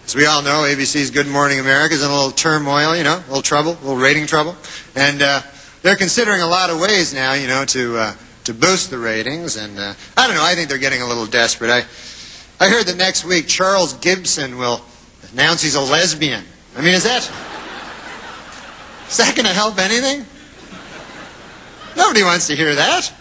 As we all know, ABC's Good Morning America is in a little turmoil, you know, a little trouble, a little rating trouble. And they're considering a lot of ways now, you know, to boost the ratings. And I don't know, I think they're getting a little desperate. I heard that next week Charles Gibson will announce he's a lesbian. I mean, is that going to help anything? Nobody wants to hear that.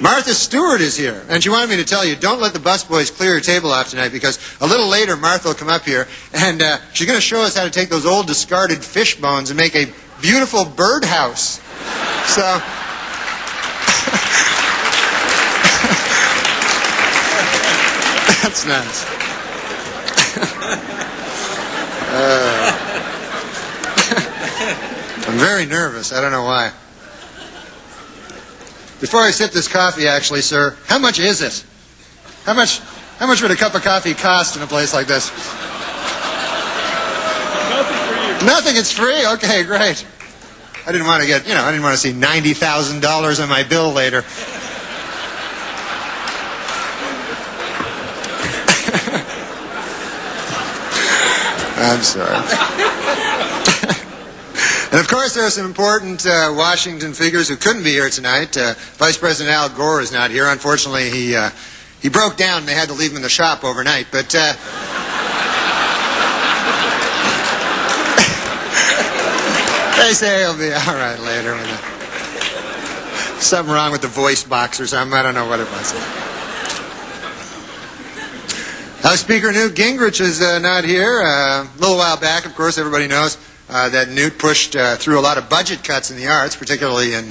Martha Stewart is here, and she wanted me to tell you, don't let the busboys clear your table off tonight, because a little later Martha will come up here, and she's going to show us how to take those old discarded fish bones and make a beautiful birdhouse. So... That's nice. I'm very nervous. I don't know why. Before I sip this coffee, actually, sir, how much is it? How much would a cup of coffee cost in a place like this? Nothing for you. Nothing. It's free. Okay, great. I didn't want to get, I didn't want to see $90,000 on my bill later. I'm sorry. And of course, there are some important Washington figures who couldn't be here tonight. Vice President Al Gore is not here. Unfortunately, he broke down and they had to leave him in the shop overnight. But They say he'll be all right later. Something wrong with the voice box or something. I don't know what it was. House Speaker Newt Gingrich is not here. A little while back, of course, everybody knows that Newt pushed through a lot of budget cuts in the arts, particularly in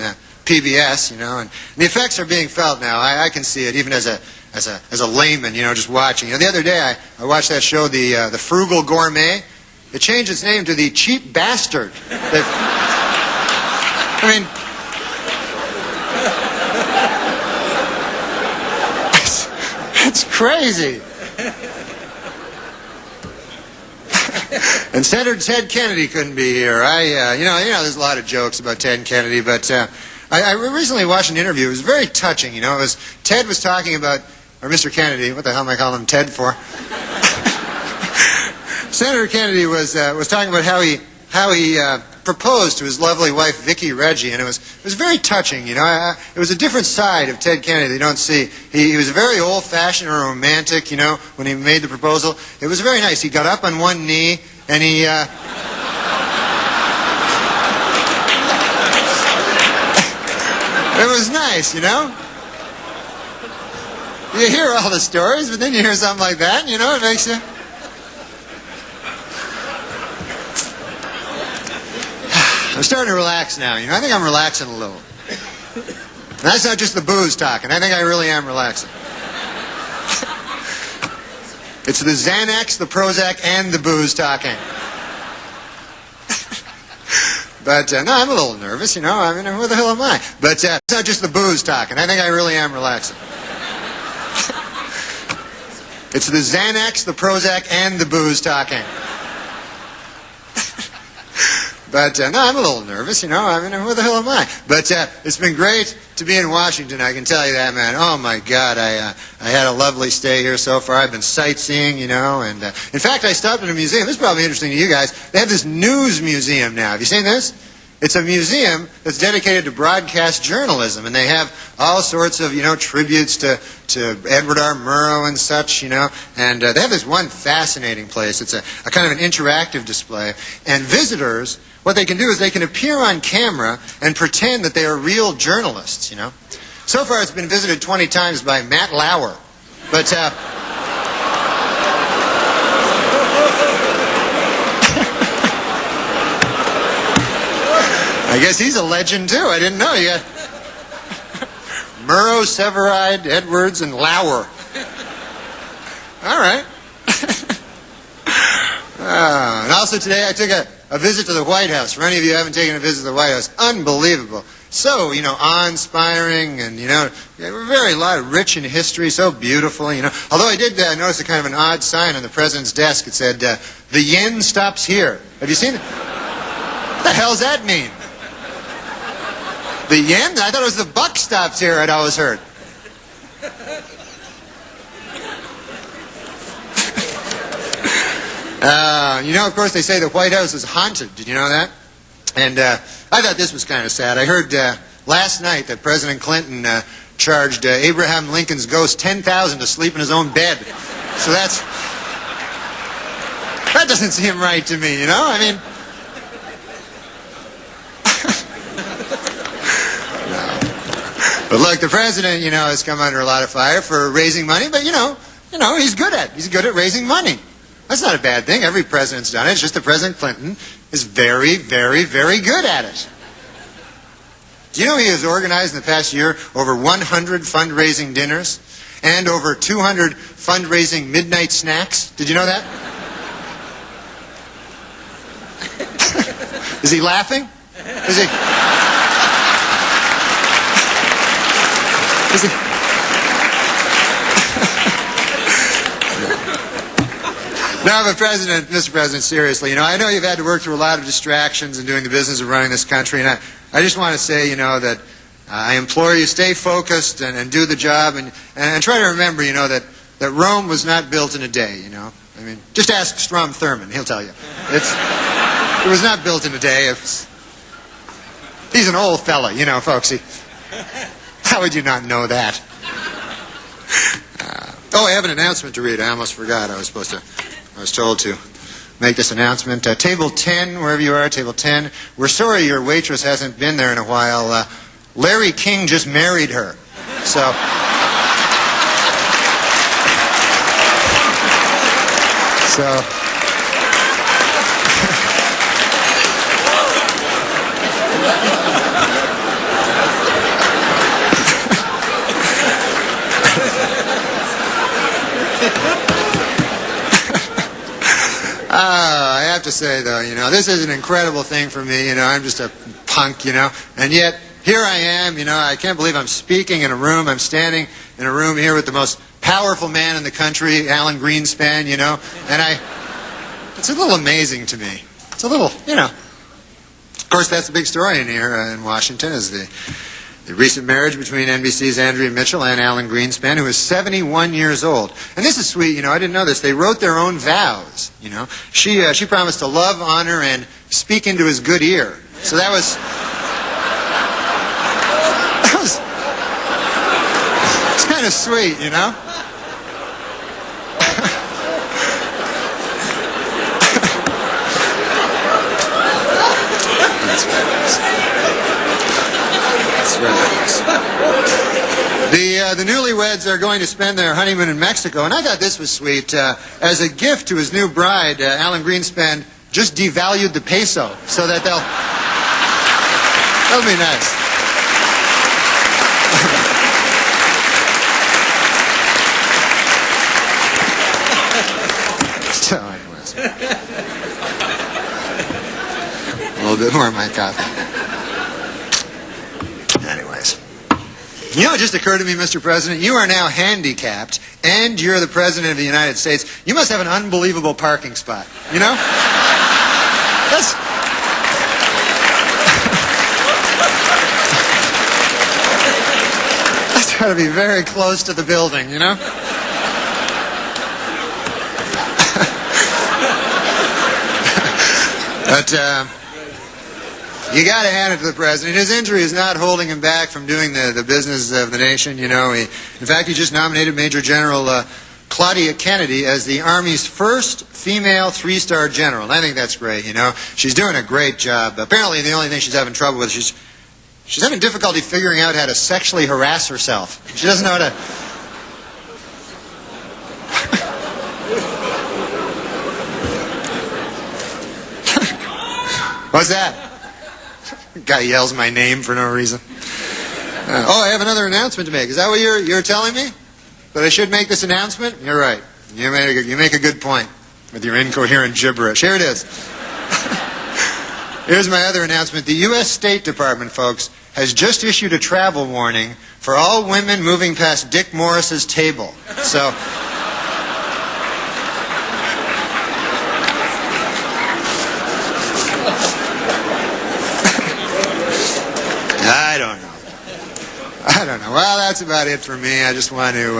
PBS, and the effects are being felt now. I can see it, even as a layman, just watching. The other day, I watched that show, the Frugal Gourmet. It changed its name to the Cheap Bastard. I mean, it's crazy. And Senator Ted Kennedy couldn't be here. There's a lot of jokes about Ted Kennedy, but I recently watched an interview. It was very touching. Ted was talking about, or Mr. Kennedy. What the hell am I calling him Ted for? Senator Kennedy was talking about how he proposed to his lovely wife Vicki Reggie, and it was very touching. It was a different side of Ted Kennedy that you don't see. He was very old-fashioned or romantic. When he made the proposal, it was very nice. He got up on one knee and he. It was nice, You hear all the stories, but then you hear something like that, it makes you. I'm starting to relax now. I think I'm relaxing a little. And that's not just the booze talking. I think I really am relaxing. It's the Xanax, the Prozac, and the booze talking. But, no, I'm a little nervous, who the hell am I? But it's not just the booze talking. I think I really am relaxing. It's the Xanax, the Prozac, and the booze talking. But, no, I'm a little nervous, who the hell am I? But it's been great to be in Washington, I can tell you that, man. Oh, my God, I had a lovely stay here so far. I've been sightseeing, and in fact, I stopped at a museum. This is probably interesting to you guys. They have this news museum now. Have you seen this? It's a museum that's dedicated to broadcast journalism, and they have all sorts of, tributes to Edward R. Murrow and such, and they have this one fascinating place. It's a kind of an interactive display, and visitors, what they can do is they can appear on camera and pretend that they are real journalists, So far, it's been visited 20 times by Matt Lauer, but I guess he's a legend, too. I didn't know. You got Murrow, Severide, Edwards, and Lauer. All right. And also today I took a visit to the White House. For any of you who haven't taken a visit to the White House, unbelievable. So, awe-inspiring and, a lot of rich in history, so beautiful, Although I did notice a kind of an odd sign on the president's desk. It said, the yen stops here. Have you seen it? What the hell does that mean? The yen? I thought it was the buck stops here, I'd always heard. Of course, they say the White House is haunted. Did you know that? And I thought this was kind of sad. I heard last night that President Clinton charged Abraham Lincoln's ghost $10,000 to sleep in his own bed. So that doesn't seem right to me, I mean... But look, the president, has come under a lot of fire for raising money, but, he's good at it. He's good at raising money. That's not a bad thing. Every president's done it. It's just that President Clinton is very, very, very good at it. Do you know he has organized in the past year over 100 fundraising dinners and over 200 fundraising midnight snacks? Did you know that? Is he laughing? Is he... No, but Mr. President, seriously, I know you've had to work through a lot of distractions in doing the business of running this country, and I just want to say, that I implore you, stay focused and do the job, and try to remember, that Rome was not built in a day, I mean, just ask Strom Thurmond, he'll tell you. It was not built in a day. He's an old fella, folks. How would you not know that? I have an announcement to read. I almost forgot. I was told to. make this announcement. Table 10, wherever you are, table 10, we're sorry your waitress hasn't been there in a while. Larry King just married her. So... I have to say, though, this is an incredible thing for me. I'm just a punk, and yet here I am, I can't believe I'm speaking in a room. I'm standing in a room here with the most powerful man in the country, Alan Greenspan, and it's a little amazing to me. It's a little, Of course, that's the big story in here in Washington is the recent marriage between NBC's Andrea Mitchell and Alan Greenspan, who is 71 years old. And this is sweet, I didn't know this. They wrote their own vows, She promised to love, honor, and speak into his good ear. So that was it's kind of sweet, The newlyweds are going to spend their honeymoon in Mexico, and I thought this was sweet. As a gift to his new bride, Alan Greenspan just devalued the peso so that that'll be nice. So, anyways, a little bit more of my coffee. Anyways. It just occurred to me, Mr. President, you are now handicapped, and you're the President of the United States. You must have an unbelievable parking spot, That's... That's got to be very close to the building, But, you got to hand it to the president. His injury is not holding him back from doing the business of the nation. In fact, he just nominated Major General Claudia Kennedy as the Army's first female three-star general. And I think that's great. She's doing a great job. Apparently, the only thing she's having trouble with, she's having difficulty figuring out how to sexually harass herself. She doesn't know how to. What's that? Guy yells my name for no reason. I have another announcement to make. Is that what you're telling me? That I should make this announcement? You're right. You make a good point with your incoherent gibberish. Here it is. Here's my other announcement. The U.S. State Department, folks, has just issued a travel warning for all women moving past Dick Morris's table. So... I don't know. Well, that's about it for me. I just want to...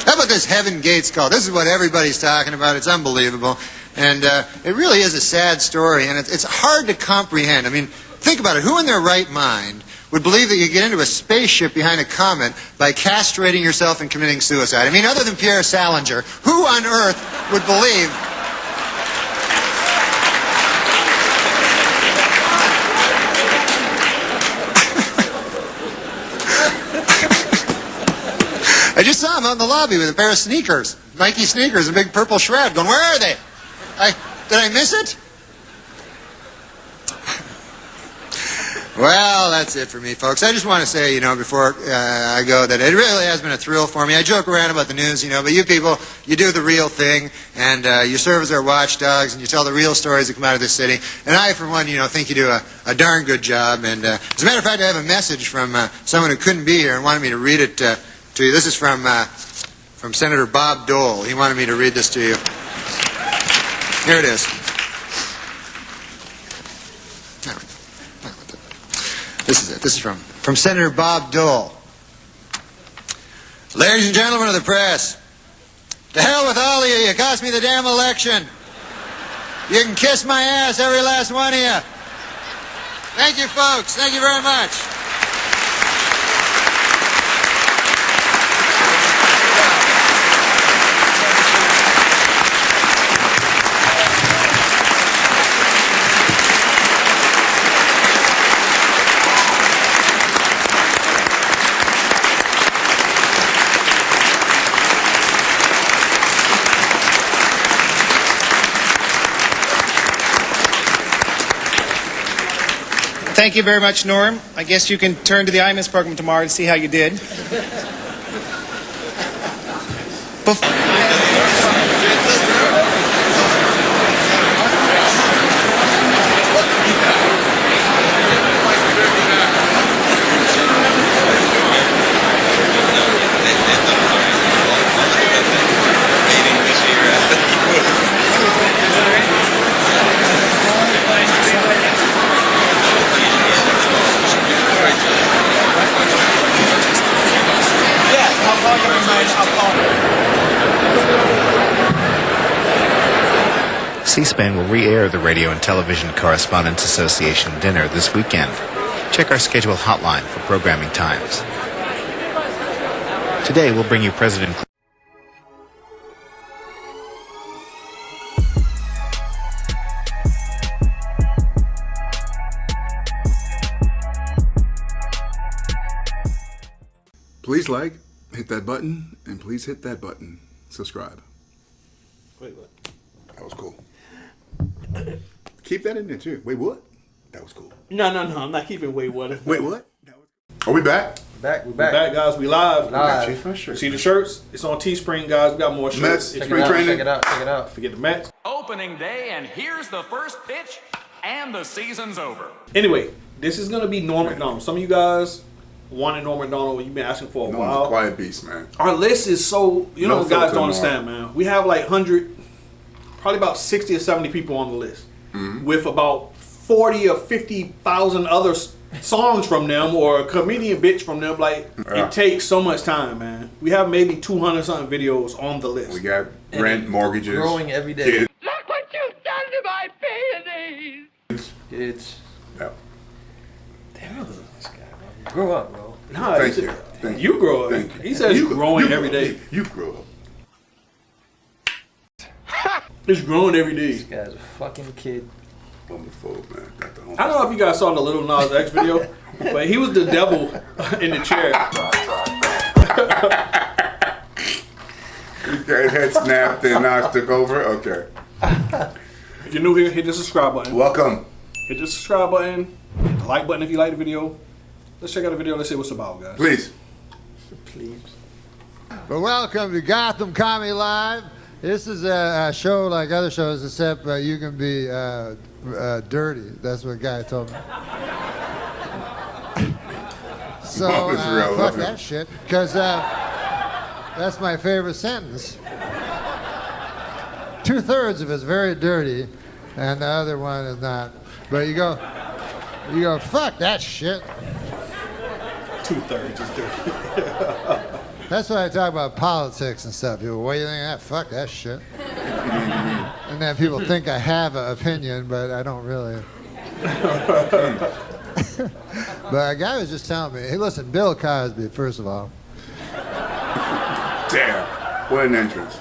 How about this Heaven Gates call? This is what everybody's talking about. It's unbelievable. And it really is a sad story, and it's hard to comprehend. I mean, think about it. Who in their right mind would believe that you get into a spaceship behind a comet by castrating yourself and committing suicide? I mean, other than Pierre Salinger, who on earth would believe... I just saw him out in the lobby with a pair of sneakers, Nike sneakers, a big purple shroud, going, where are they? Did I miss it? Well, that's it for me, folks. I just want to say, before I go, that it really has been a thrill for me. I joke around about the news, but you people, you do the real thing, and you serve as our watchdogs, and you tell the real stories that come out of this city. And I, for one, think you do a darn good job. And as a matter of fact, I have a message from someone who couldn't be here and wanted me to read it to you. This is from Senator Bob Dole. He wanted me to read this to you. Here it is. This is it. This is from Senator Bob Dole. Ladies and gentlemen of the press, to hell with all of you. You cost me the damn election. You can kiss my ass, every last one of you. Thank you, folks. Thank you very much. Thank you very much, Norm. I guess you can turn to the IMIS program tomorrow to see how you did. C-SPAN will re-air the Radio and Television Correspondents Association dinner this weekend. Check our schedule hotline for programming times. Today we'll bring you President Please like, hit that button, and please hit that button. Subscribe. Wait, what? That was cool. Keep that in there too. Wait, what? That was cool. No, I'm not keeping wait what. Wait, what? Are we back? We're back, guys. We live. Sure. See the shirts? It's on Teespring, guys. We got more shirts. Mets, spring training. Check it out. Forget the Mets. Opening day, and here's the first pitch, and the season's over. Anyway, this is gonna be Norm Macdonald. Some of you guys wanted Norm Macdonald. You've been asking for a while. Norm's a quiet beast, man. Our list is so No guys don't filter, understand, man. We have like 100, probably about 60 or 70 people on the list, with about 40 or 50,000 other songs from them or a comedian bitch from them. Like it takes so much time, man. We have maybe 200 something videos on the list. We got rent, mortgages, growing every day. kids. Look what you've done to my peonies! Kids. Yeah. Damn, this guy, bro. Grow up, bro. Nah, Thank you. You grow up. Thank you. He says You growing grow every up. day. You grow up. It's growing every day. This guy's a fucking kid. Homophobe, man. Got the homophobe. I don't know if you guys saw the Little Nas X video, but he was the devil in the chair. His head snapped and Nas took over? Okay. If you're new here, hit the subscribe button. Welcome. Hit the subscribe button. Hit the like button if you like the video. Let's check out the video. Let's see what's about, guys. Please. But welcome to Gotham Comedy Live. This is a show like other shows, except you can be dirty. That's what a guy told me. So fuck that shit, because that's my favorite sentence. 2/3 of it's very dirty, and the other one is not. But you go, fuck that shit. 2/3 is dirty. That's why I talk about politics and stuff. People, what do you think of that? Fuck that shit. And then people think I have an opinion, but I don't really. But a guy was just telling me, hey, listen, Bill Cosby, first of all. Damn. What an entrance.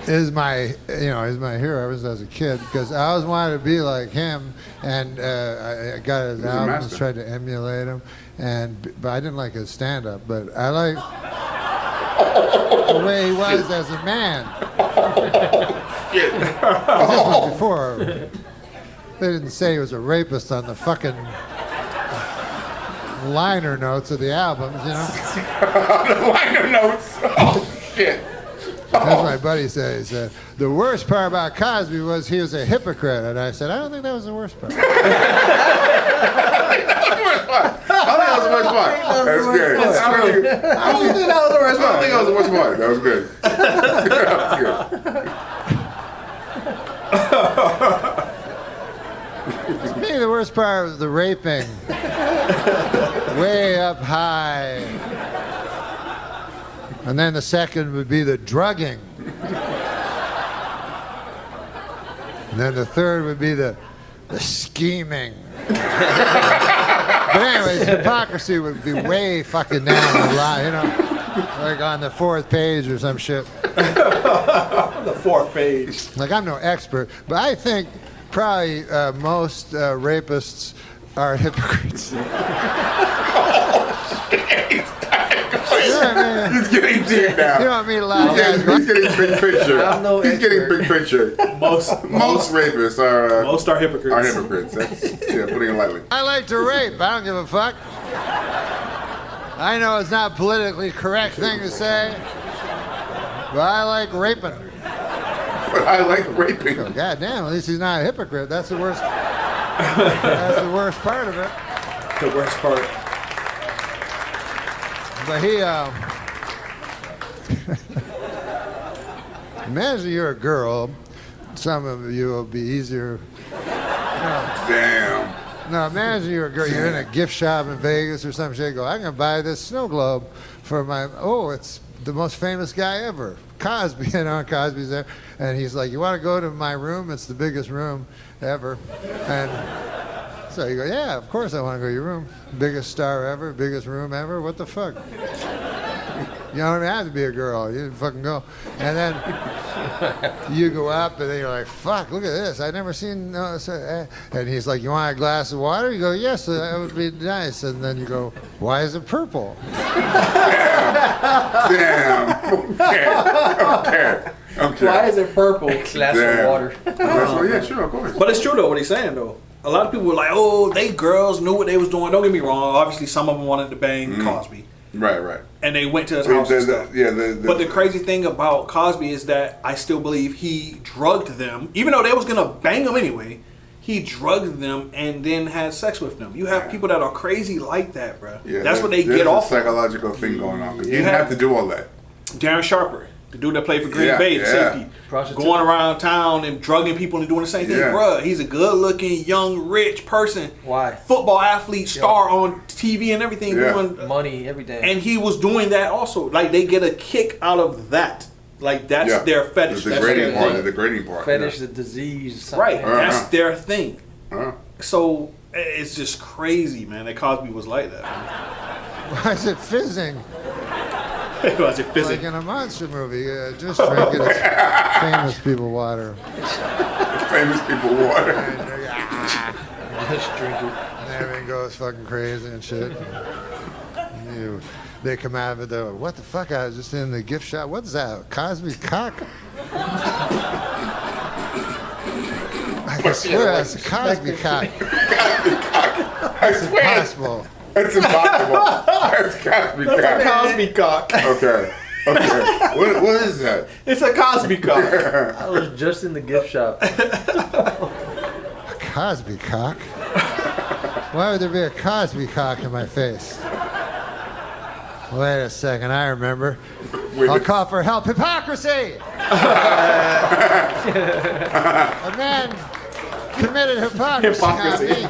Is my hero ever since I was a kid, because I always wanted to be like him, and I got his albums, tried to emulate him, but I didn't like his stand-up, but I like the way he was as a man. 'Cause this was before they didn't say he was a rapist on the fucking liner notes of the albums, you know. The liner notes. Oh shit. That's my buddy said. He said, the worst part about Cosby was he was a hypocrite. And I said, I don't think that was the worst part. I think that was the worst part. That's good. I don't think that was the worst part. I don't think that was the worst part. That was good. To me, the worst part was the raping. Way up high. And then the second would be the drugging. And then the third would be the scheming. But anyways, hypocrisy would be way fucking down the line, you know, like on the 4th page or some shit. The 4th page. Like, I'm no expert, but I think probably most rapists are hypocrites. He's getting deep now. You don't meet a lot of guys. He's getting big picture. I'm no He's getting big picture. Most rapists are hypocrites. Are hypocrites. That's putting it lightly. I like to rape. I don't give a fuck. I know it's not a politically correct thing to say, but I like raping. But I like raping. Oh, God damn, at least he's not a hypocrite. That's the worst. That's the worst part of it. The worst part. But he, imagine you're a girl. Some of you will be easier. Damn. No, imagine you're a girl. You're in a gift shop in Vegas or some shit. Go, I'm gonna buy this snow globe for my. Oh, it's the most famous guy ever, Cosby. You know, Cosby's there, and he's like, "You want to go to my room? It's the biggest room ever." And so you go, "Yeah, of course I want to go to your room. Biggest star ever, biggest room ever. What the fuck?" You don't even have to be a girl. You fucking go. And then you go up, and then you're like, fuck, look at this. I've never seen... And he's like, you want a glass of water? You go, yes, that would be nice. And then you go, why is it purple? Damn. Okay. Why is it purple? Glass of water. Yeah, sure, of course. But it's true, though, what he's saying, though. A lot of people were like, oh, they girls knew what they was doing. Don't get me wrong. Obviously, some of them wanted to bang Cosby. Right. And they went to his house and stuff. But the crazy thing about Cosby is that I still believe he drugged them. Even though they was going to bang them anyway, he drugged them and then had sex with them. You have people that are crazy like that, bro. Yeah, that's what they get off. There's a psychological thing going on. You didn't have to do all that. Darren Sharper, the dude that played for Green Bay, the safety, going around town and drugging people and doing the same thing. Bruh, he's a good-looking, young, rich person. Why? Football athlete, star on TV and everything. Doing money every day. And he was doing that also. Like, they get a kick out of that. Like, that's their fetish. The degrading part. Fetish, the disease. Right. That's their thing. So, it's just crazy, man, that Cosby was like that. Why is it fizzing? Why is it fizzing? Like in a monster movie. Just drink it. It's famous people water. Famous people water. Just drink it. And everything goes fucking crazy and shit. They come out of it, though. What the fuck? I was just in the gift shop. What is that? Cosby's cock? I can swear that's a Cosby cock. Cosby cock. I swear. Impossible. It's impossible. That's Cosby cock. That's a Cosby cock. Okay. What is that? It's a Cosby cock. I was just in the gift shop. A Cosby cock? Why would there be a Cosby cock in my face? Wait a second, I remember. I'll call for help. Hypocrisy! A man committed hypocrisy. On me.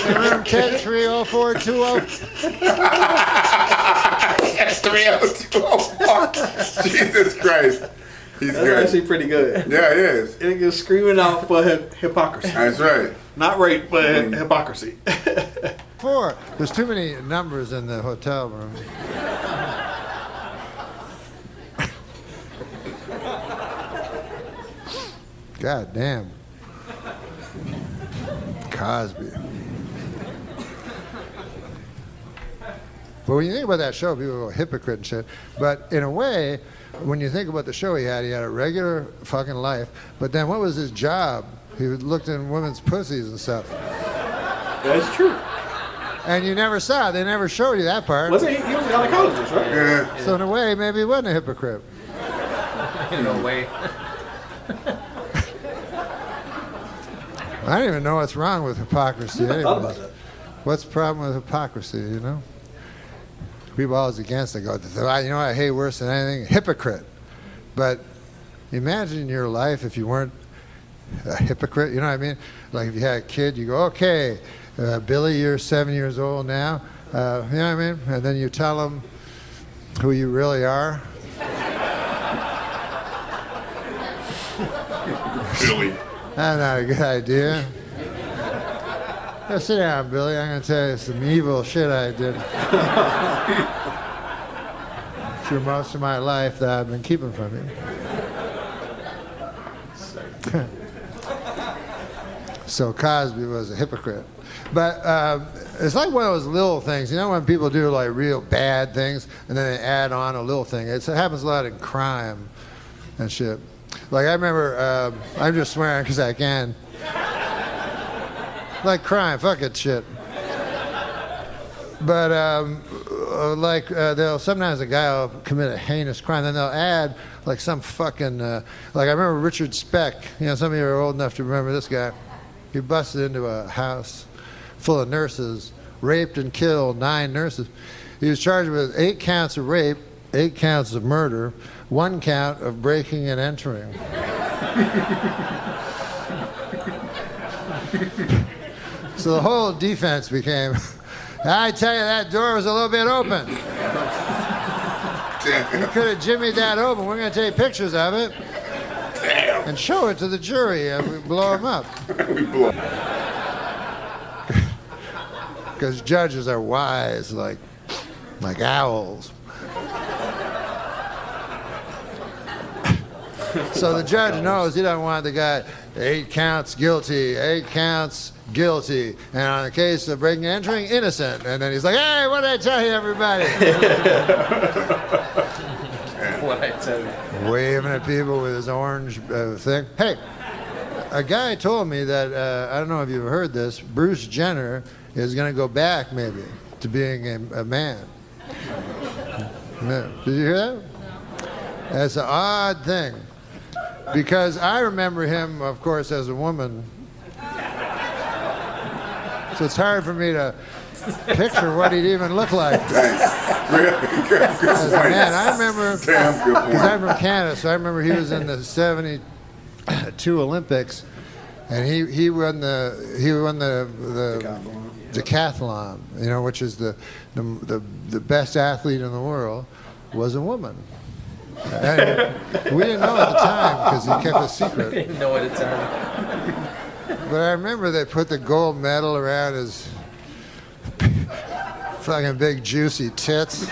In room 10-304-20. 30204. Jesus Christ. He's That's good. actually pretty good. Yeah, he is. Niggas screaming out for hypocrisy. That's right. Not rape, but hypocrisy. 4. There's too many numbers in the hotel room. God damn. Cosby. But when you think about that show, people go hypocrite and shit. But in a way, when you think about the show he had a regular fucking life. But then what was his job? He looked in women's pussies and stuff. That's true. And you never saw it. They never showed you that part. Wasn't he was a gynecologist, right? Yeah. So in a way, maybe he wasn't a hypocrite. No way. I don't even know what's wrong with hypocrisy. I never thought about that. What's the problem with hypocrisy, you know? People always against it. Go, you know what I hate worse than anything? Hypocrite. But imagine your life if you weren't a hypocrite. You know what I mean? Like if you had a kid, you go, okay, Billy, you're 7 years old now. You know what I mean? And then you tell them who you really are. Billy. That's not a good idea. Yeah, sit down, Billy. I'm going to tell you some evil shit I did through most of my life that I've been keeping from you. So Cosby was a hypocrite. But it's like one of those little things. You know when people do like real bad things and then they add on a little thing? It happens a lot in crime and shit. Like I remember, I'm just swearing because I can. Like crime, fuck it, shit. But sometimes a guy will commit a heinous crime, then they'll add like some fucking like I remember Richard Speck. You know, some of you are old enough to remember this guy. He busted into a house full of nurses, raped and killed 9 nurses. He was charged with 8 counts of rape, 8 counts of murder, 1 count of breaking and entering. So the whole defense became, I tell you, that door was a little bit open. You could have jimmied that open. We're going to take pictures of it and show it to the jury and we blow them up. Because judges are wise like owls. So the judge knows he doesn't want the guy 8 counts guilty, 8 counts guilty, and on the case of breaking and entering, innocent. And then he's like, hey, what did I tell you, everybody? What I tell you. Waving at people with his orange thing. Hey, a guy told me that, I don't know if you've heard this, Bruce Jenner is going to go back maybe to being a man. Did you hear that? That's an odd thing. Because I remember him, of course, as a woman. So it's hard for me to picture what he'd even look like. As a man, I remember, because I'm from Canada, so I remember he was in the '72 Olympics, and he won the decathlon, you know, which is the best athlete in the world, was a woman. And we didn't know at the time because he kept it secret. We didn't know at the time. But I remember they put the gold medal around his fucking big juicy tits. His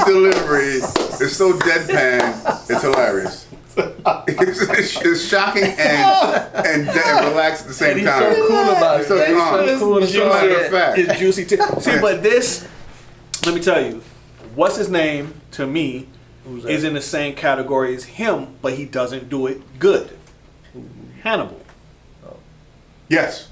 delivery is so deadpan, it's hilarious. It's shocking and relaxed at the same time. He's so cool about it. So calm. His juicy tits. See, but this, let me tell you, what's his name to me is in the same category as him, but he doesn't do it good. Hannibal. Yes.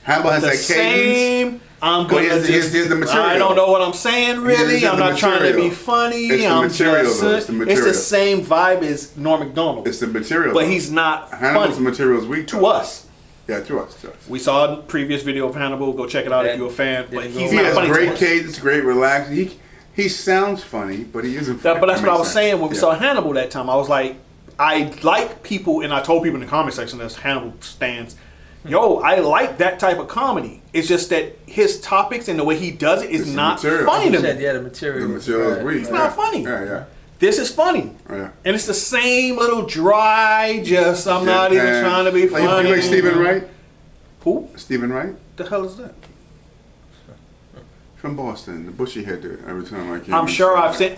Hannibal has that cadence. I'm gonna here's the material. I don't know what I'm saying really. I'm not trying to be funny. It's the material, though. It's the material. It's the same vibe as Norm Macdonald. It's the material, but though. He's not Hannibal's funny. material is weak to us. Yeah, to us. We saw a previous video of Hannibal. Go check it out if you're a fan. But he's he not has funny. great cadence, great relax. He sounds funny, but he isn't funny. But that's what I was saying when we saw Hannibal that time. I was like, I like people, and I told people in the comment section as Hannibal stands, yo, I like that type of comedy. It's just that his topics and the way he does it is not funny to me. Yeah, the material. The material is weak. It's not funny. Yeah. This is funny. Yeah. And it's the same little dry, just I'm not even trying to be funny. You like Stephen Wright? Who? Stephen Wright? The hell is that? From Boston, the bushy head dude. Every time I came, I'm sure I've seen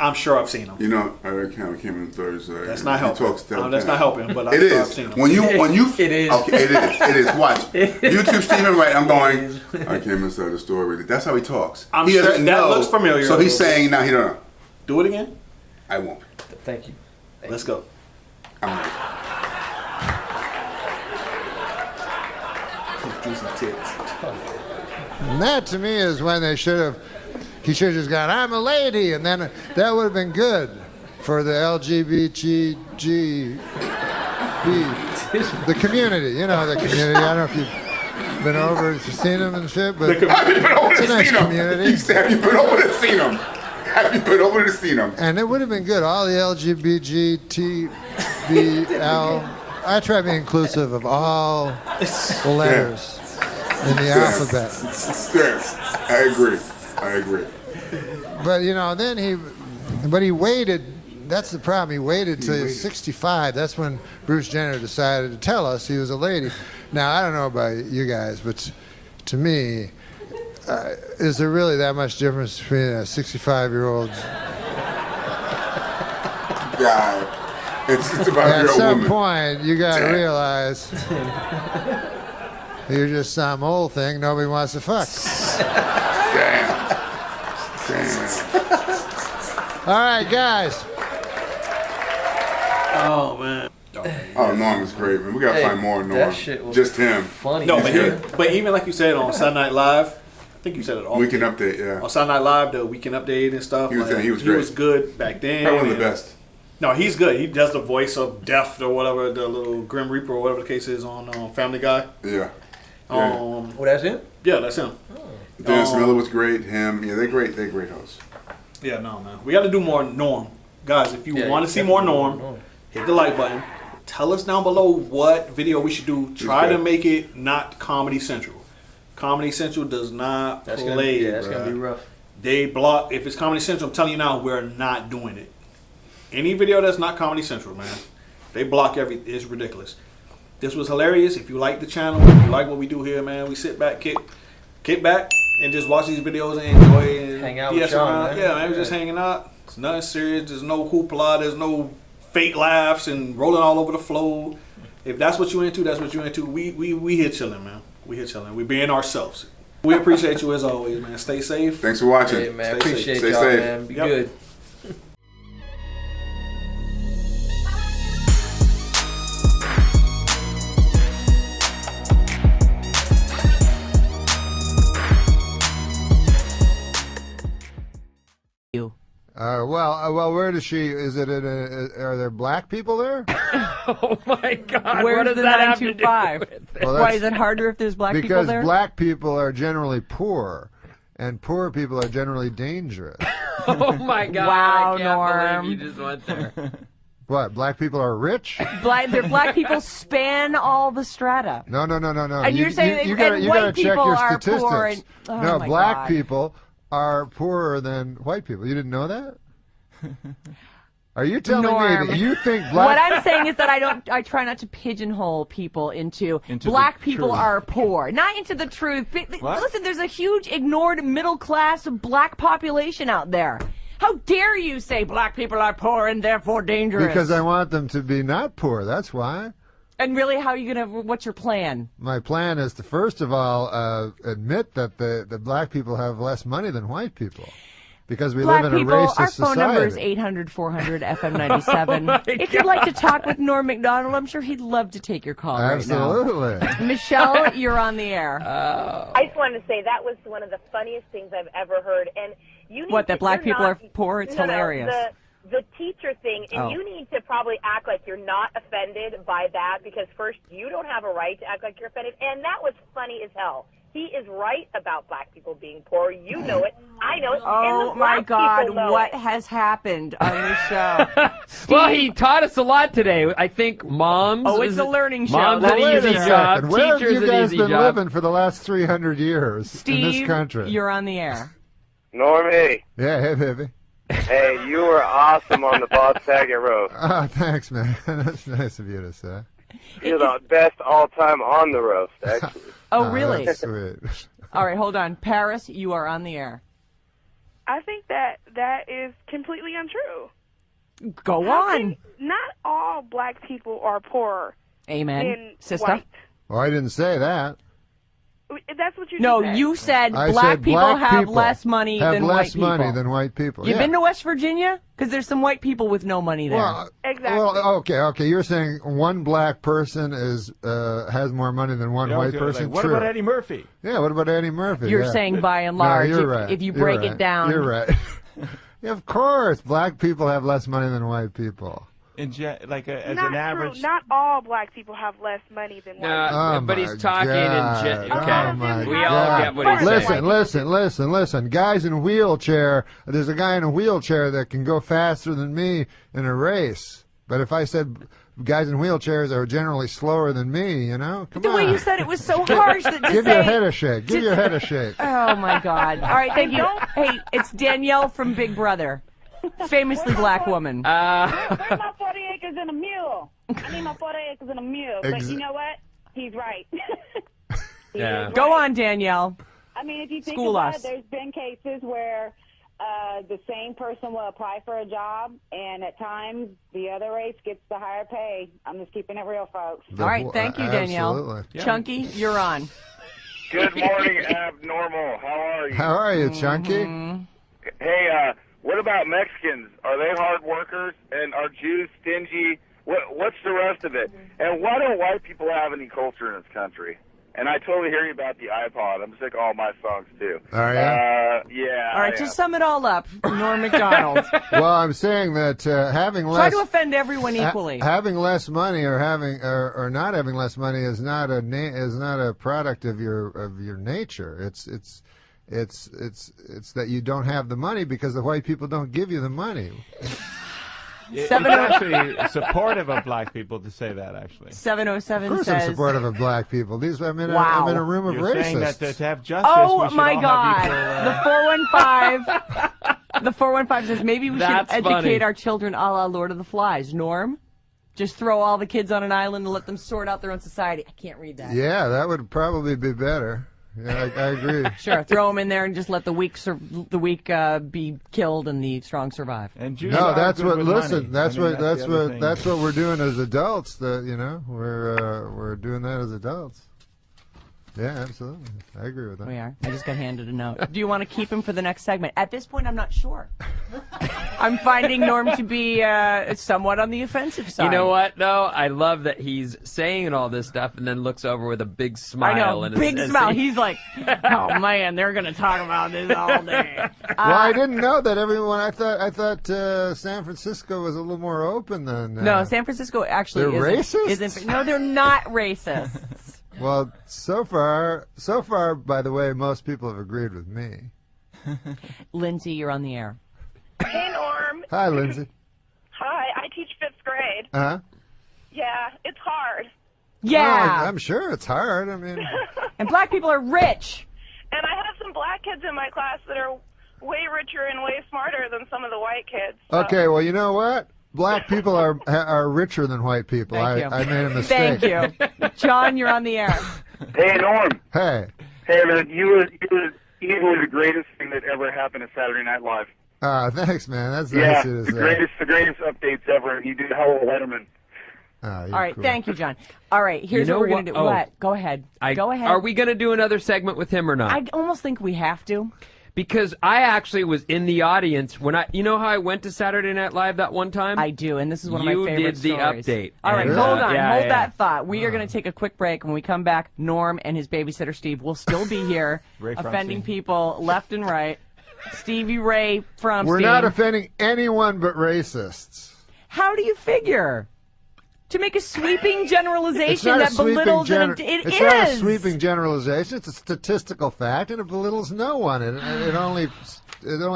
him. You know, I came in Thursday. That's not helping. He talks That's not helping. But it I've is. seen him. When you it is. Okay, it is. Watch YouTube Stephen Wright. I'm going. I came inside the store with it. That's how he talks. I'm he sure doesn't that know, looks familiar. So he's saying now he don't know. Do it again. I won't. Thank you. Let's go. I'm ready. Juicy tits. And that to me is when he should have just gone, I'm a lady, and then that would have been good for the LGBTG, the community, you know, the community. I don't know if you've been over to seen them and shit, but it's a nice community. Have you been over to seen them? Have you been over to seen them? And it would have been good. All the LGBTBL. I try to be inclusive of all the letters in the alphabet. Yes, I agree. But you know, then he waited. That's the problem. He waited till he was 65. That's when Bruce Jenner decided to tell us he was a lady. Now I don't know about you guys, but to me, is there really that much difference between a 65-year-old guy. It's about At your some woman. point, you got to Damn. realize you're just some old thing nobody wants to fuck. Damn. All right, guys. Oh man. Oh, Norm is great, man. We gotta find more Norm. That shit was Just him. funny. No, but even like you said on Saturday Night Live, I think you said it all. Weekend Update, yeah. On Saturday Night Live, the Weekend Update and stuff. He was like, saying he was great. He was good back then. Probably one of the and- best. No, he's good. He does the voice of Death or whatever, the little Grim Reaper or whatever the case is on Family Guy. Yeah. Oh, that's him? Yeah, that's him. Dennis Miller was great. Him, yeah, they're great. They're great hosts. Yeah, no, man. We got to do more Norm. Guys, if you Yeah, want to see more Norm, hit the like button. Tell us down below what video we should do. Try to make it not Comedy Central. Comedy Central does not play. That's going to be rough. They block. If it's Comedy Central, I'm telling you now, we're not doing it. Any video that's not Comedy Central, man, they block everything. It's ridiculous. This was hilarious. If you like the channel, if you like what we do here, man, we sit back, kick back, and just watch these videos and enjoy and Hang out with BS Sean, around. man. Yeah, man, we're just hanging out. It's nothing serious. There's no hoopla. There's no fake laughs and rolling all over the floor. If that's what you're into, that's what you're into. We here chilling, man. We here chilling. We being ourselves. We appreciate you as always, man. Stay safe. Thanks for watching. Hey, man, Stay appreciate safe. y'all, Stay safe. man. Be Yep. good. Well, where does she? Is it? Are there black people there? Oh my God! Where's what does the that have to do 925? with it? Well, Why that's- is it harder if there's black people Because there? black people are generally poor, and poor people are generally dangerous. Oh my God! Wow, I can't Norm. believe you just went there. What? Black people are rich? Their black people span all the strata. No. And you're saying you that gotta white check people your are statistics. poor and- oh no, my black God. people are poorer than white people. You didn't know that? Are you telling Norm. me that you think black? What I'm saying is that I try not to pigeonhole people into black the people truth. are poor, not into the truth. What? Listen, there's a huge ignored middle class black population out there. How dare you say black people are poor and therefore dangerous? Because I want them to be not poor. That's why. And really, how are you gonna? What's your plan? My plan is to first of all admit that the black people have less money than white people. Because we Black live in a people, racist our phone number is society. 800-400-FM97. If you'd like to talk with Norm Macdonald, I'm sure he'd love to take your call Absolutely. right now. Michelle, you're on the air. I just wanted to say that was one of the funniest things I've ever heard. And you need What, that black you're people not- are poor? It's no, hilarious. The teacher thing, and Oh. you need to probably act like you're not offended by that, because first, you don't have a right to act like you're offended, and that was funny as hell. He is right about black people being poor. You know it. I know it. Oh and the my black God, people know what it. has happened on the show? Well, he taught us a lot today. I think moms. Oh, it's a learning show. Mom's Well, an Wait easy a job. second. Where have Teacher's you an guys easy been job. living for the last 300 years in Steve, this country? you're on the air. Normie, Yeah, hey, baby. hey, you were awesome on the Bob Saget roast. Ah, thanks, man. That's nice of you to say. You're the best all-time on the roast, actually. Oh, really? That's sweet. All right, hold on. Paris, you are on the air. I think that is completely untrue. Go on. Not all black people are poor. Amen. than Sister? white. Well, I didn't say that. That's what you No, just said. you said I black said people black have people less money have than less white people. money than white people. You've Yeah. been to West Virginia? Because there's some white people with no money there. Well, Exactly. Well, okay. You're saying one black person has more money than one white person. What True. about Eddie Murphy? Yeah. What about Eddie Murphy? You're Yeah. saying by and No, large, you're if, right. if you You're break right. it down. You're right. Yeah, of course, black people have less money than white people. As Not an true. average. Not all black people have less money than white people. Oh but he's my talking God. in gen- okay. Oh my We all God. get what he's saying. Listen. Guys in wheelchair. There's a guy in a wheelchair that can go faster than me in a race. But if I said guys in wheelchairs are generally slower than me, come The on. way you said it was so harsh that to Give say... your head a shake. Give your head a shake. Oh, my God. All right, thank you. Hey, it's Danielle from Big Brother. Famously black woman. Where's my 40 acres and a mule? I need my 40 acres and a mule. But you know what? He's right. Yeah. Go on, Danielle. I mean, if you think School about us. it, there's been cases where the same person will apply for a job, and at times the other race gets the higher pay. I'm just keeping it real, folks. All right, thank you, Danielle. Absolutely. Yeah. Chunky, you're on. Good morning, Abnormal. How are you? How are you, Chunky? Hey, what about Mexicans? Are they hard workers? And are Jews stingy? What's the rest of it? And why don't white people have any culture in this country? And I totally hear you about the iPod. I'm sick of all my songs, too. Oh, yeah? Yeah. All right, just sum it all up, Norm Macdonald. Well, I'm saying that having Try less... to offend everyone equally. Having less money or or not having less money is not a product of your nature. It's that you don't have the money because the white people don't give you the money. It's actually supportive of black people to say that, actually. 707 Of course says... I'm supportive of black people. I'm in Wow. a room of You're racists. saying that to have justice, Oh we should my all God! have equal, The 415 says maybe we should That's educate funny. our children a la Lord of the Flies. Norm, just throw all the kids on an island and let them sort out their own society. I can't read that. Yeah, that would probably be better. Yeah, I agree. Sure, throw them in there and just let the weak be killed and the strong survive. And Jews No, are that's good what. with Listen, money. that's I mean, what. the other thing. That's what we're doing as adults. We're doing that as adults. Yeah, absolutely. I agree with that. We are. I just got handed a note. Do you want to keep him for the next segment? At this point, I'm not sure. I'm finding Norm to be somewhat on the offensive side. You know what, though? I love that he's saying all this stuff and then looks over with a big smile. I know, and big smile. He's like, oh man, they're going to talk about this all day. Well, I didn't know that everyone. I thought San Francisco was a little more open than. No, San Francisco actually they're racist? isn't. No, they're not racist. Well, so far, by the way, most people have agreed with me. Lindsay, you're on the air. Hey, Norm. Hi, Lindsay. Hi, I teach 5th grade. Uh-huh. Yeah, it's hard. Yeah. Oh, I'm sure it's hard. I mean, and black people are rich. And I have some black kids in my class that are way richer and way smarter than some of the white kids. So. okay. Well, you know what? Black people are richer than white people. Thank you. I made a mistake. Thank you. John, you're on the air. Hey, Norm. Hey. Hey, man, you were easily the greatest thing that ever happened at Saturday Night Live. Thanks, man. That's Yeah, nice of you to say. the greatest updates ever. You did Hello Letterman. Oh, All right, thank you, John. All right, here's You know what we're going to do. what? Oh. What? Go ahead. Go ahead. Are we going to do another segment with him or not? I almost think we have to. Because I actually was in the audience when you know how I went to Saturday Night Live that one time? I do, and this is one of my favorite You did the stories. update. All right, And, hold on. yeah, hold yeah. that thought. We are going to take a quick break. When we come back, Norm and his babysitter Steve will still be here, Ray offending Fromstein. people left and right. Stevie Ray Fromstein. We're not offending anyone but racists. How do you figure? To make a sweeping It's generalization not a that sweeping belittles it's not a sweeping generalization. It's a statistical fact, and it belittles no one. It only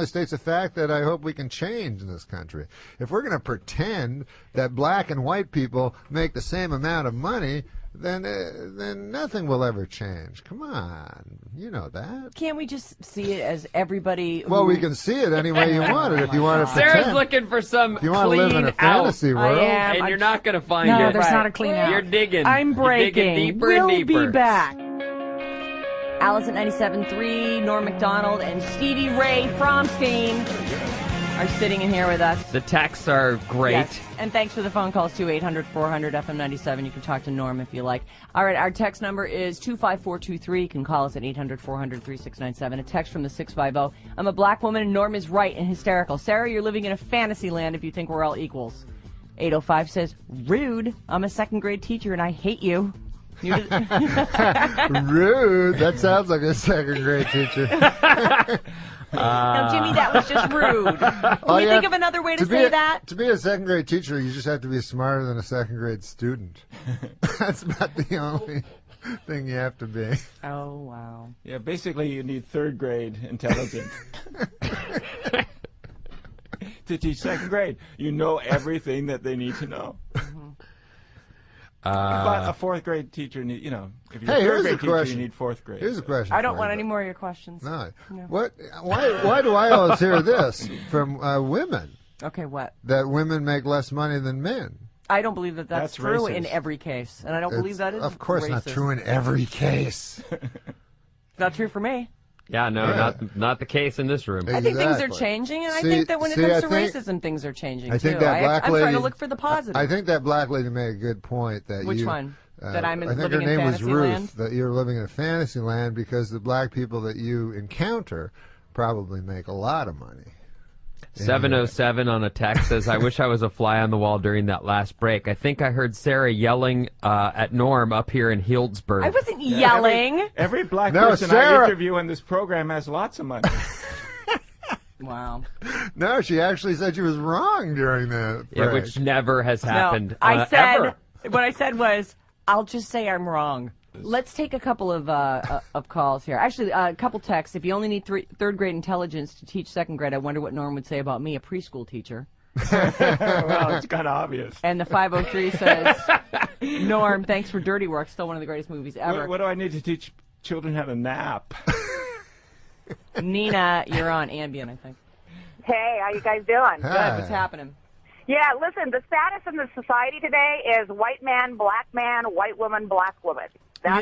states a fact that I hope we can change in this country. If we're going to pretend that black and white people make the same amount of money, then nothing will ever change. Come on, you know that. Can't we just see it as everybody? Well, we can see it any way you want it. If you want to Sarah's pretend. looking for some If you want to live in a fantasy world. I am. And you're not going to find No, it. there's not a clean out. You're digging. I'm You're breaking. digging deeper we'll and deeper. be back. Alice at 97.3, Norm Macdonald, and Stevie Ray Fromstein are sitting in here with us. The texts are great. Yes. And thanks for the phone calls, too, 800-400-FM97. You can talk to Norm if you like. All right, our text number is 25423. You can call us at 800-400-3697. A text from the 650. I'm a black woman, and Norm is right and hysterical. Sarah, you're living in a fantasy land if you think we're all equals. 805 says, rude. I'm a second-grade teacher, and I hate you. Rude. That sounds like a second-grade teacher. No, Jimmy, that was just rude. Can you think of another way to say that? To be a second-grade teacher, you just have to be smarter than a second-grade student. That's about the only thing you have to be. Oh, wow. Yeah, basically you need 3rd grade intelligence. To teach 2nd grade. You know everything that they need to know. But a 4th grade teacher, if you're a 3rd grade teacher, you need 4th grade. Here's a question. I don't want any more of your questions. No. Why do I always hear this from women? Okay, what? That women make less money than men. I don't believe that that's true racist. in every case. And I don't believe that is Of course racist. not true in every case. Not true for me. Yeah, no, not the case in this room. I think things are changing, and I think that when it comes to racism, things are changing I think too. that black I'm lady, trying to look for the positive. I think that black lady made a good point that Which one? That I'm I think living her in name was fantasy Ruth. land? That you're living in a fantasy land because the black people that you encounter probably make a lot of money. 707 on a text says, I wish I was a fly on the wall during that last break. I think I heard Sarah yelling at Norm up here in Healdsburg. I wasn't yelling. Every black No, person Sarah- I interview in this program has lots of money. Wow. No, she actually said she was wrong during that. Yeah, break. which never has happened. No, I said, ever. what I said was, I'll just say I'm wrong. Let's take a couple of calls here. Actually, a couple texts. If you only need third grade intelligence to teach second grade, I wonder what Norm would say about me, a preschool teacher. Well, it's kind of obvious. And the 503 says, Norm, thanks for Dirty Work. Still one of the greatest movies ever. What do I need to teach children how to nap? Nina, you're on Ambien, I think. Hey, how you guys doing? Good. What's happening? Yeah, listen, the status in the society today is white man, white woman, black woman.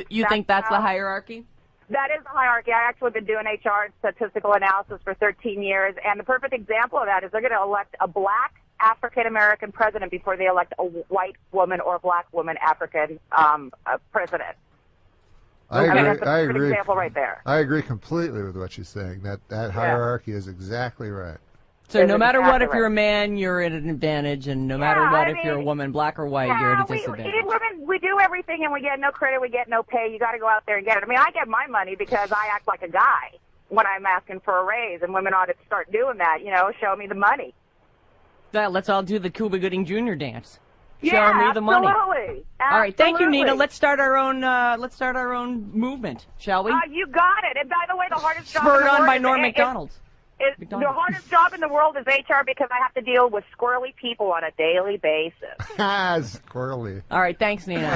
You think that's the hierarchy? That is the hierarchy. I actually been doing HR and statistical analysis for 13 years, and the perfect example of that is they're going to elect a black African-American president before they elect a white woman or black woman African president. I agree. That's a I good agree. example right there. I agree completely with what she's saying. That hierarchy is exactly right. So no matter what, exactly if you're a man, you're at an advantage, and no matter what, if you're a woman, black or white, you're at a disadvantage. Women, we do everything, and we get no credit, we get no pay. You got to go out there and get it. I mean, I get my money because I act like a guy when I'm asking for a raise, and women ought to start doing that. Show me the money. Let's all do the Cuba Gooding Jr. dance. Show Yeah, me the money. absolutely. All right, thank you, Nina. Absolutely. Let's start our own. Let's start our own movement, shall we? You got it. And by the way, the hardest job Spurred in the on world by is- Norm is- Macdonald. The hardest job in the world is HR because I have to deal with squirrely people on a daily basis. Squirrely. All right, thanks, Nina.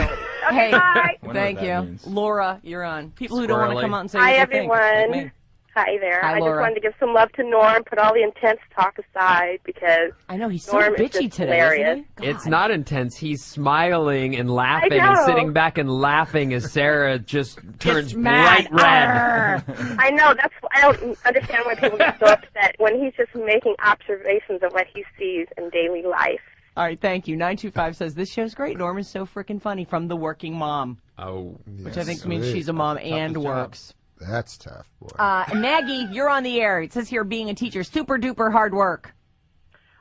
Okay, Hey, bye. thank you, Laura. You're on. People who don't want to Squirrely. come out and say Hi, what they think, like everyone. me. Hi there. Hi, I just Laura. wanted to give some love to Norm, put all the intense talk aside because I know he's so Norm is bitchy just today, hilarious. isn't he? It's not intense. He's smiling and laughing and know. sitting back and laughing as Sarah just turns mad. bright red. I know. I don't understand why people get so upset when he's just making observations of what he sees in daily life. All right, thank you. 925 says, this show's great. Norm is so freaking funny from the working mom. Oh. Which I think means she's a mom and works. That's tough, boy. Maggie, you're on the air. It says here being a teacher, super duper hard work.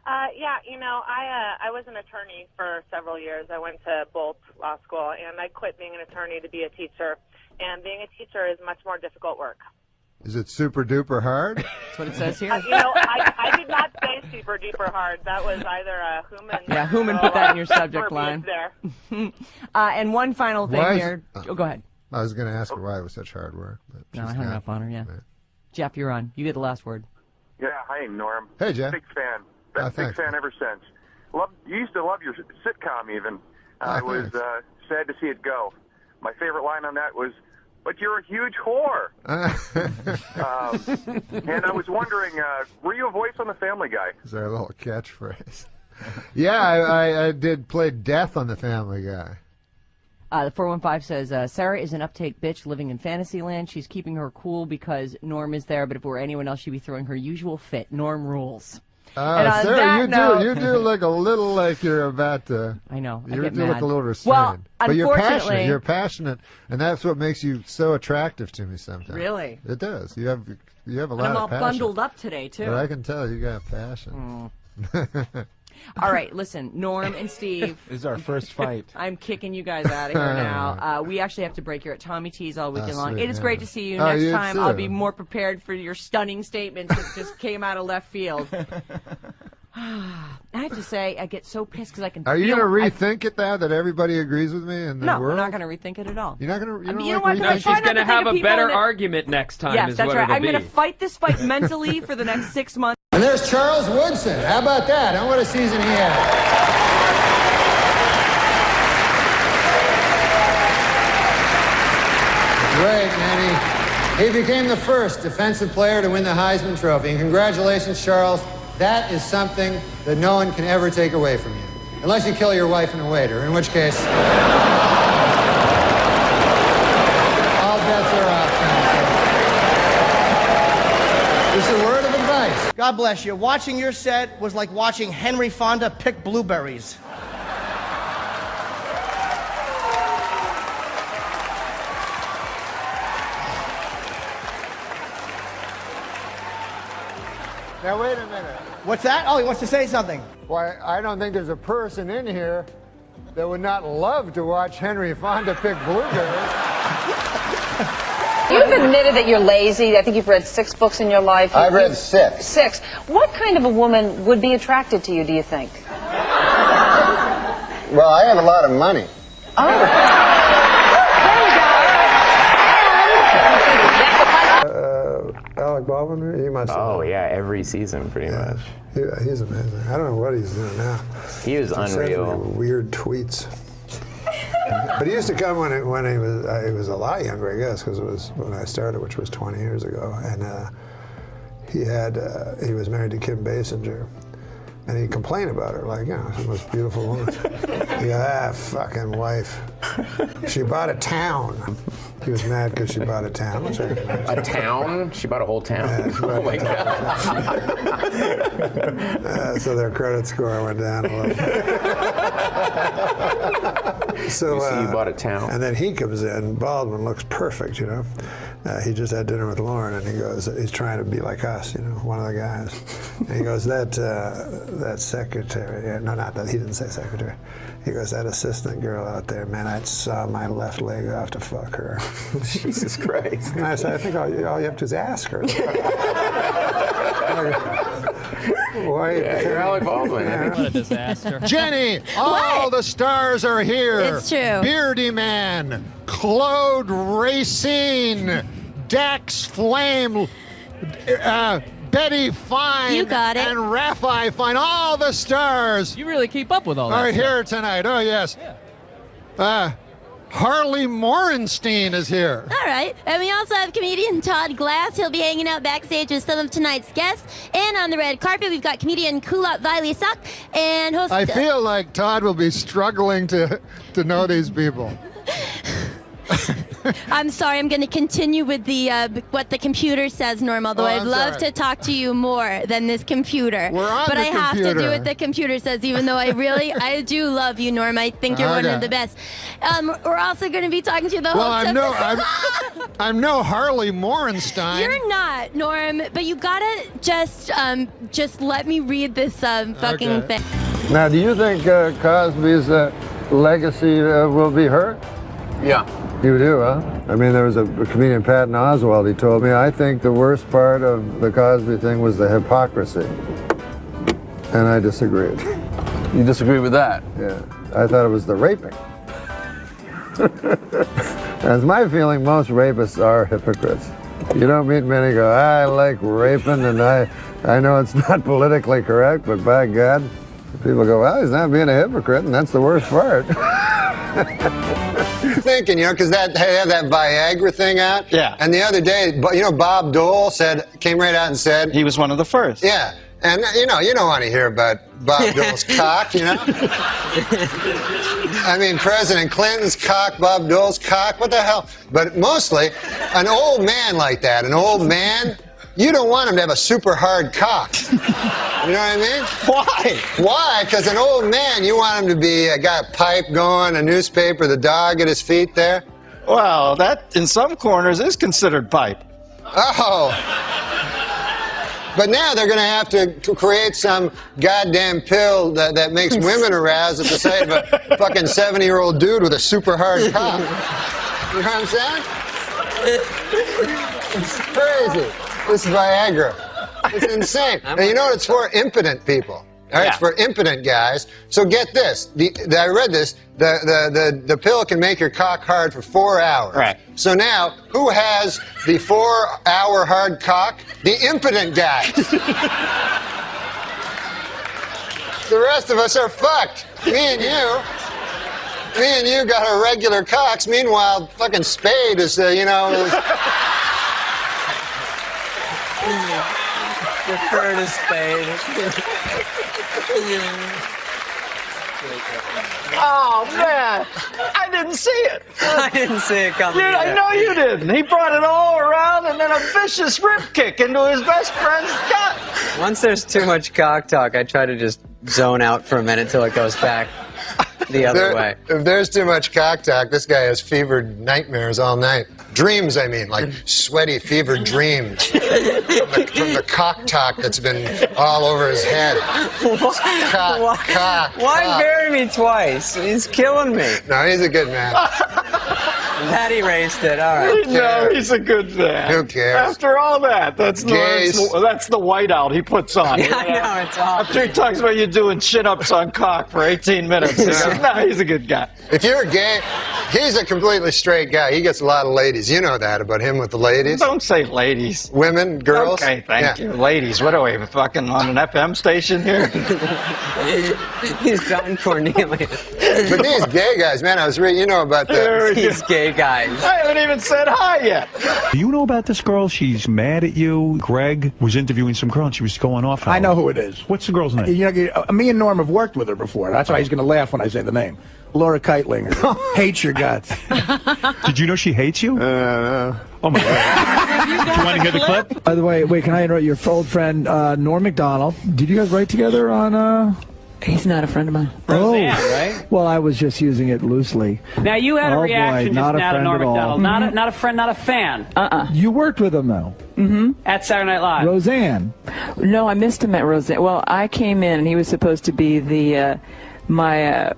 Yeah, I was an attorney for several years. I went to Bolt Law School, and I quit being an attorney to be a teacher. And being a teacher is much more difficult work. Is it super duper hard? That's what it says here. I did not say super duper hard. That was either a human. Yeah, Human put that in your subject verbiage line. There. And one final thing Why is- here. Go ahead. I was going to ask her why it was such hard work. But No, she's I hung got- up on her, yeah. Jeff, you're on. You get the last word. Yeah, hi, Norm. Hey, Jeff. Big fan. Oh, Big thanks. fan ever since. Used to love your sitcom even. I was sad to see it go. My favorite line on that was, "But you're a huge whore." And I was wondering, were you a voice on The Family Guy? Is our little catchphrase. Yeah, I did play Death on The Family Guy. The 415 says, Sarah is an uptight bitch living in Fantasyland. She's keeping her cool because Norm is there, but if it were anyone else, she'd be throwing her usual fit. Norm rules. And on Sarah, that you do look a little like you're about to. I know. I You get do look mad. a little restrained. Well, but you're passionate. unfortunately- You're passionate, and that's what makes you so attractive to me sometimes. Really? It does. You have a And lot I'm all of passion. bundled up today, too. But I can tell you got passion. All right, listen, Norm and Steve. This is our first fight. I'm kicking you guys out of here now. We actually have to break here at Tommy T's all weekend long. sweet, It is yeah. great to see you. Oh, Next you time, too. I'll be more prepared for your stunning statements that just came out of left field. I have to say, I get so pissed because I can Are you feel... going to rethink it now that everybody agrees with me in the No, world? I'm not going to rethink it at all. You're not going to. You know what? No, she's going to have a better argument next time. Yes, is that's what right. it'll I'm going be. to fight this fight mentally for the next 6 months. And there's Charles Woodson. How about that? How what a season he had. Great, man. He became the first defensive player to win the Heisman Trophy. And congratulations, Charles. That is something that no one can ever take away from you. Unless you kill your wife and a waiter, in which case... all bets are off. God bless you. Watching your set was like watching Henry Fonda pick blueberries. Now, wait a minute. What's that? Oh, he wants to say something. Why, I don't think there's a person in here that would not love to watch Henry Fonda pick blueberries. You've admitted that you're lazy. I think you've read 6 books in your life. I've read 6. 6. What kind of a woman would be attracted to you, do you think? Well, I have a lot of money. Alec Baldwin, he must have. Oh, yeah, every season, pretty much. He's amazing. I don't know what he's doing now. He was unreal. Weird tweets. But he used to come when he was a lot younger, I guess, because it was when I started, which was 20 years ago. And he was married to Kim Basinger. And he'd complain about her, like, she's the most beautiful woman. He'd go, fucking wife. She bought a town. He was mad because she bought a town. Which A town? She bought a whole town? Yeah, oh my God. So their credit score went down a little. So you bought a town. And then he comes in. Baldwin looks perfect, he just had dinner with Lauren, and he goes, he's trying to be like us, one of the guys. And he goes, that secretary, no, not that, he didn't say secretary. He goes, that assistant girl out there, man, I'd saw my left leg off to fuck her. Jesus Christ. And I said, I think all you have to do is ask her. Why? Yeah, you're Alec Baldwin. What a disaster. Jenny, all the stars are here. It's true. Beardy Man, Claude Racine, Dax Flame, Betty Fine, You got it. and Raphael Fine, all the stars. You really keep up with all that Are stuff. here tonight. Oh, yes. Harley Morenstein is here. All right. And we also have comedian Todd Glass. He'll be hanging out backstage with some of tonight's guests. And on the red carpet, we've got comedian Kulap Vailesak and host... I feel like Todd will be struggling to know these people. I'm sorry, I'm going to continue with the what the computer says, Norm, although I'd I'm love sorry. to talk to you more than this computer. We're on but the I have to do computer. what the computer says, even though I do love you, Norm. I think you're one Okay. of the best. We're also going to be talking to the Well, host I'm no Harley Morenstein. You're not, Norm, but you gotta just let me read this fucking Okay. thing. Now, do you think Cosby's legacy will be hurt? Yeah. You do, huh? I mean, there was a comedian, Patton Oswalt, he told me, I think the worst part of the Cosby thing was the hypocrisy. And I disagreed. You disagree with that? Yeah. I thought it was the raping. As my feeling, most rapists are hypocrites. You don't meet many go, I like raping, and I know it's not politically correct, but by God, people go, well, he's not being a hypocrite, and that's the worst part. Thinking, because they have that Viagra thing out. Yeah. And the other day, Bob Dole came right out and said He was one of the first. Yeah. And you don't want to hear about Bob Dole's cock, I mean, President Clinton's cock, Bob Dole's cock, what the hell? But mostly, an old man like that, you don't want him to have a super hard cock. You know what I mean? Why? Why? Because an old man, you want him to be got a pipe going, a newspaper, the dog at his feet there. Well, that in some corners is considered pipe. Oh. But now they're going to have to create some goddamn pill that makes women aroused at the sight of a fucking 70-year-old dude with a super hard cock. You know what I'm saying? It's crazy. This Viagra. It's insane. And you know what it's for? Impotent people. All right, it's for impotent guys. So get this. I read this. The pill can make your cock hard for 4 hours. Right. So now, who has the 4-hour hard cock? The impotent guys. The rest of us are fucked. Me and you got our regular cocks. Meanwhile, fucking Spade is, Refer to Spade. Oh, man. I didn't see it. I didn't see it coming. I know you didn't. He brought it all around and then a vicious rib kick into his best friend's gut. Once there's too much cock talk, I try to just zone out for a minute till it goes back the other way. If there's too much cock talk, this guy has fevered nightmares all night. Dreams, I mean, like sweaty, fevered dreams from the cock talk that's been all over his head. Why bury me twice? He's killing me. No, he's a good man. That erased it. All right. No, he's a good man. Who cares? After all that, that's the whiteout he puts on. Yeah, I know, it's awful. After he talks about you doing chin-ups on cock for 18 minutes. No, he's a good guy. If you're gay, he's a completely straight guy. He gets a lot of ladies. You know that about him with the ladies. Don't say ladies. Women, girls. Okay, thank you. Ladies, what are we, fucking on an FM station here? He's Don Cornelius. But these gay guys, man, I was reading, you know about These gay guys. I haven't even said hi yet. Do you know about this girl? She's mad at you. Greg was interviewing some girl and she was going off. I know who it is. What's the girl's name? You know, me and Norm have worked with her before. That's why he's going to laugh when I say the name. Laura Keitlinger. Hates your guts. Did you know she hates you? Oh my God. Do you want to hear the clip? By the way, wait, can I interrupt your old friend, Norm Macdonald? Did you guys write together on, He's not a friend of mine. Roseanne, right? Well, I was just using it loosely. Now, you had a reaction not just a now to friend Norm at all. Macdonald. Not a friend, not a fan. You worked with him, though. At Saturday Night Live. Roseanne. No, I missed him at Roseanne. Well, I came in and he was supposed to be the my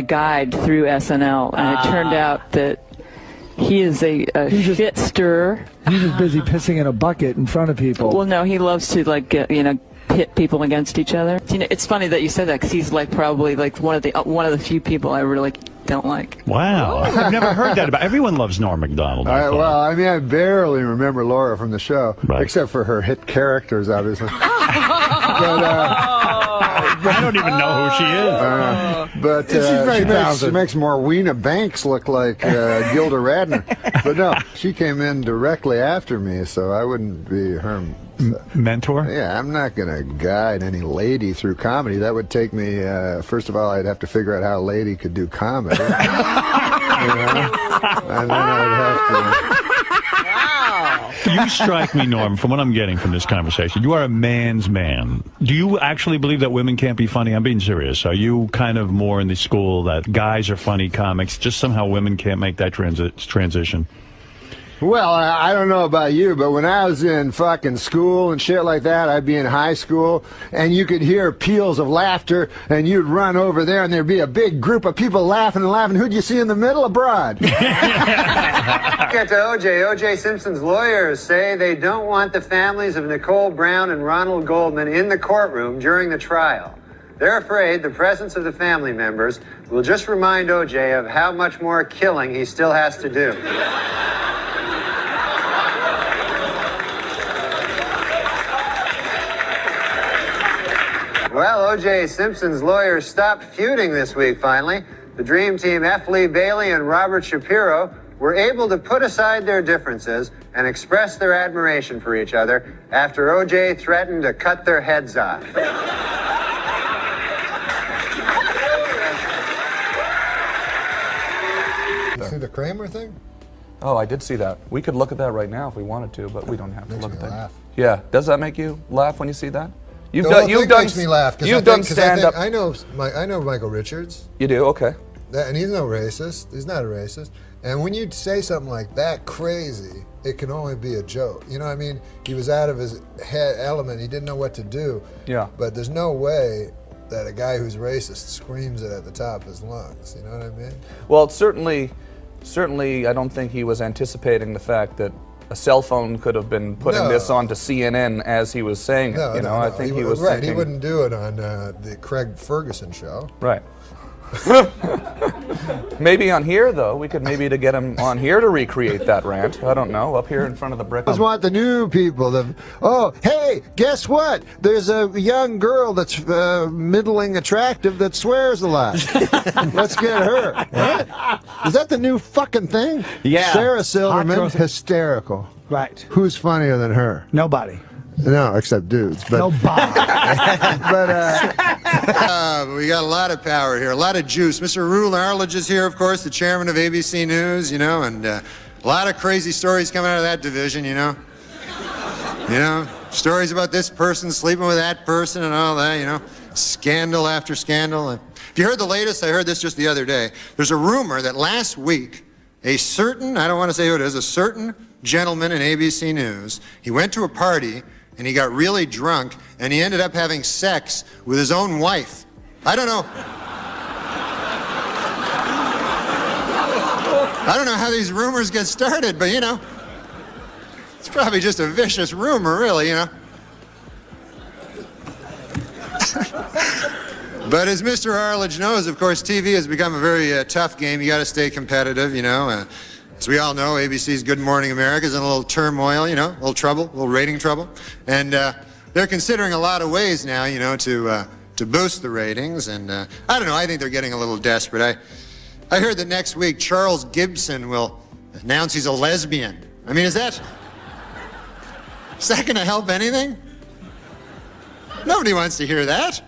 guide through SNL, and it turned out that he is a shit stirrer. He's just busy pissing in a bucket in front of people. Well, no, he loves to pit people against each other. It's funny that you said that because he's probably one of the few people I really don't like. Wow, I've never heard that about. Everyone loves Norm Macdonald. Well, I mean, I barely remember Laura from the show, except for her hit characters, obviously. I don't even know who she is. But She's very she makes Morweena Banks look like Gilda Radner. But no, she came in directly after me, so I wouldn't be her mentor. Yeah, I'm not going to guide any lady through comedy. That would take me, first of all, I'd have to figure out how a lady could do comedy. And then I'd have to... You strike me, Norm, from what I'm getting from this conversation. You are a man's man. Do you actually believe that women can't be funny? I'm being serious. Are you kind of more in the school that guys are funny comics, just somehow women can't make that transition? Well, I don't know about you, but when I was in fucking school and shit like that, I'd be in high school, and you could hear peals of laughter, and you'd run over there, and there'd be a big group of people laughing and laughing. Who'd you see in the middle? Abroad. Get to OJ. OJ Simpson's lawyers say they don't want the families of Nicole Brown and Ronald Goldman in the courtroom during the trial. They're afraid the presence of the family members will just remind OJ of how much more killing he still has to do. Well, O.J. Simpson's lawyers stopped feuding this week, finally. The Dream Team, F. Lee Bailey and Robert Shapiro, were able to put aside their differences and express their admiration for each other after O.J. threatened to cut their heads off. You see the Kramer thing? Oh, I did see that. We could look at that right now if we wanted to, but we don't have to look at that. Laugh. Yeah, does that make you laugh when you see that? You've makes me laugh. You've done stand-up. I know Michael Richards. You do? Okay. And he's no racist. He's not a racist. And when you say something like that crazy, it can only be a joke. You know what I mean? He was out of his head element. He didn't know what to do. Yeah. But there's no way that a guy who's racist screams it at the top of his lungs. You know what I mean? Well, certainly, I don't think he was anticipating the fact that a cell phone could have been putting this onto CNN as he was saying it. I think he was right. thinking, He wouldn't do it on the Craig Ferguson show. Right. Maybe on here, though. We could maybe to get him on here to recreate that rant. I don't know. Up here in front of the brick. I just want the new people. Hey, guess what? There's a young girl that's middling attractive that swears a lot. Let's get her. Right? Is that the new fucking thing? Yeah. Sarah Silverman, Hot girls. hysterical. Right. Who's funnier than her? Nobody. No, except dudes. But, No Bob. But we got a lot of power here, a lot of juice. Mr. Rule Arledge is here, of course, the chairman of ABC News, you know, and a lot of crazy stories coming out of that division, you know. You know, stories about this person sleeping with that person and all that, you know. Scandal after scandal. And if you heard the latest, I heard this just the other day. There's a rumor that last week, a certain, I don't want to say who it is, a certain gentleman in ABC News, he went to a party and he got really drunk and he ended up having sex with his own wife. I don't know. I don't know how these rumors get started, but you know, it's probably just a vicious rumor, really, you know. But as Mr. Arledge knows, of course, TV has become a very tough game. You got to stay competitive, you know. As we all know, ABC's Good Morning America is in a little turmoil, you know, a little trouble, a little rating trouble. And they're considering a lot of ways now, you know, to boost the ratings. And I don't know, I think they're getting a little desperate. I heard that next week Charles Gibson will announce he's a lesbian. I mean, is that going to help anything? Nobody wants to hear that.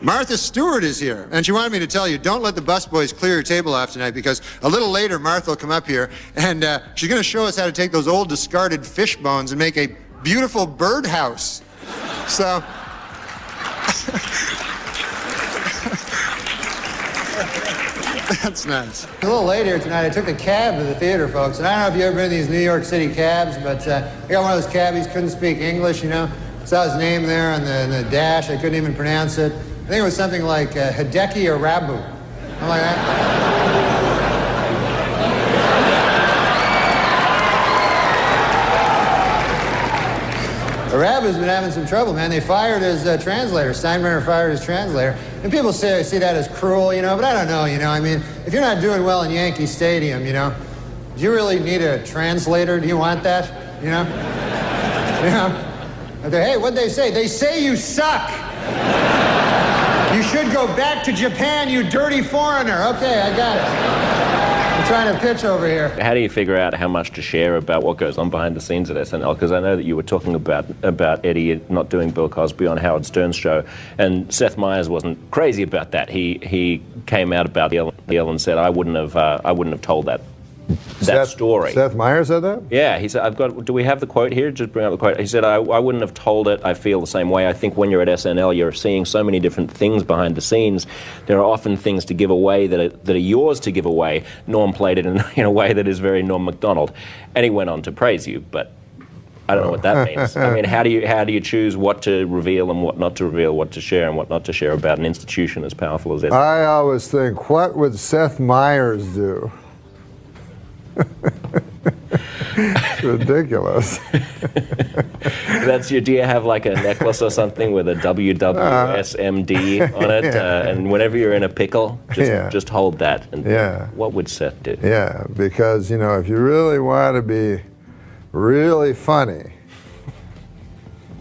Martha Stewart is here, and she wanted me to tell you, don't let the busboys clear your table off tonight, because a little later Martha will come up here, and she's going to show us how to take those old discarded fish bones and make a beautiful birdhouse. So... That's nice. A little later tonight, I took a cab to the theater, folks, and I don't know if you've ever been in these New York City cabs, but I got one of those cabbies, couldn't speak English, you know. Saw his name there on the dash, I couldn't even pronounce it. I think it was something like Hideki Arabu, something like that. Arabu's been having some trouble, man. They fired his translator. Steinbrenner fired his translator. And people see that as cruel, you know, but I don't know, you know. I mean, if you're not doing well in Yankee Stadium, you know, do you really need a translator? Do you want that, you know? You know? Hey, what'd they say? They say you suck. You should go back to Japan, you dirty foreigner. Okay, I got it. I'm trying to pitch over here. How do you figure out how much to share about what goes on behind the scenes at SNL? Because I know that you were talking about Eddie not doing Bill Cosby on Howard Stern's show, and Seth Meyers wasn't crazy about that. He came out about the Ellen and said, I wouldn't have told that story. Seth Meyers said that? Yeah, he said, do we have the quote here? Just bring up the quote. He said, I wouldn't have told it. I feel the same way. I think when you're at SNL, you're seeing so many different things behind the scenes. There are often things to give away that are yours to give away. Norm played it in a way that is very Norm Macdonald. And he went on to praise you, but I don't know what that means. I mean, how do you choose what to reveal and what not to reveal, what to share and what not to share about an institution as powerful as SNL? I always think, what would Seth Meyers do? It's ridiculous. Do you have like a necklace or something with a WWSMD on it? And whenever you're in a pickle, just hold that. And what would Seth do? Yeah, because, you know, if you really want to be really funny,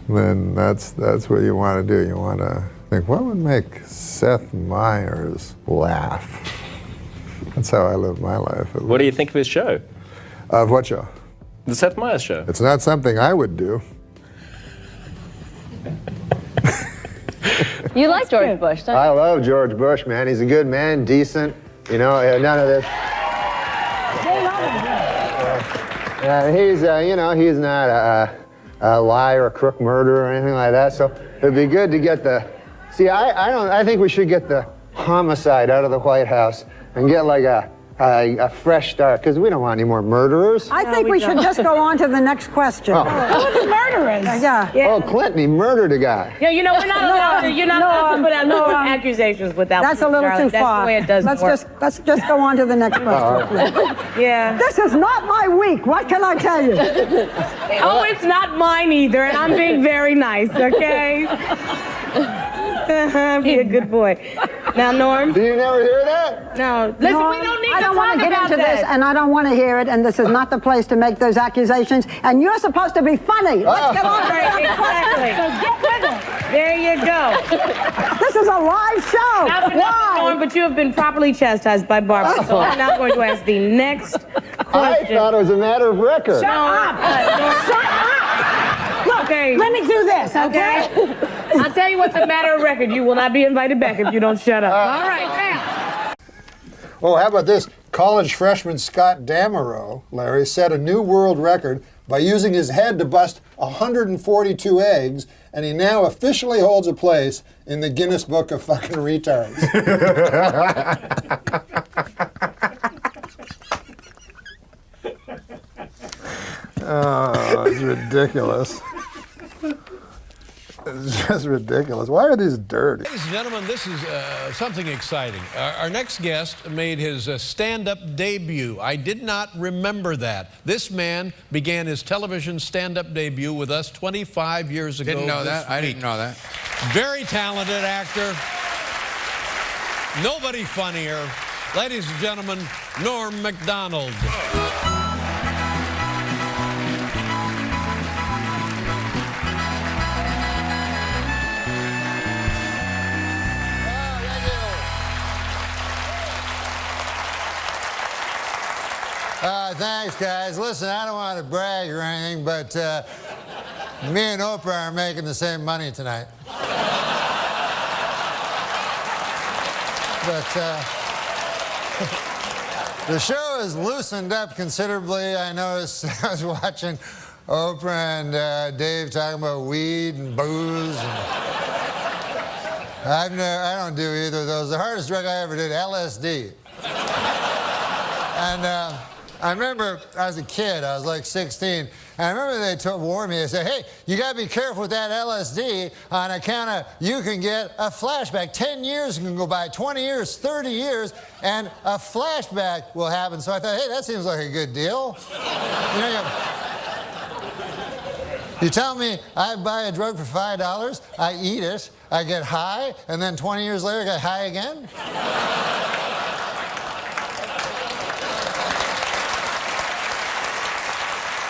then that's what you want to do. You want to think, what would make Seth Meyers laugh? That's how I live my life. What do you think of his show? Of what show? The Seth Meyers show. It's not something I would do. You like George Bush, don't you? I love George Bush, man. He's a good man, decent. You know, none of this. He's, you know, he's not a liar, a crook, murderer, or anything like that. So it'd be good to get the. See, I think we should get the homicide out of the White House and get like a fresh start, because we don't want any more murderers. I think we should just go on to the next question. Oh. Who are the murderers? Oh, Clinton, he murdered a guy. Yeah, you know, we're not allowed to, you're not allowed to put out no accusations without. That's a little too far. That's the way it does work. Let's just go on to the next question. Yeah. This is not my week. What can I tell you? Oh, it's not mine either, and I'm being very nice, okay? Be a good boy. Now, Norm. Do you never hear that? No. Listen, Norm, we don't need I don't to want talk to get about into that. this, and I don't want to hear it, and this is not the place to make those accusations, and you're supposed to be funny. Let's get on to the next question. So get with it. There you go. This is a live show. Not for nothing, Norm, but you have been properly chastised by Barbara, so I'm now going to ask the next question. I thought it was a matter of record. Shut up! Shut up! Look, let me do this, okay? I'll tell you what's a matter of record. You will not be invited back if you don't shut up. All right, now. Oh, how about this? College freshman Scott Damerow, Larry, set a new world record by using his head to bust 142 eggs, and he now officially holds a place in the Guinness Book of fucking retards. Oh, it's ridiculous. It's just ridiculous. Why are these dirty? Ladies and gentlemen, this is something exciting. Our next guest made his stand-up debut. I did not remember that. This man began his television stand-up debut with us 25 years ago. Didn't know this that. I week. didn't know that. Very talented actor. Nobody funnier. Ladies and gentlemen, Norm Macdonald. Thanks, guys. Listen, I don't want to brag or anything, but me and Oprah are making the same money tonight. But the show has loosened up considerably. I noticed I was watching Oprah and Dave talking about weed and booze. And I don't do either of those. The hardest drug I ever did, LSD. And I remember I was a kid, I was like 16, and I remember they warned me, they said, hey, you gotta be careful with that LSD on account of you can get a flashback. 10 years can go by, 20 years, 30 years, and a flashback will happen. So I thought, hey, that seems like a good deal. You tell me I buy a drug for $5, I eat it, I get high, and then 20 years later I get high again?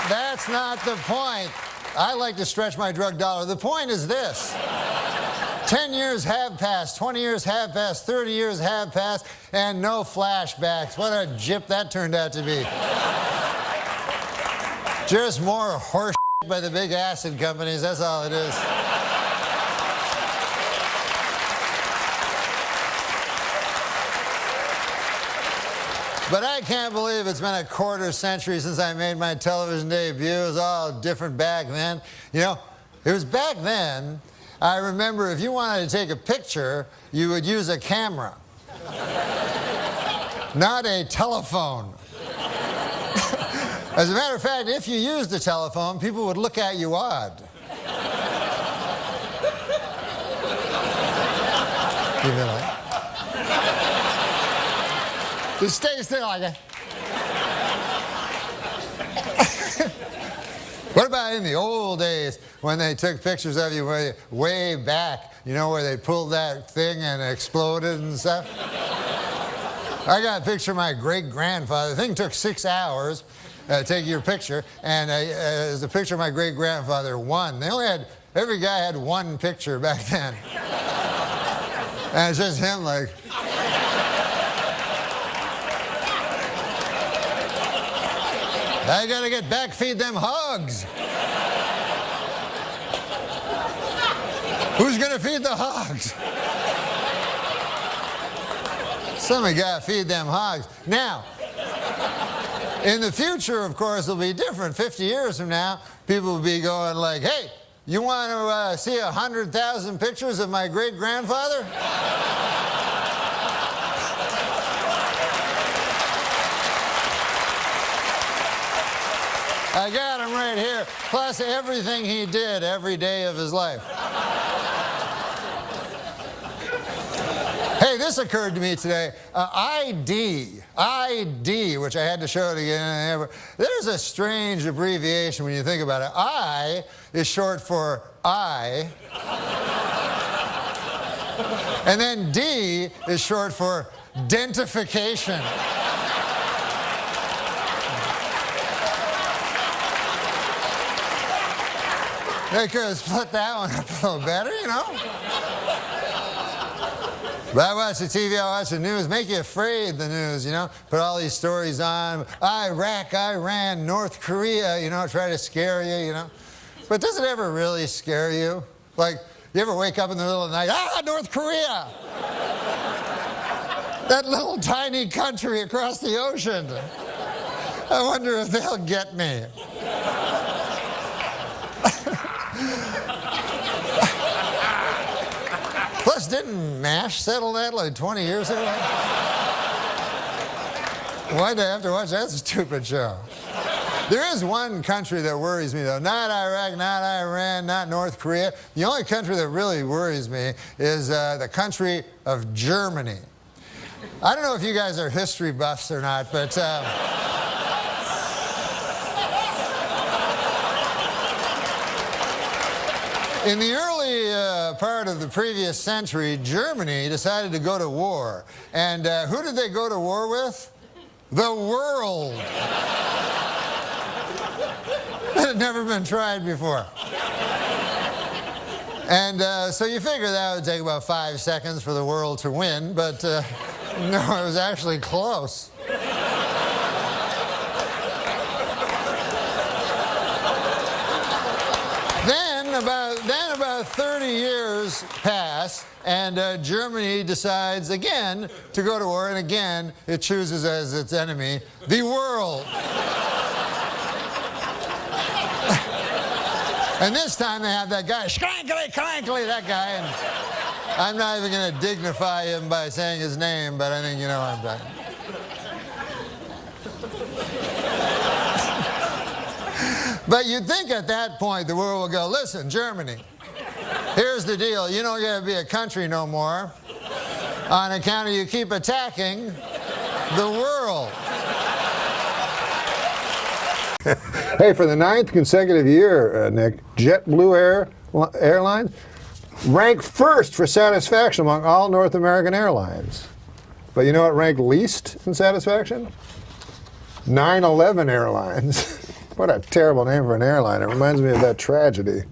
That's not the point. I like to stretch my drug dollar. The point is this. 10 years have passed, 20 years have passed, 30 years have passed, and no flashbacks. What a gyp that turned out to be. Just more horse shit by the big acid companies, that's all it is. But I can't believe it's been a quarter century since I made my television debut. It was all different back then. You know, it was back then, I remember if you wanted to take a picture, you would use a camera, not a telephone. As a matter of fact, if you used a telephone, people would look at you odd. Keep it like. Just stay still like that. What about in the old days when they took pictures of you way back, you know, where they pulled that thing and exploded and stuff? I got a picture of my great-grandfather. The thing took 6 hours to take your picture, and it was a picture of my great-grandfather, one. They only had, every guy had one picture back then. And it's just him like... I gotta get back, feed them hogs. Who's gonna feed the hogs? Somebody gotta feed them hogs. Now, in the future, of course, it'll be different. 50 years from now, people will be going like, hey, you want to see 100,000 pictures of my great-grandfather? I got him right here, plus everything he did every day of his life. Hey, this occurred to me today. ID, which I had to show it again. There's a strange abbreviation when you think about it. I is short for I. And then D is short for dentification. They could have split that one up a little better, you know? But I watch the TV, I watch the news, make you afraid, the news, you know? Put all these stories on, Iraq, Iran, North Korea, you know, try to scare you, you know? But does it ever really scare you? Like, you ever wake up in the middle of the night, North Korea! That little tiny country across the ocean. I wonder if they'll get me. Plus, didn't MASH settle that like 20 years ago? Why'd I have to watch that stupid show? There is one country that worries me, though. Not Iraq, not Iran, not North Korea. The only country that really worries me is the country of Germany. I don't know if you guys are history buffs or not, but... in the early part of the previous century, Germany decided to go to war. And who did they go to war with? The world. That had never been tried before. And so you figure that would take about 5 seconds for the world to win, but no, it was actually close. Then about 30 years pass, and Germany decides again to go to war, and again it chooses as its enemy the world. And this time they have that guy, Schrankly, Crankly, that guy, and I'm not even going to dignify him by saying his name, but I think you know what I'm talking about. But you'd think at that point the world would go, listen, Germany, here's the deal. You don't get to be a country no more on account of you keep attacking the world. Hey, for the 9th consecutive year, Nick, JetBlue Airlines ranked first for satisfaction among all North American airlines. But you know what ranked least in satisfaction? 9/11 Airlines. What a terrible name for an airline. It reminds me of that tragedy.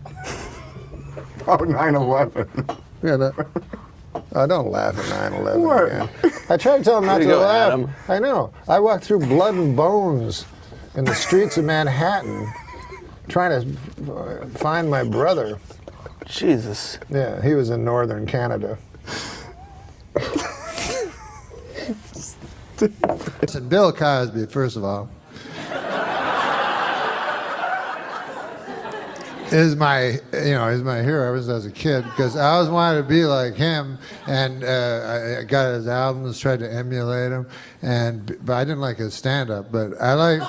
Oh, 9/11. Yeah, don't laugh at 9/11 again. I tried to tell him not to laugh. Adam. I know. I walked through blood and bones in the streets of Manhattan trying to find my brother. Jesus. Yeah, he was in northern Canada. Listen, Bill Cosby, first of all, is my hero ever since I was a kid, because I always wanted to be like him, and I got his albums, tried to emulate him, but I didn't like his stand-up, but I like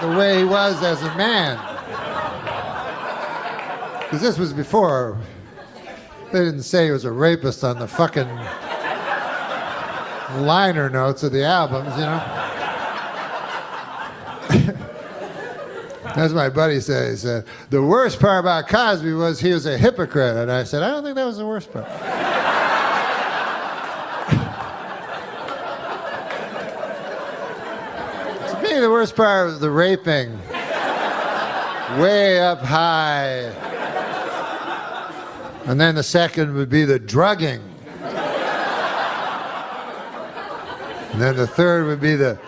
the way he was as a man. Because this was before they didn't say he was a rapist on the fucking liner notes of the albums, you know. That's what my buddy said. He said, the worst part about Cosby was he was a hypocrite. And I said, I don't think that was the worst part. To me, the worst part was the raping. Way up high. And then the second would be the drugging. And then the third would be the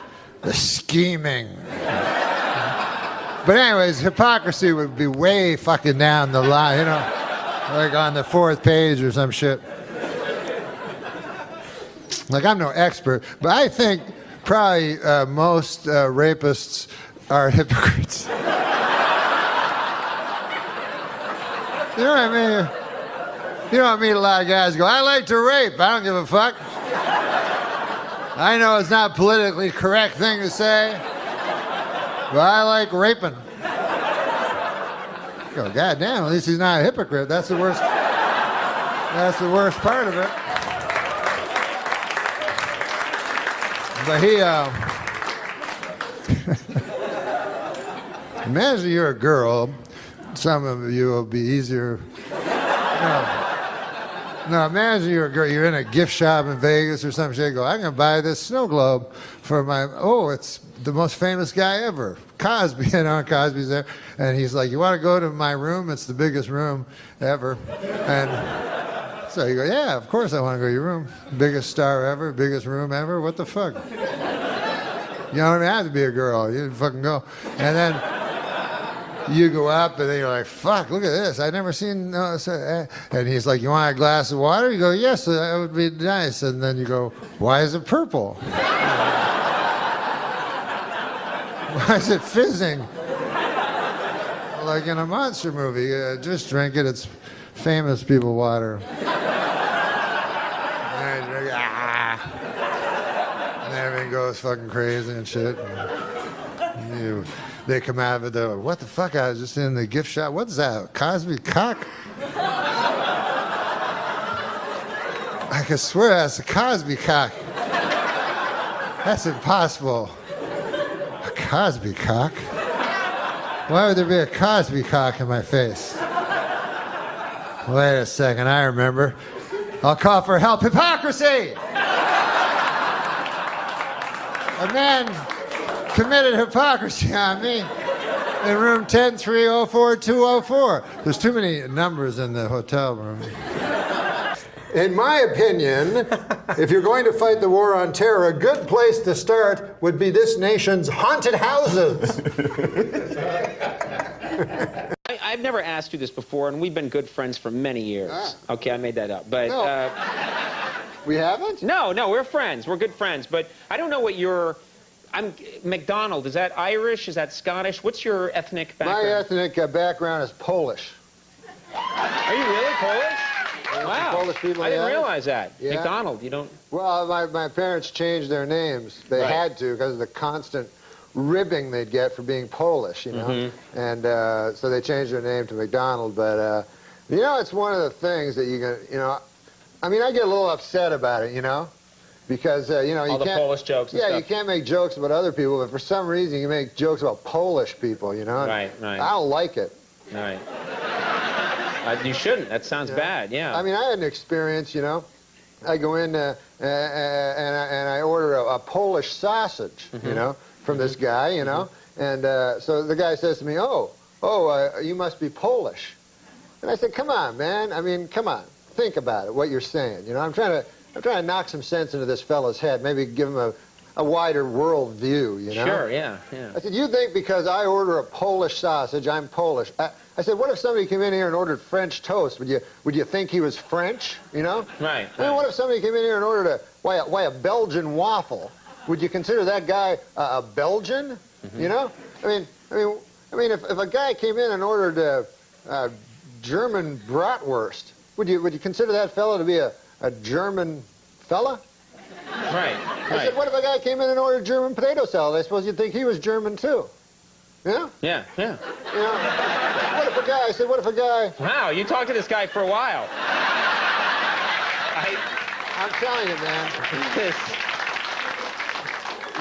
scheming. But anyways, hypocrisy would be way fucking down the line, you know, like on the 4th page or some shit. Like, I'm no expert, but I think probably most rapists are hypocrites. You know what I mean? You don't meet a lot of guys who go, I like to rape, I don't give a fuck. I know it's not a politically correct thing to say, but I like raping. Go, goddamn, at least he's not a hypocrite. That's the worst. That's the worst part of it. But he, imagine you're a girl. Some of you will be easier. No, imagine you're a girl, you're in a gift shop in Vegas or some shit, go, I'm going to buy this snow globe for my, it's the most famous guy ever, Cosby, you know, Cosby's there, and he's like, you want to go to my room? It's the biggest room ever, and So you go, yeah, of course I want to go to your room. Biggest star ever, biggest room ever. What the fuck? You don't have to be a girl. You fucking go. And then you go up, and then you're like, fuck, look at this. I've never seen... and he's like, you want a glass of water? You go, yes, that would be nice. And then you go, why is it purple? Why is it fizzing? Like in a monster movie. Just drink it. It's famous people water. And I drink, and everything goes fucking crazy and shit. And they come out of it, they're like, what the fuck? I was just in the gift shop. What's that? Cosby cock? I can swear that's a Cosby cock. That's impossible. A Cosby cock? Why would there be a Cosby cock in my face? Wait a second, I remember. I'll call for help. Hypocrisy! A man committed hypocrisy on me in room 10304-204. There's too many numbers in the hotel room. In my opinion, if you're going to fight the war on terror, a good place to start would be this nation's haunted houses. I've never asked you this before, and we've been good friends for many years. Okay, I made that up. But no. We haven't? No, we're friends. We're good friends. But I don't know what your... Macdonald, is that Irish? Is that Scottish? What's your ethnic background? My ethnic background is Polish. Are you really Polish? Wow. Polish people, I didn't realize that. Yeah. Macdonald, you don't... Well, my parents changed their names. They had to because of the constant ribbing they'd get for being Polish, you know. Mm-hmm. And so they changed their name to Macdonald. But, you know, it's one of the things that you know, I mean, I get a little upset about it, you know. Because, you know, you all the can't... Polish jokes and stuff. you can't make jokes about other people, but for some reason you make jokes about Polish people, you know. Right. I don't like it. Right. You shouldn't. That sounds bad, yeah. I mean, I had an experience, you know. I go in and I order a Polish sausage, you know, from this guy, you know. And so the guy says to me, you must be Polish. And I said, come on, man. I mean, come on. Think about it, what you're saying. You know, I'm trying to knock some sense into this fellow's head, maybe give him a wider world view, you know? Sure, yeah. I said, you think because I order a Polish sausage, I'm Polish. I said, what if somebody came in here and ordered French toast? Would you think he was French, you know? Right. I mean, what if somebody came in here and ordered a Belgian waffle? Would you consider that guy a Belgian, you know? I mean, if a guy came in and ordered a German bratwurst, would you consider that fellow to be a German fella? Right. I said, what if a guy came in and ordered German potato salad? I suppose you'd think he was German too. You know? Yeah. You know, what if a guy... Wow, you talked to this guy for a while. I'm telling you, man.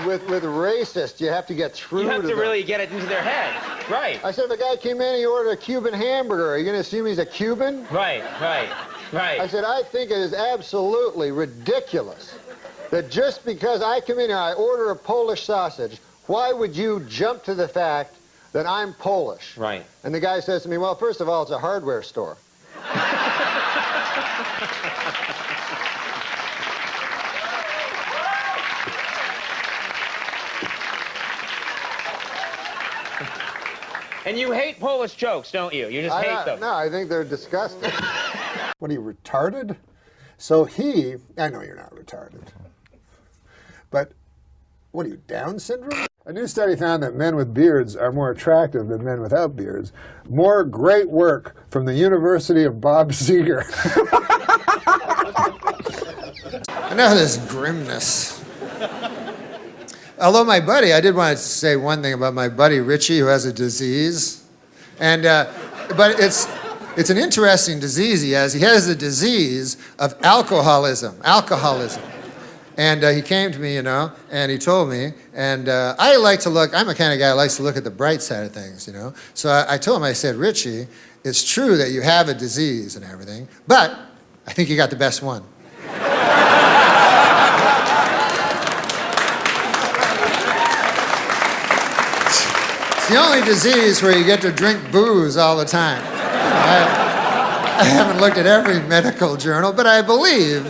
With racists, you have to get through to them. You have to really get it into their head. Right. I said, if a guy came in and he ordered a Cuban hamburger, are you going to assume he's a Cuban? Right. I said, I think it is absolutely ridiculous that just because I come in here, I order a Polish sausage, why would you jump to the fact that I'm Polish? Right. And the guy says to me, well, first of all, it's a hardware store. And you hate Polish jokes, don't you? You just hate them. No, I think they're disgusting. What are you, retarded? So I know you're not retarded, but what are you, Down syndrome? A new study found that men with beards are more attractive than men without beards. More great work from the University of Bob Seger. Enough of this grimness. Although my buddy, I did want to say one thing about my buddy Richie, who has a disease, and but it's an interesting disease he has. He has the disease of alcoholism. And he came to me, you know, and he told me, and I like to look, I'm the kind of guy who likes to look at the bright side of things, you know. So I told him, I said, Richie, it's true that you have a disease and everything, but I think you got the best one. It's the only disease where you get to drink booze all the time. I haven't looked at every medical journal, but I believe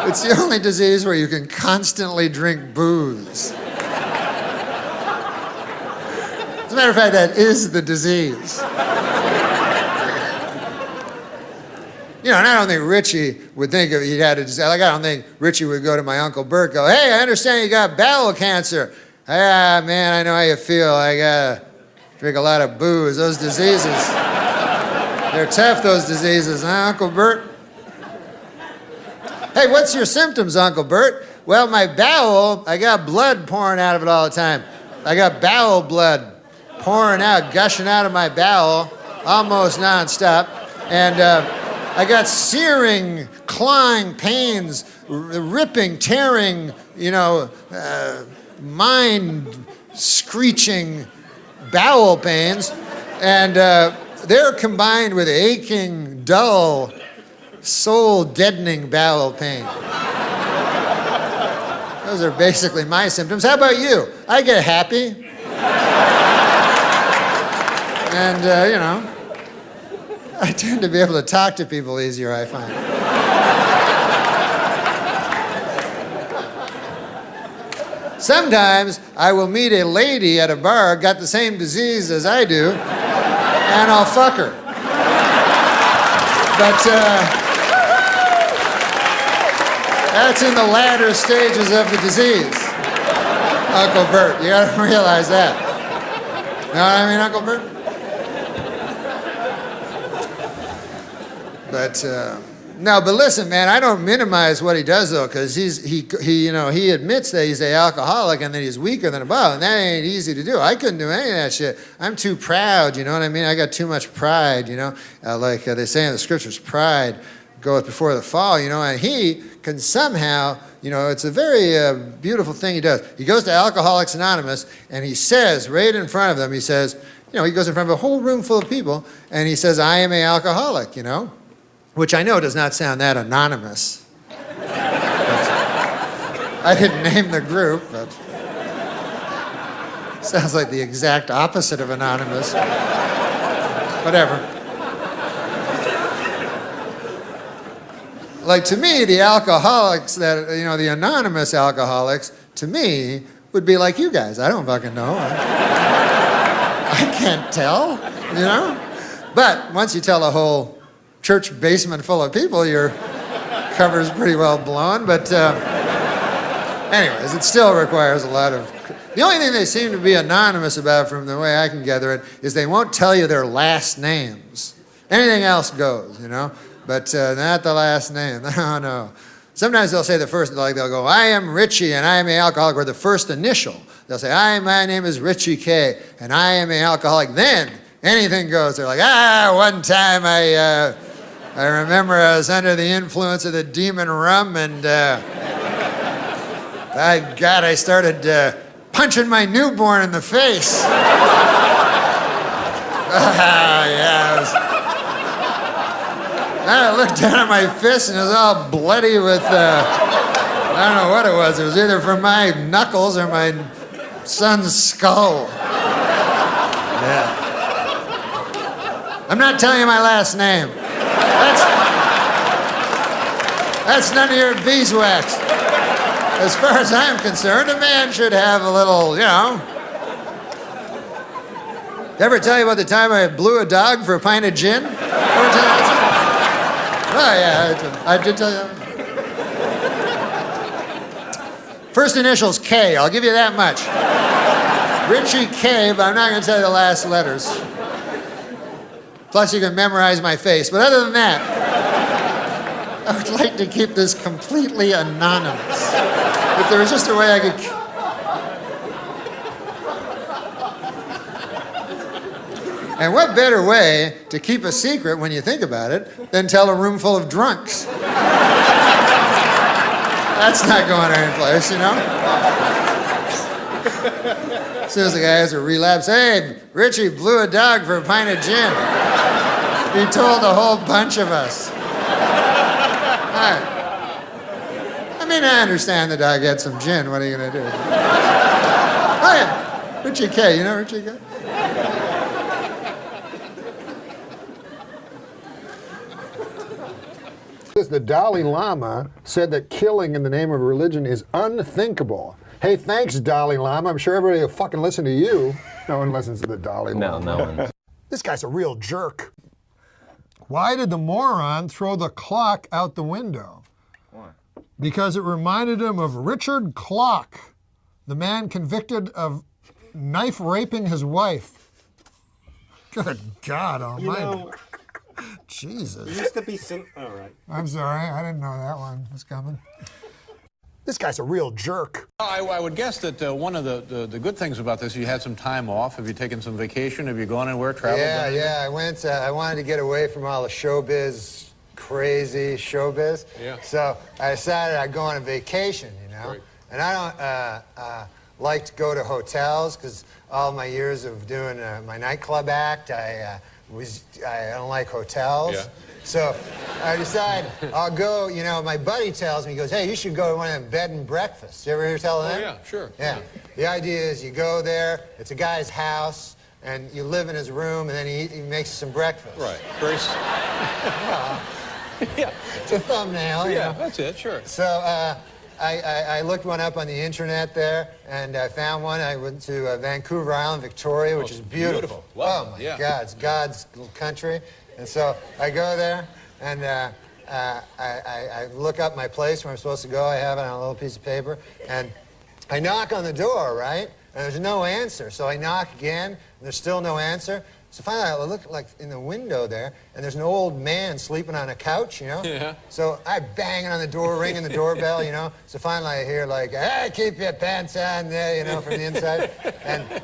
it's the only disease where you can constantly drink booze. As a matter of fact, that is the disease. You know, and I don't think Richie would think if he'd had a disease. Like, I don't think Richie would go to my Uncle Bert, go, hey, I understand you got bowel cancer. Ah, man, I know how you feel. I gotta drink a lot of booze. Those diseases, they're tough, those diseases, huh, Uncle Bert? Hey, what's your symptoms, Uncle Bert? Well, my bowel, I got blood pouring out of it all the time. I got bowel blood pouring out, gushing out of my bowel, almost nonstop. And I got searing, clawing pains, ripping, tearing, you know, mind-screeching bowel pains. And they're combined with aching, dull, soul-deadening bowel pain. Those are basically my symptoms. How about you? I get happy. And, you know, I tend to be able to talk to people easier, I find. Sometimes I will meet a lady at a bar, got the same disease as I do, and I'll fuck her. But that's in the latter stages of the disease, Uncle Bert. You gotta realize that. You know what I mean, Uncle Bert? But no, but listen, man, I don't minimize what he does though, because he admits that he's an alcoholic and that he's weaker than a bottle, and that ain't easy to do. I couldn't do any of that shit. I'm too proud, you know what I mean? I got too much pride, you know, like they say in the scriptures, pride goeth before the fall, you know, and he can somehow, you know, it's a very beautiful thing he does. He goes to Alcoholics Anonymous and he says right in front of them, he says, you know, he goes in front of a whole room full of people and he says, I am an alcoholic, you know. Which I know does not sound that anonymous. I didn't name the group, but sounds like the exact opposite of anonymous. Whatever. Like, to me, the alcoholics that, you know, the anonymous alcoholics, to me, would be like you guys. I don't fucking know. I can't tell, you know? But once you tell a whole church basement full of people, your cover's pretty well blown. But anyways, it still requires a lot of... The only thing they seem to be anonymous about, from the way I can gather it, is they won't tell you their last names. Anything else goes, you know? But not the last name. No, no. Sometimes they'll say the first, like they'll go, I am Richie and I am an alcoholic, or the first initial. They'll say, my name is Richie K and I am an alcoholic. Then anything goes. They're like, one time I remember I was under the influence of the demon rum and I started punching my newborn in the face. I looked down at my fist and it was all bloody with, I don't know what it was. It was either from my knuckles or my son's skull. Yeah. I'm not telling you my last name. That's none of your beeswax. As far as I'm concerned, a man should have a little, you know. Did I ever tell you about the time I blew a dog for a pint of gin? Oh, yeah, I did tell you that. First initial's K, I'll give you that much. Richie K, but I'm not going to tell you the last letters. Plus, you can memorize my face. But other than that, I would like to keep this completely anonymous. If there was just a way I could... And what better way to keep a secret, when you think about it, than tell a room full of drunks? That's not going any place, you know? As soon as the guy has a relapse, hey, Richie blew a dog for a pint of gin. He told a whole bunch of us. I mean, I understand the dog had some gin. What are you going to do? Oh, yeah. Richie K. You know Richie K? The Dalai Lama said that killing in the name of religion is unthinkable. Hey, thanks, Dalai Lama. I'm sure everybody will fucking listen to you. No one listens to the Dalai Lama. No one. This guy's a real jerk. Why did the moron throw the clock out the window? Why? Because it reminded him of Richard Clock, the man convicted of knife raping his wife. Good God Almighty. Jesus. It used to be all right. I'm sorry, I didn't know that one was coming. This guy's a real jerk. I would guess that one of the good things about this, you had some time off. Have you taken some vacation? Have you gone anywhere, traveled? Yeah, I went. I wanted to get away from all the showbiz, crazy showbiz. Yeah. So I decided I'd go on a vacation, you know. Right. And I don't like to go to hotels because all my years of doing my nightclub act, I don't like hotels. Yeah. So I decide I'll go, you know, my buddy tells me, he goes, hey, you should go to one of them bed and breakfasts. You ever hear tell of them? Oh, yeah, sure. Yeah. The idea is you go there, it's a guy's house, and you live in his room, and then he makes you some breakfast. Right. Very well, yeah. It's a thumbnail, you Yeah, know. that's it, sure. So I looked one up on the internet there, and I found one. I went to Vancouver Island, Victoria, which is beautiful. Lovely. Oh, my Yeah. God, it's God's little country. And so I go there, and I look up my place where I'm supposed to go. I have it on a little piece of paper, and I knock on the door, right? And there's no answer. So I knock again, and there's still no answer. So finally, I look like in the window there, and there's an old man sleeping on a couch, you know? Yeah. So I banging on the door, ringing the doorbell, you know? So finally I hear like, hey, keep your pants on there, you know, from the inside. And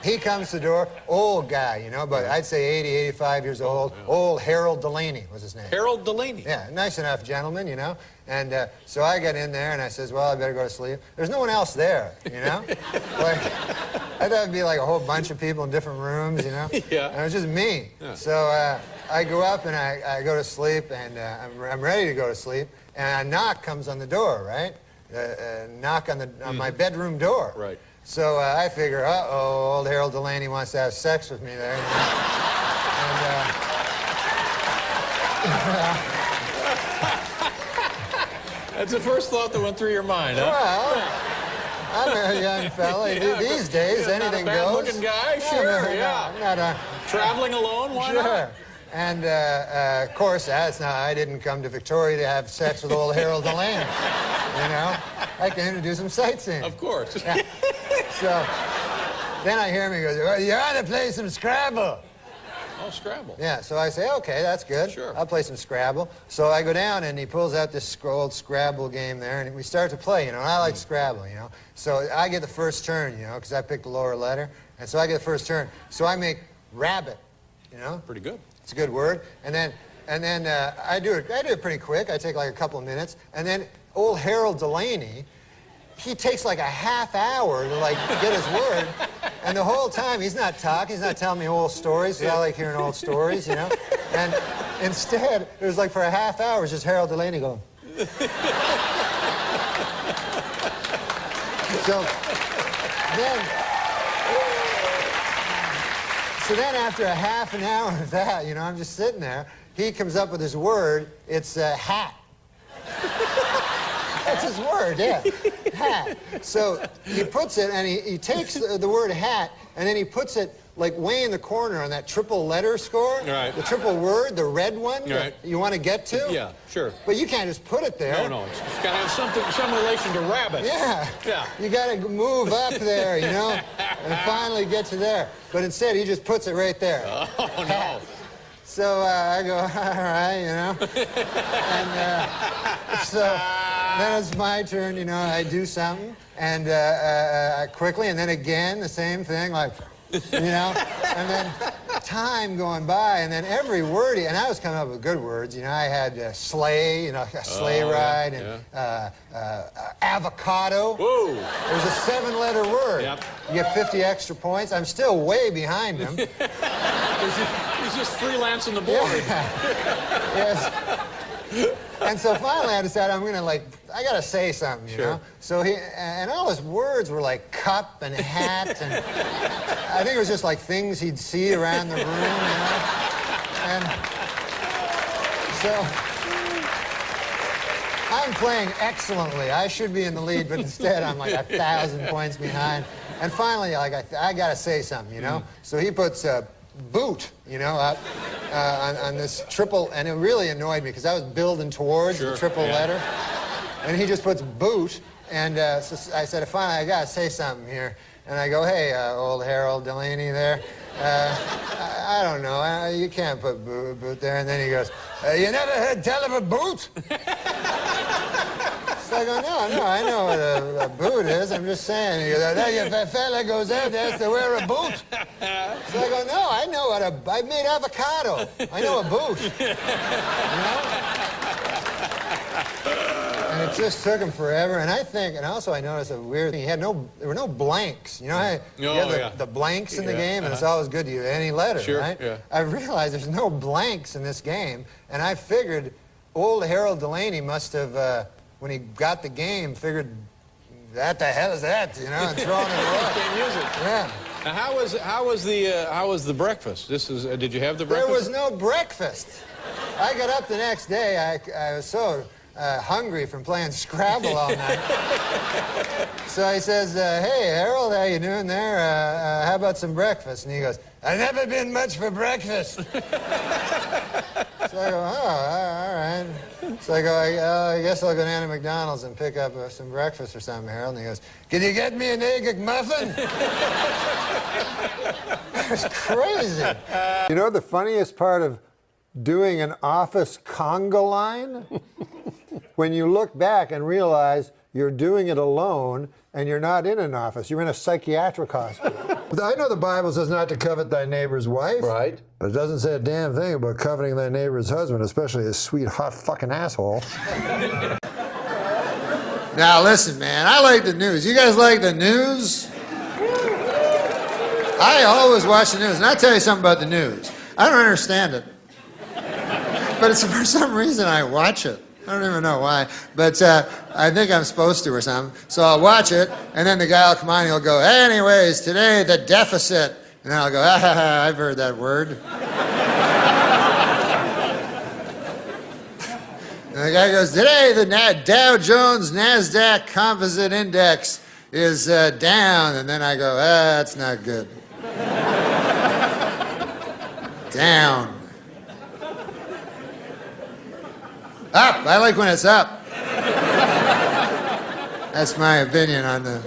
he comes to the door, old guy, you know, but I'd say 80, 85 years old. Old Harold Delaney was his name. Harold Delaney? Yeah, nice enough gentleman, you know? And so I get in there, and I says, well, I better go to sleep. There's no one else there, you know? Like, I thought it'd be like a whole bunch of people in different rooms, you know? Yeah. And it was just me. Yeah. So I go up, and I go to sleep, and I'm ready to go to sleep, and a knock comes on the door, right? A knock on my bedroom door. Right. So I figure, uh-oh, old Harold Delaney wants to have sex with me there. You know? That's the first thought that went through your mind, huh? Well, I'm a young fella. Yeah, These days, anything not a goes. bad-looking guy, Yeah, sure, no, yeah. I'm not a... Traveling alone, why sure. not? And, of course, I didn't come to Victoria to have sex with old Harold Delaney, you know? I came to do some sightseeing. Of course. Yeah. So then I hear him, he goes, well, you ought to play some Scrabble. Oh, Scrabble. Yeah, so I say, okay, that's good. Sure. I'll play some Scrabble. So I go down, and he pulls out this old Scrabble game there, and we start to play, you know, and I like Scrabble, you know. So I get the first turn, you know, because I picked the lower letter, and so I get the first turn. So I make rabbit, you know. Pretty good. It's a good word. And then I do it pretty quick. I take like a couple of minutes, and then old Harold Delaney, he takes like a half hour to like get his word, and the whole time he's not talking, he's not telling me old stories, because I like hearing old stories, you know? And instead, it was like for a half hour, it was just Harold Delaney going. So then after a half an hour of that, you know, I'm just sitting there, he comes up with his word, it's hat. That's his word, yeah. Hat. So he puts it, and he takes the word hat, and then he puts it like way in the corner on that triple letter score. Right. The triple word, the red one right. that you want to get to. Yeah, sure. But you can't just put it there. No, it's got to have some relation to rabbit. Yeah. Yeah. You got to move up there, you know, and finally get to there. But instead, he just puts it right there. Oh, no. So I go, all right, you know. And so then it's my turn, you know, I do something, and quickly, and then again, the same thing, like, you know, and then time going by, and then every word, and I was coming up with good words, you know, I had sleigh, you know, a sleigh ride, and avocado. Whoa. It was a 7-letter word. Yep. You get 50 extra points. I'm still way behind him. He's just freelancing the board. Yeah. Yes. And so finally I decided I'm going to, like, I got to say something, you know? So and all his words were like cup and hat, and I think it was just like things he'd see around the room, you know? And so I'm playing excellently. I should be in the lead, but instead I'm like 1,000 points behind. And finally, like I gotta say something, you know. So he puts boot, you know, up on this triple, and it really annoyed me because I was building towards the triple letter, and he just puts boot, and so I said, finally, I gotta say something here, and I go, hey, old Harold Delaney there, I don't know, you can't put boot there, and then he goes, you never heard tell of a boot? So I go, no, I know what a boot is. I'm just saying. He goes, if a fella goes out there, has to wear a boot. So I go, no, I know I made avocado. I know a boot. You know? And it just took him forever. And I noticed a weird thing. There were no blanks. You know how you have the blanks in the game, and it's always good to use any letter, right? Yeah. I realized there's no blanks in this game, and I figured old Harold Delaney must have, when he got the game, figured, what the hell is that, you know, and thrown it away. Can't use it. Yeah. Now, how was the breakfast? Did you have the breakfast? There was no breakfast. I got up the next day. I was so hungry from playing Scrabble all night. So he says, hey, Harold, how you doing there? How about some breakfast? And he goes, I've never been much for breakfast. So I go, oh, all right. So I go, I guess I'll go down to Macdonald's and pick up some breakfast or something, Harold. And he goes, can you get me an egg McMuffin? It's crazy. You know the funniest part of doing an office conga line? When you look back and realize you're doing it alone and you're not in an office, you're in a psychiatric hospital. I know the Bible says not to covet thy neighbor's wife. Right. But it doesn't say a damn thing about coveting thy neighbor's husband, especially his sweet, hot fucking asshole. Now listen, man, I like the news. You guys like the news? I always watch the news, and I'll tell you something about the news. I don't understand it. But it's for some reason I watch it. I don't even know why, but I think I'm supposed to or something. So I'll watch it, and then the guy will come on and he'll go, anyways, today the deficit. And then I'll go, I've heard that word. And the guy goes, today the Dow Jones NASDAQ Composite Index is down. And then I go, that's not good. Down. Up. I like when it's up. That's my opinion on the...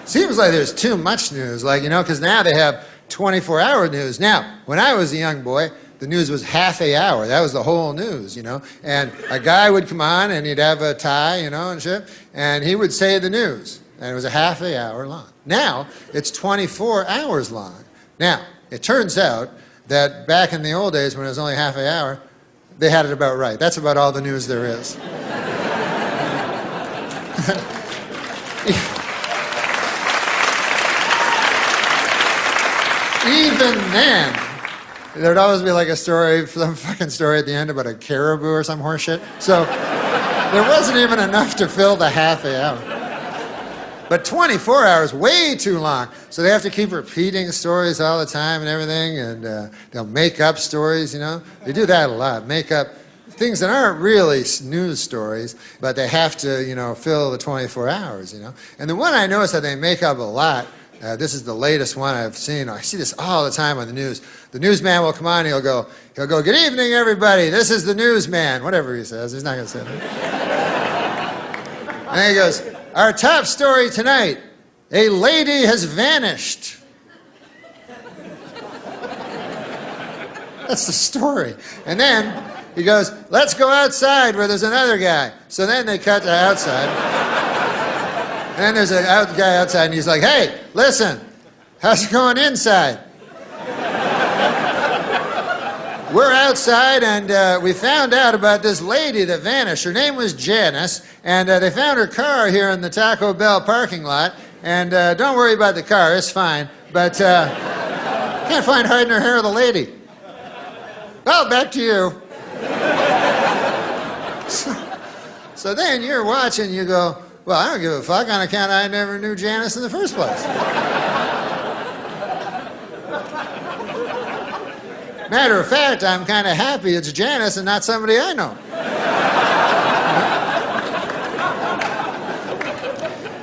Seems like there's too much news, like, you know, because now they have 24-hour news. Now, when I was a young boy, the news was half an hour. That was the whole news, you know. And a guy would come on and he'd have a tie, you know, and shit, and he would say the news. And it was a half an hour long. Now, it's 24 hours long. Now, it turns out that back in the old days when it was only half an hour, they had it about right. That's about all the news there is. Even then, there'd always be like a story, some fucking story at the end about a caribou or some horse shit. So there wasn't even enough to fill the half an hour. But 24 hours, way too long. So they have to keep repeating stories all the time and everything, and they'll make up stories, you know. They do that a lot, make up things that aren't really news stories, but they have to, you know, fill the 24 hours, you know. And the one I noticed that they make up a lot, this is the latest one I've seen. I see this all the time on the news. The newsman will come on, he'll go, good evening, everybody. This is the newsman. Whatever he says, he's not going to say that. And then he goes, our top story tonight, a lady has vanished. That's the story. And then he goes, let's go outside where there's another guy. So then they cut to outside. And then there's a guy outside and he's like, hey, listen, how's it going inside? We're outside and we found out about this lady that vanished. Her name was Janice, and they found her car here in the Taco Bell parking lot. And don't worry about the car, it's fine. But can't find hiding her hair of the lady. Well, back to you. So then you're watching, you go, well, I don't give a fuck on account I never knew Janice in the first place. Matter of fact, I'm kind of happy it's Janice and not somebody I know.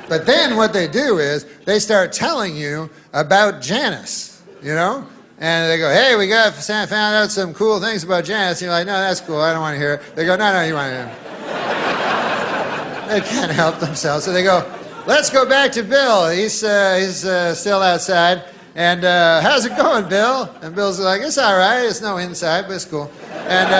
But then what they do is they start telling you about Janice, you know? And they go, hey, we found out some cool things about Janice. And you're like, no, that's cool. I don't want to hear it. They go, no, you want to hear it. They can't help themselves. So they go, let's go back to Bill. He's still outside. And how's it going, Bill? And Bill's like, it's all right. It's no inside, but it's cool. And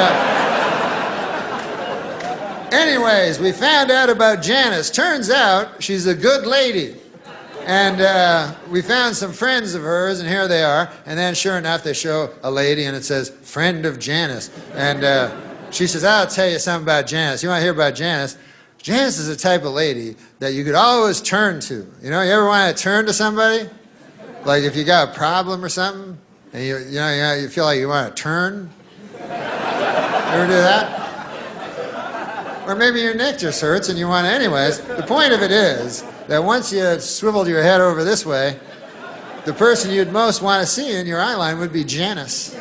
anyways, we found out about Janice. Turns out she's a good lady. And we found some friends of hers, and here they are. And then, sure enough, they show a lady, and it says, friend of Janice. And she says, I'll tell you something about Janice. You want to hear about Janice? Janice is the type of lady that you could always turn to. You know, you ever want to turn to somebody? Like if you got a problem or something, and you feel like you want to turn? Ever do that? Or maybe your neck just hurts and you want to anyways. The point of it is that once you swiveled your head over this way, the person you'd most want to see in your eye line would be Janice.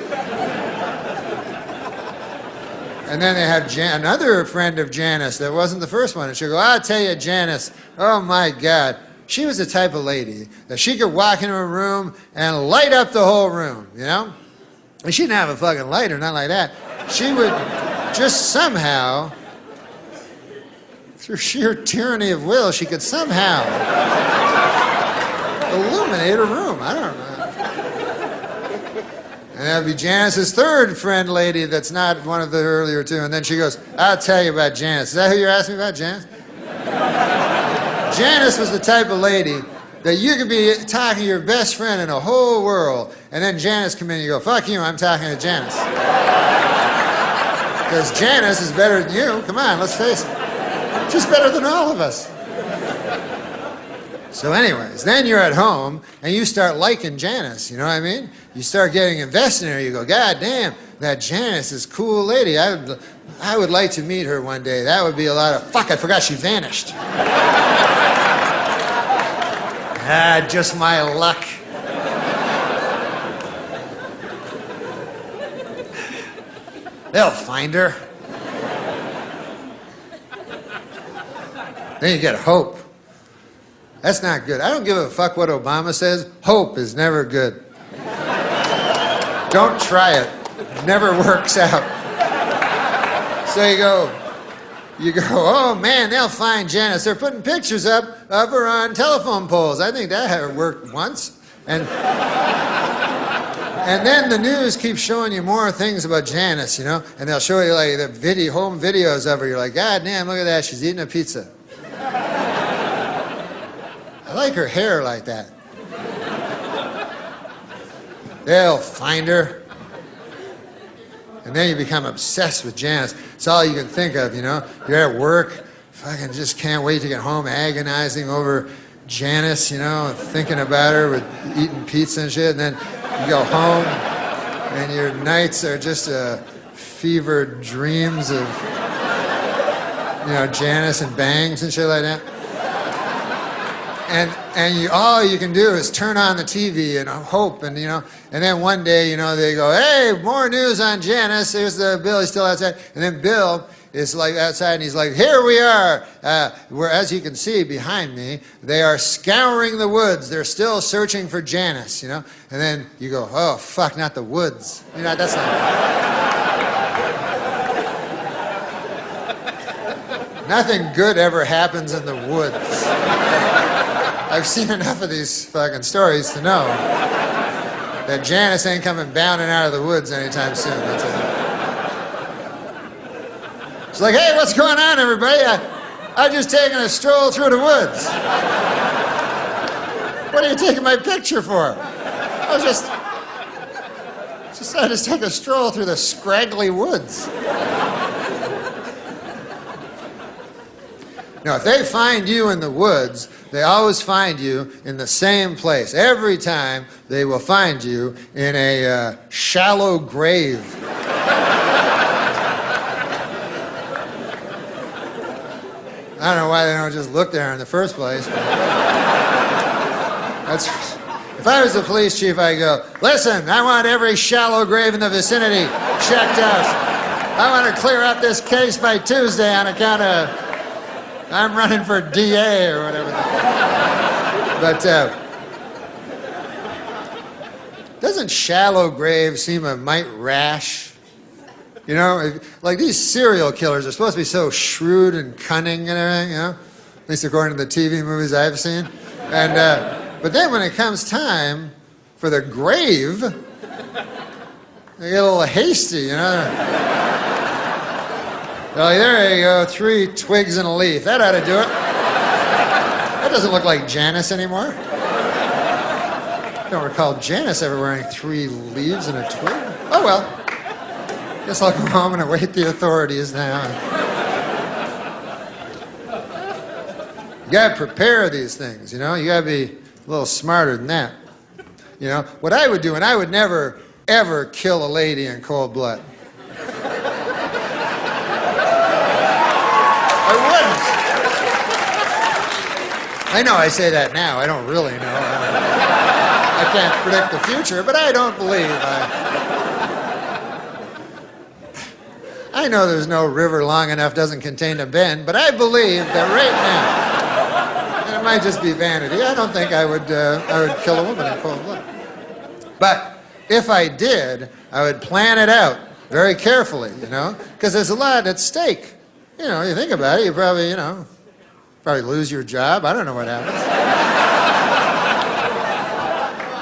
And then they have another friend of Janice that wasn't the first one. And she'll go, I'll tell you, Janice, oh my God. She was the type of lady that she could walk into a room and light up the whole room, you know? And she didn't have a fucking lighter, not like that. She would just somehow, through sheer tyranny of will, she could somehow illuminate a room. I don't know. And that would be Janice's third friend lady that's not one of the earlier two. And then she goes, I'll tell you about Janice. Is that who you're asking me about, Janice? Janice was the type of lady that you could be talking to your best friend in the whole world, and then Janice come in and you go, fuck you, I'm talking to Janice. Because Janice is better than you. Come on, let's face it. She's better than all of us. So anyways, then you're at home, and you start liking Janice, you know what I mean? You start getting invested in her. You go, God damn, that Janice is a cool lady. I would like to meet her one day. That would be a lot of... Fuck, I forgot she vanished. Just my luck. They'll find her. Then you get hope. That's not good. I don't give a fuck what Obama says. Hope is never good. Don't try it. It never works out. So you go, oh man, they'll find Janice. They're putting pictures up of her on telephone poles. I think that had worked once. And then the news keeps showing you more things about Janice, you know? And they'll show you like the home videos of her. You're like, God damn, look at that. She's eating a pizza. I like her hair like that. They'll find her. And then you become obsessed with Janice. It's all you can think of, you know? You're at work, fucking just can't wait to get home, agonizing over Janice, you know, thinking about her with eating pizza and shit. And then you go home, and your nights are just fevered dreams of, you know, Janice and bangs and shit like that. And all you can do is turn on the TV and hope, and you know, and then one day, you know, they go, hey, more news on Janice. Here's Bill, he's still outside, and then Bill is like outside, and he's like, here we are. Where, as you can see behind me, they are scouring the woods. They're still searching for Janice, you know. And then you go, oh fuck, not the woods. You know, that's not. Nothing good ever happens in the woods. I've seen enough of these fucking stories to know that Janice ain't coming bounding out of the woods anytime soon. That's it. It's like, hey, what's going on, everybody? I'm just taking a stroll through the woods. What are you taking my picture for? I just take a stroll through the scraggly woods. Now, if they find you in the woods, they always find you in the same place. Every time, they will find you in a shallow grave. I don't know why they don't just look there in the first place. If If I was the police chief, I'd go, listen, I want every shallow grave in the vicinity checked out. I want to clear out this case by Tuesday on account of I'm running for DA or whatever. But doesn't shallow grave seem a mite rash? You know, like these serial killers are supposed to be so shrewd and cunning and everything, you know? At least according to the TV movies I've seen. And, but then when it comes time for the grave, they get a little hasty, you know? They're like, there you go, 3 twigs and a leaf. That ought to do it. That doesn't look like Janice anymore. I don't recall Janice ever wearing 3 leaves and a twig. Oh, well. Guess I'll go home and await the authorities now. You gotta prepare these things, you know? You gotta be a little smarter than that. You know, what I would do, and I would never, ever kill a lady in cold blood. I wouldn't. I know I say that now. I don't really know. I can't predict the future, but I don't believe I know there's no river long enough doesn't contain a bend, but I believe that right now, and it might just be vanity, I don't think I would kill a woman in cold blood. But if I did, I would plan it out very carefully, you know, because there's a lot at stake. You know, you think about it, you probably, you know, probably lose your job. I don't know what happens.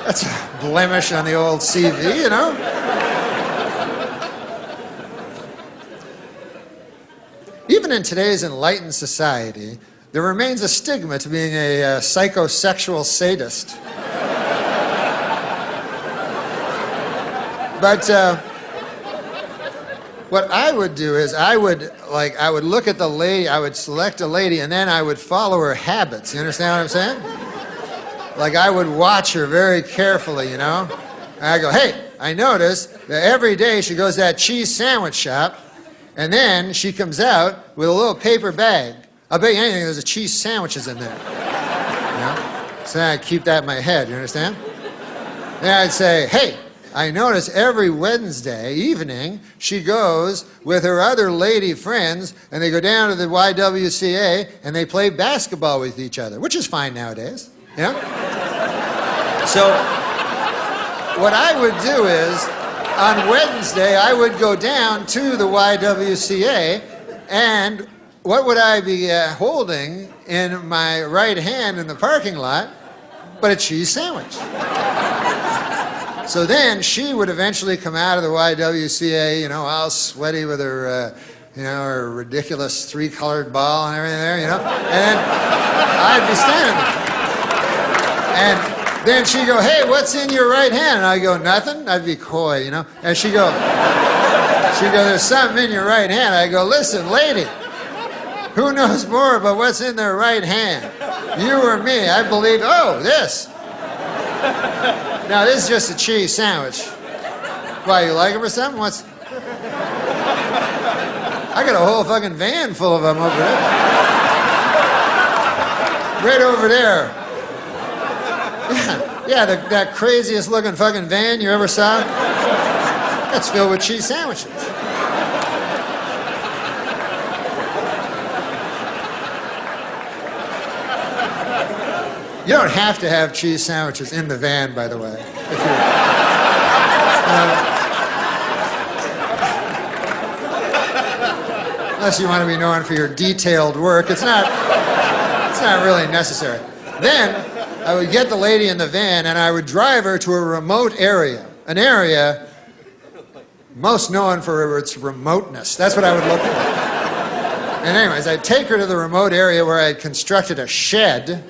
That's a blemish on the old CV, you know. Even in today's enlightened society, there remains a stigma to being a psychosexual sadist. But what I would do is I would look at the lady, I would select a lady, and then I would follow her habits. You understand what I'm saying? Like I would watch her very carefully, you know? And I go, hey, I notice that every day she goes to that cheese sandwich shop, and then she comes out with a little paper bag. I'll bet you anything there's a cheese sandwiches in there. You know? So then I'd keep that in my head, you understand? Then I'd say, hey, I notice every Wednesday evening she goes with her other lady friends and they go down to the YWCA and they play basketball with each other, which is fine nowadays, you know? So what I would do is on Wednesday I would go down to the YWCA and what would I be holding in my right hand in the parking lot but a cheese sandwich? So then she would eventually come out of the YWCA, you know, all sweaty with her, you know, her ridiculous 3-colored ball and everything there, you know. And then I'd be standing there. And then she'd go, hey, what's in your right hand? And I'd go, nothing. I'd be coy, you know. And she'd go, there's something in your right hand. I'd go, listen, lady, who knows more about what's in their right hand? You or me? I believe, oh, this. Now, this is just a cheese sandwich. Why, you like them or something? I got a whole fucking van full of them over there. Right over there. Yeah, that craziest looking fucking van you ever saw? That's filled with cheese sandwiches. You don't have to have cheese sandwiches in the van, by the way. If you're, unless you want to be known for your detailed work, it's not really necessary. Then I would get the lady in the van and I would drive her to a remote area, an area most known for its remoteness. That's what I would look for. And anyways, I'd take her to the remote area where I'd constructed a shed.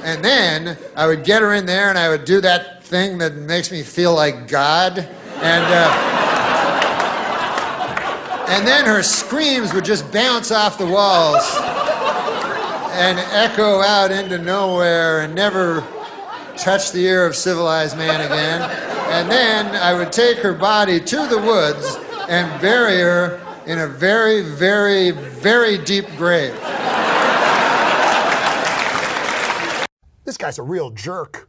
And then I would get her in there and I would do that thing that makes me feel like God. And then her screams would just bounce off the walls and echo out into nowhere and never touch the ear of civilized man again. And then I would take her body to the woods and bury her in a very, very, very deep grave. This guy's a real jerk.